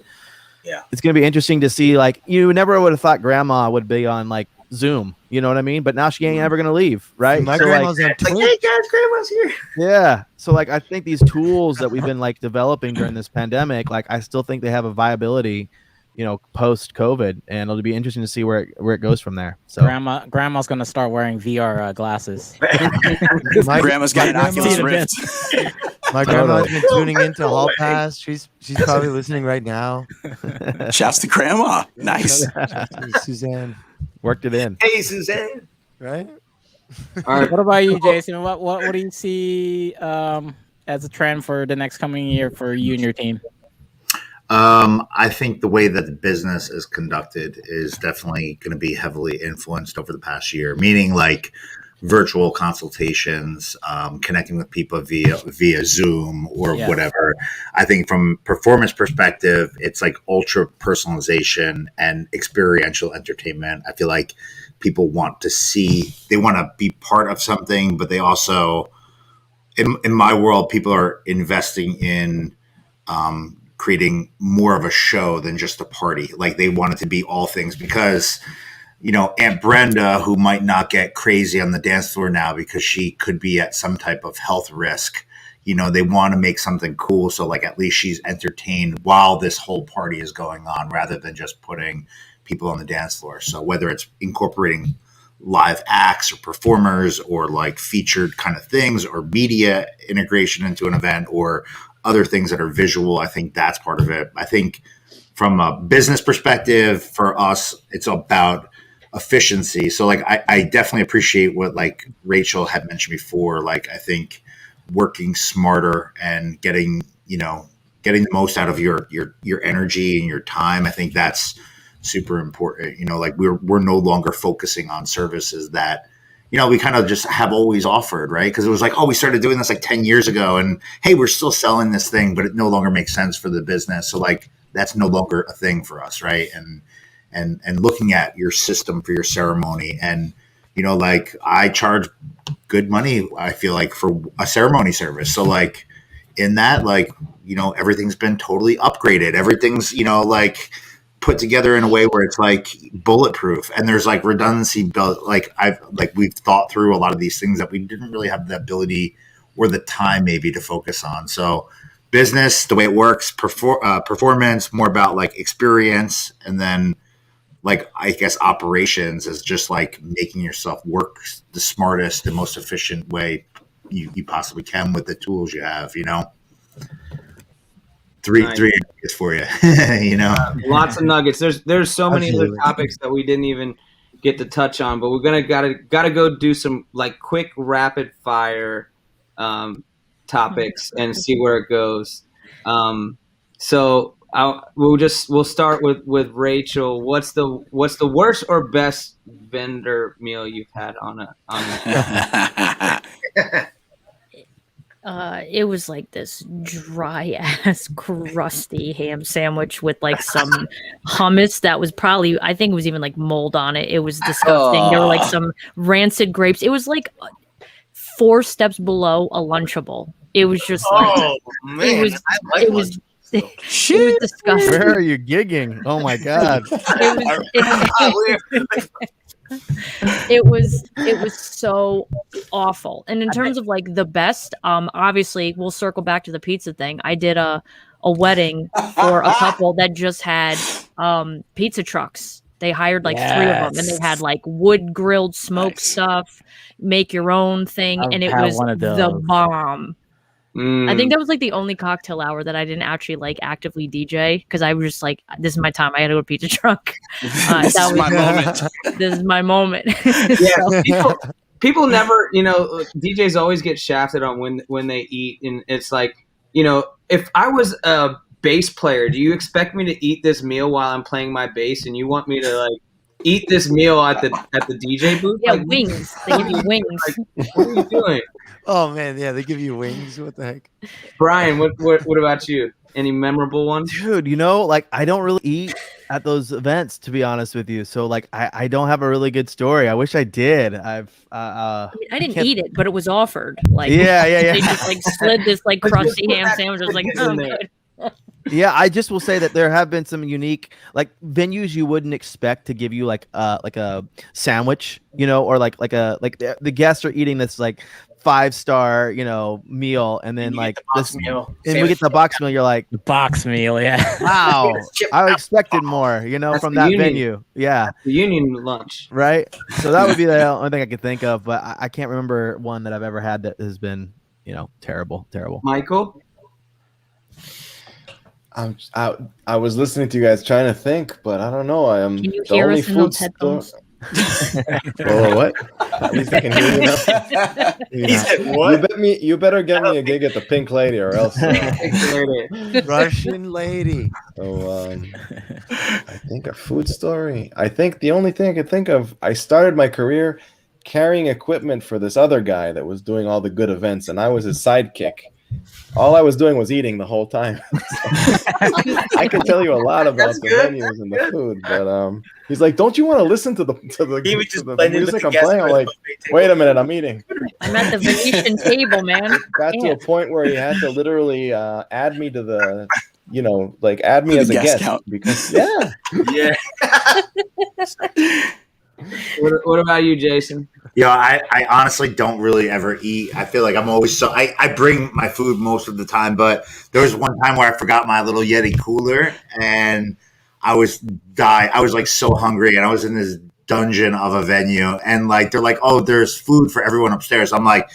yeah, it's going to be interesting to see. Like, you never would have thought grandma would be on like Zoom, you know what I mean? But now she ain't ever going to leave, right? My So, grandma's like, on Twitch. hey guys, grandma's here. yeah. So like, I think these tools that we've been like developing during this pandemic, like I still think they have a viability, you know, post COVID, and it'll be interesting to see where it goes from there. So grandma's gonna start wearing VR glasses. Grandma's got an Oculus Rift. My grandma's been tuning into Hall Pass. She's probably listening right now. Shouts to grandma. Nice. Suzanne worked it in. Hey, Suzanne. Right? All right. What about you, Jason? What do you see as a trend for the next coming year for you and your team? I think the way that the business is conducted is definitely going to be heavily influenced over the past year, meaning like virtual consultations, connecting with people via Zoom or whatever. I think from performance perspective, it's like ultra personalization and experiential entertainment. I feel like people want to be part of something, but they also, in my world, people are investing in, creating more of a show than just a party. Like they want it to be all things because, you know, Aunt Brenda, who might not get crazy on the dance floor now because she could be at some type of health risk, you know, they want to make something cool. So like, at least she's entertained while this whole party is going on rather than just putting people on the dance floor. So whether it's incorporating live acts or performers or like featured kind of things or media integration into an event or other things that are visual, I think that's part of it. I think from a business perspective for us, it's about efficiency. So like, I definitely appreciate what like Rachel had mentioned before. Like, I think working smarter and getting the most out of your energy and your time. I think that's super important. You know, like we're no longer focusing on services that, you know, we kind of just have always offered, right? Because it was like, oh, we started doing this like 10 years ago and hey, we're still selling this thing, but it no longer makes sense for the business. So like, that's no longer a thing for us, right? And looking at your system for your ceremony and, you know, like I charge good money, I feel like, for a ceremony service. So like in that, like, you know, everything's been totally upgraded. Everything's, you know, like put together in a way where it's like bulletproof and there's like redundancy built. Like we've thought through a lot of these things that we didn't really have the ability or the time maybe to focus on. So business, the way it works, performance, more about like experience. And then like, I guess operations is just like making yourself work the smartest and most efficient way you possibly can with the tools you have, you know? Three nuggets for you, you know. Lots of nuggets. There's so many other topics that we didn't even get to touch on, but we're gotta go do some like quick rapid fire topics and see where it goes. So we'll start with Rachel. What's the worst or best vendor meal you've had on a it was like this dry ass crusty ham sandwich with like some hummus that was probably, I think it was even like mold on it. It was disgusting. There were like some rancid grapes. It was like 4 steps below a Lunchable. It was just like, man, it was disgusting. Where are you gigging? Oh my god. It was so awful. And in terms of like the best, obviously we'll circle back to the pizza thing. I did a wedding for a couple that just had pizza trucks. They hired like 3 of them, and they had like wood grilled smoked stuff, make your own thing, and it was the bomb. I think that was like the only cocktail hour that I didn't actually like actively DJ because I was just like, this is my time. I got to go to pizza truck. This is my moment. This is my moment. Yeah, people never, you know, DJs always get shafted on when they eat, and it's like if I was a bass player, do you expect me to eat this meal while I'm playing my bass, and you want me to like eat this meal at the DJ booth? Yeah, like, wings. They give you wings. Like, what are you doing? Oh man, yeah, they give you wings. What the heck? Brian, what about you? Any memorable ones? Dude, like I don't really eat at those events, to be honest with you. So like I don't have a really good story. I wish I did. I didn't eat it, but it was offered. Like yeah. They just like slid this like crusty ham sandwich. I was like, oh, good. Yeah, I just will say that there have been some unique like venues you wouldn't expect to give you like a sandwich, or like the guests are eating this like 5-star meal, and then like this meal, and we get the box meal. You're like, The box meal, yeah. wow, I expected more, from that venue. Yeah, the union lunch, right? So that would be the only thing I could think of, but I can't remember one that I've ever had that has been terrible. Michael. I was listening to you guys trying to think, but I don't know. Can you hear us in those headphones? Oh, what? At least I can hear you now. He said, what? You better get me a gig at the Pink Lady, or else. Russian lady. So, I think a food story. I think the only thing I could think of, I started my career carrying equipment for this other guy that was doing all the good events, and I was his sidekick. All I was doing was eating the whole time. I can tell you a lot about the venues and the food, but he's like, "Don't you want to listen to the music I'm playing?" I'm like, "Wait a minute, I'm eating." I'm at the Venetian table, man. Got to a point where he had to literally add me to the, add me as a guest count. because Yeah. What about you, Jason? I honestly don't really ever eat. I feel like I'm always I bring my food most of the time, but there was one time where I forgot my little Yeti cooler, and I was like so hungry, and I was in this dungeon of a venue, and like they're like, "Oh, there's food for everyone upstairs." I'm like,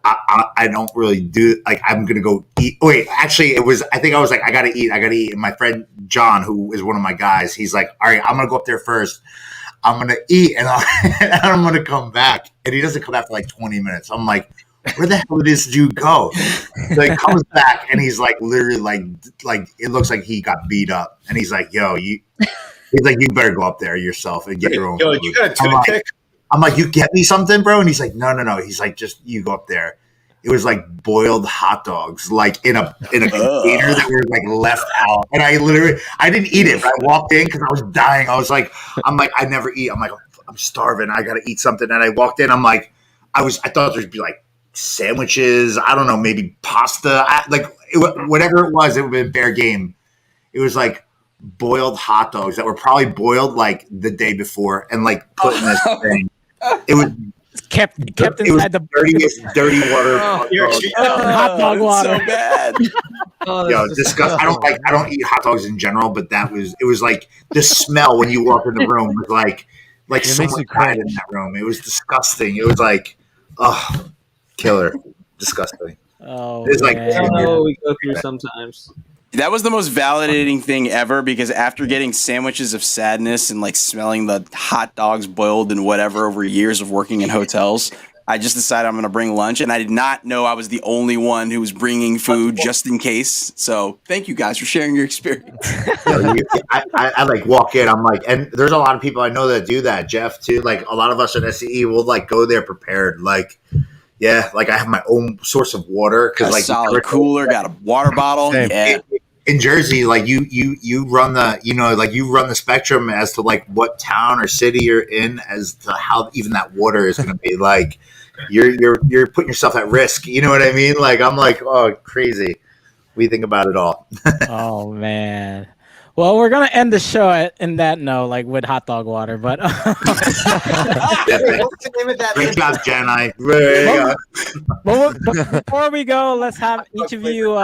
I don't really do, like, I'm gonna go eat. Wait, actually, I think I was like, I gotta eat. And my friend John, who is one of my guys, he's like, "All right, I'm gonna go up there first. I'm going to eat, and I'm going to come back." And he doesn't come back for like 20 minutes. I'm like, "Where the hell did you go?" So he comes back, and he's like, literally like it looks like he got beat up. And he's like, he's like, "You better go up there yourself and get your own food." You got a toothpick? I'm like, "You get me something, bro?" And he's like, No. He's like, "Just you go up there." It was like boiled hot dogs, like in a container that were like left out. And I didn't eat it, but I walked in because I was dying. I'm like, I never eat. I'm like, I'm starving. I got to eat something. And I walked in. I'm like, I thought there'd be like sandwiches. I don't know, maybe pasta. Whatever it was, it would have been fair game. It was like boiled hot dogs that were probably boiled like the day before and like put in this thing. It was kept inside the dirty water. Hot dog water. So bad. Disgusting. I don't eat hot dogs in general, but it was like the smell when you walk in the room was like someone died in that room. It was disgusting. It was like, killer. Disgusting. Oh, it's like, we go through sometimes. That was the most validating thing ever, because after getting sandwiches of sadness and like smelling the hot dogs boiled and whatever over years of working in hotels, I just decided I'm going to bring lunch, and I did not know I was the only one who was bringing food just in case. So thank you guys for sharing your experience. I like walk in, I'm like, and there's a lot of people I know that do that. Jeff too. Like a lot of us at SCE will like go there prepared. Like, yeah, like I have my own source of water because like solid cooler, got a water bottle. Yeah. In Jersey, like you run the spectrum as to like what town or city you're in, as to how even that water is going to be. Like you're putting yourself at risk. You know what I mean? Like I'm like, oh, crazy. We think about it all. Oh man. Well, we're gonna end the show in that note, like with hot dog water. But What's the name of that? Great job, Jani. Before we go, let's have each of you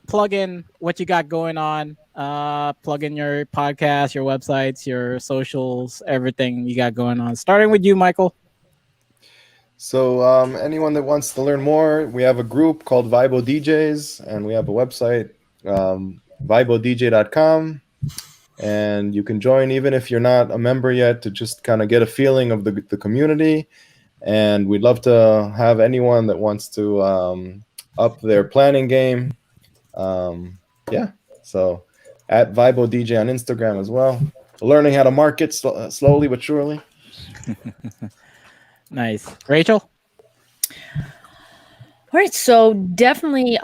plug in what you got going on. Plug in your podcast, your websites, your socials, everything you got going on. Starting with you, Michael. So anyone that wants to learn more, we have a group called Vibo DJs, and we have a website, ViboDJ.com, and you can join even if you're not a member yet to just kind of get a feeling of the community. And we'd love to have anyone that wants to up their planning game Yeah. So at Vibo DJ on Instagram as well. Learning how to market slowly but surely. Nice. Rachel? All right, so definitely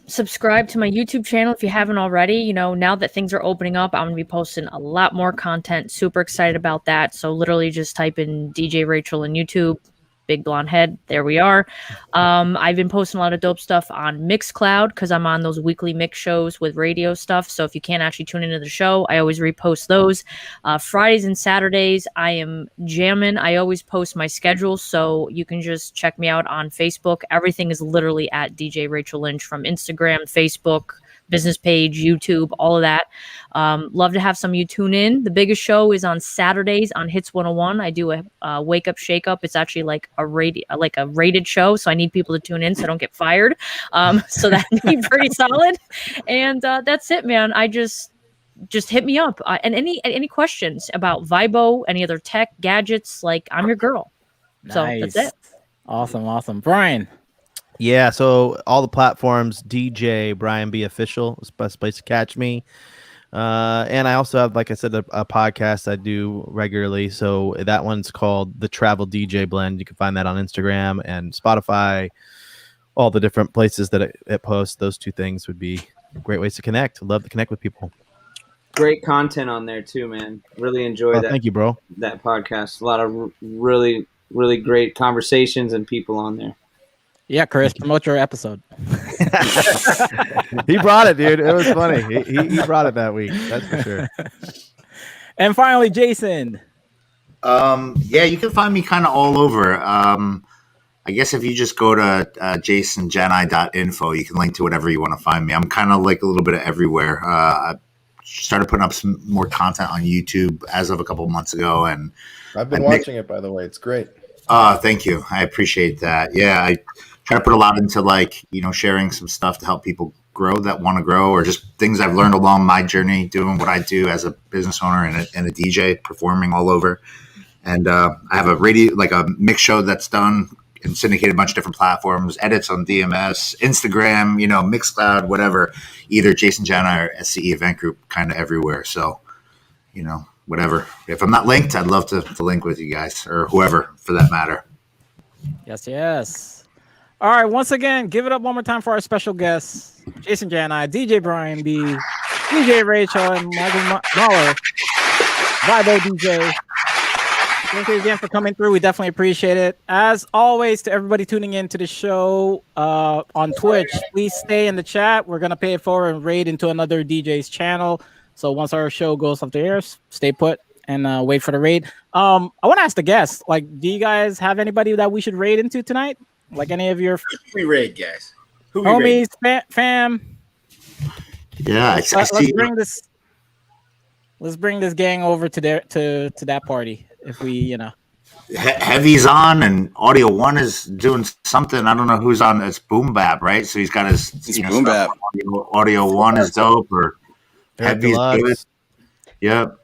subscribe to my YouTube channel if you haven't already. You know, now that things are opening up, I'm going to be posting a lot more content. Super excited about that. So literally just type in DJ Rachel in YouTube, big blonde head. There we are. I've been posting a lot of dope stuff on Mixcloud because I'm on those weekly mix shows with radio stuff. So if you can't actually tune into the show, I always repost those. Fridays and Saturdays, I am jamming. I always post my schedule, so you can just check me out on Facebook. Everything is literally at DJ Rachel Lynch from Instagram, Facebook, business page, YouTube, all of that. Love to have some of you tune in. The biggest show is on Saturdays on Hits 101. I do a wake up shake up. It's actually like a rated show, so I need people to tune in so I don't get fired. So that'd be pretty solid. And that's it, man. I just hit me up and any questions about Vibo, any other tech gadgets. Like, I'm your girl. So Nice. that's it. Awesome. Brian? Yeah, so all the platforms, DJ Brian B Official is the best place to catch me. And I also have, like I said, a podcast I do regularly. So that one's called The Travel DJ Blend. You can find that on Instagram and Spotify, all the different places that it posts. Those two things would be great ways to connect. Love to connect with people. Great content on there too, man. Really enjoy that. Thank you, bro. That podcast. A lot of really, really great conversations and people on there. Yeah, Chris, promote your episode. He brought it, dude. It was funny. He brought it that week. That's for sure. And finally, Jason. Yeah, you can find me kind of all over. I guess if you just go to jasonjani.info, you can link to whatever you want to find me. I'm kind of like a little bit of everywhere. I started putting up some more content on YouTube as of a couple of months ago, and I've been watching it, by the way. It's great. Thank you. I appreciate that. Yeah, I try to put a lot into, like, sharing some stuff to help people grow that want to grow, or just things I've learned along my journey doing what I do as a business owner and a DJ, performing all over. And I have a mix show that's done and syndicated a bunch of different platforms, edits on DMS, Instagram, Mixcloud, whatever, either Jason Jani or SCE Event Group, kind of everywhere. So, whatever. If I'm not linked, I'd love to link with you guys, or whoever for that matter. Yes. All right, once again, give it up one more time for our special guests, Jason Jani, DJ Brian B, DJ Rachel, and Michael Mahler, Vibo DJ. Thank you again for coming through. We definitely appreciate it. As always, to everybody tuning in to the show on Twitch, please stay in the chat. We're going to pay it forward and raid into another DJ's channel. So once our show goes off the air, stay put and wait for the raid. I want to ask the guests, do you guys have anybody that we should raid into tonight? Like any of your we raid, guys? Who we homies, fam? Yeah, let's bring this gang over to that party. If we, Heavy's on, and Audio One is doing something. I don't know who's on. It's Boom Bap, right? So he's got his Boom Bap. Audio One is dope, or Heavy's good. Yep.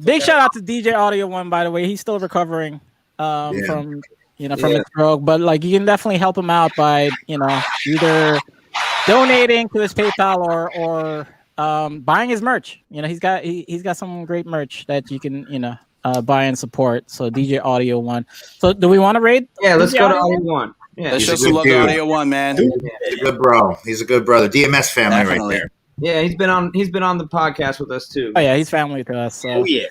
Big shout out to DJ Audio One, by the way. He's still recovering from his stroke, but you can definitely help him out by either donating to his PayPal or buying his merch. He's got some great merch that you can buy and support. So DJ Audio One. So do we want to raid? Yeah, let's go to Audio One. Yeah, let's show some love to Audio One, man. He's a good bro. He's a good brother. DMS family right there. Yeah, he's been on the podcast with us too. Oh yeah, he's family to us. So. Oh yeah.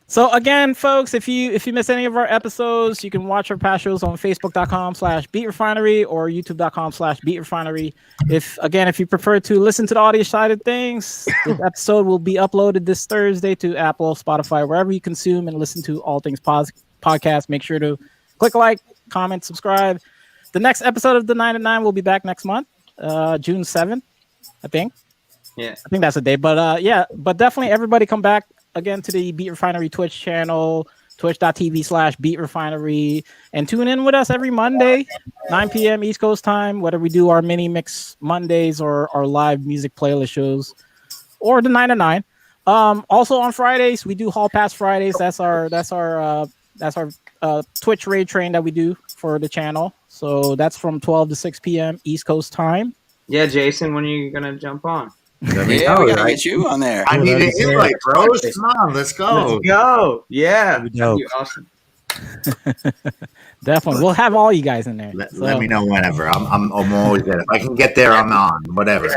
So again, folks, if you miss any of our episodes, you can watch our past shows on Facebook.com/BeatRefinery or YouTube.com/BeatRefinery. If you prefer to listen to the audio side of things, this episode will be uploaded this Thursday to Apple, Spotify, wherever you consume and listen to all things podcast. Make sure to click like, comment, subscribe. The next episode of the 9 at 9 will be back next month, June 7th, I think. Yeah, I think that's the day. But but definitely everybody come back again to the Beat Refinery Twitch channel, twitch.tv/BeatRefinery, and tune in with us every Monday, 9 p.m. East Coast time, whether we do our mini mix Mondays or our live music playlist shows, or the 9 at 9. Also on Fridays, we do Hall Pass Fridays. That's our Twitch raid train that we do for the channel. So that's from 12 to 6 p.m. East Coast time. Yeah, Jason, when are you gonna jump on? Let me Yeah, know, we gotta right? get you on there. I need an that'd be invite, bros. Come on, let's go. Let's go. Yeah, That'd be that'd dope. be awesome. Definitely. We'll have all you guys in there. Let me know whenever. I'm always there. If I can get there, I'm on. Whatever.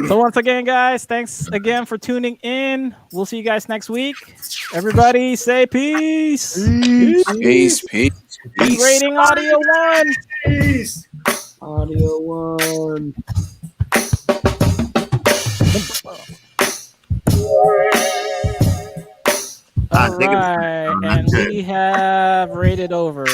So once again, guys, thanks again for tuning in. We'll see you guys next week. Everybody say peace. Peace. Rating Audio 1. Audio 1. All right, and we have rated over.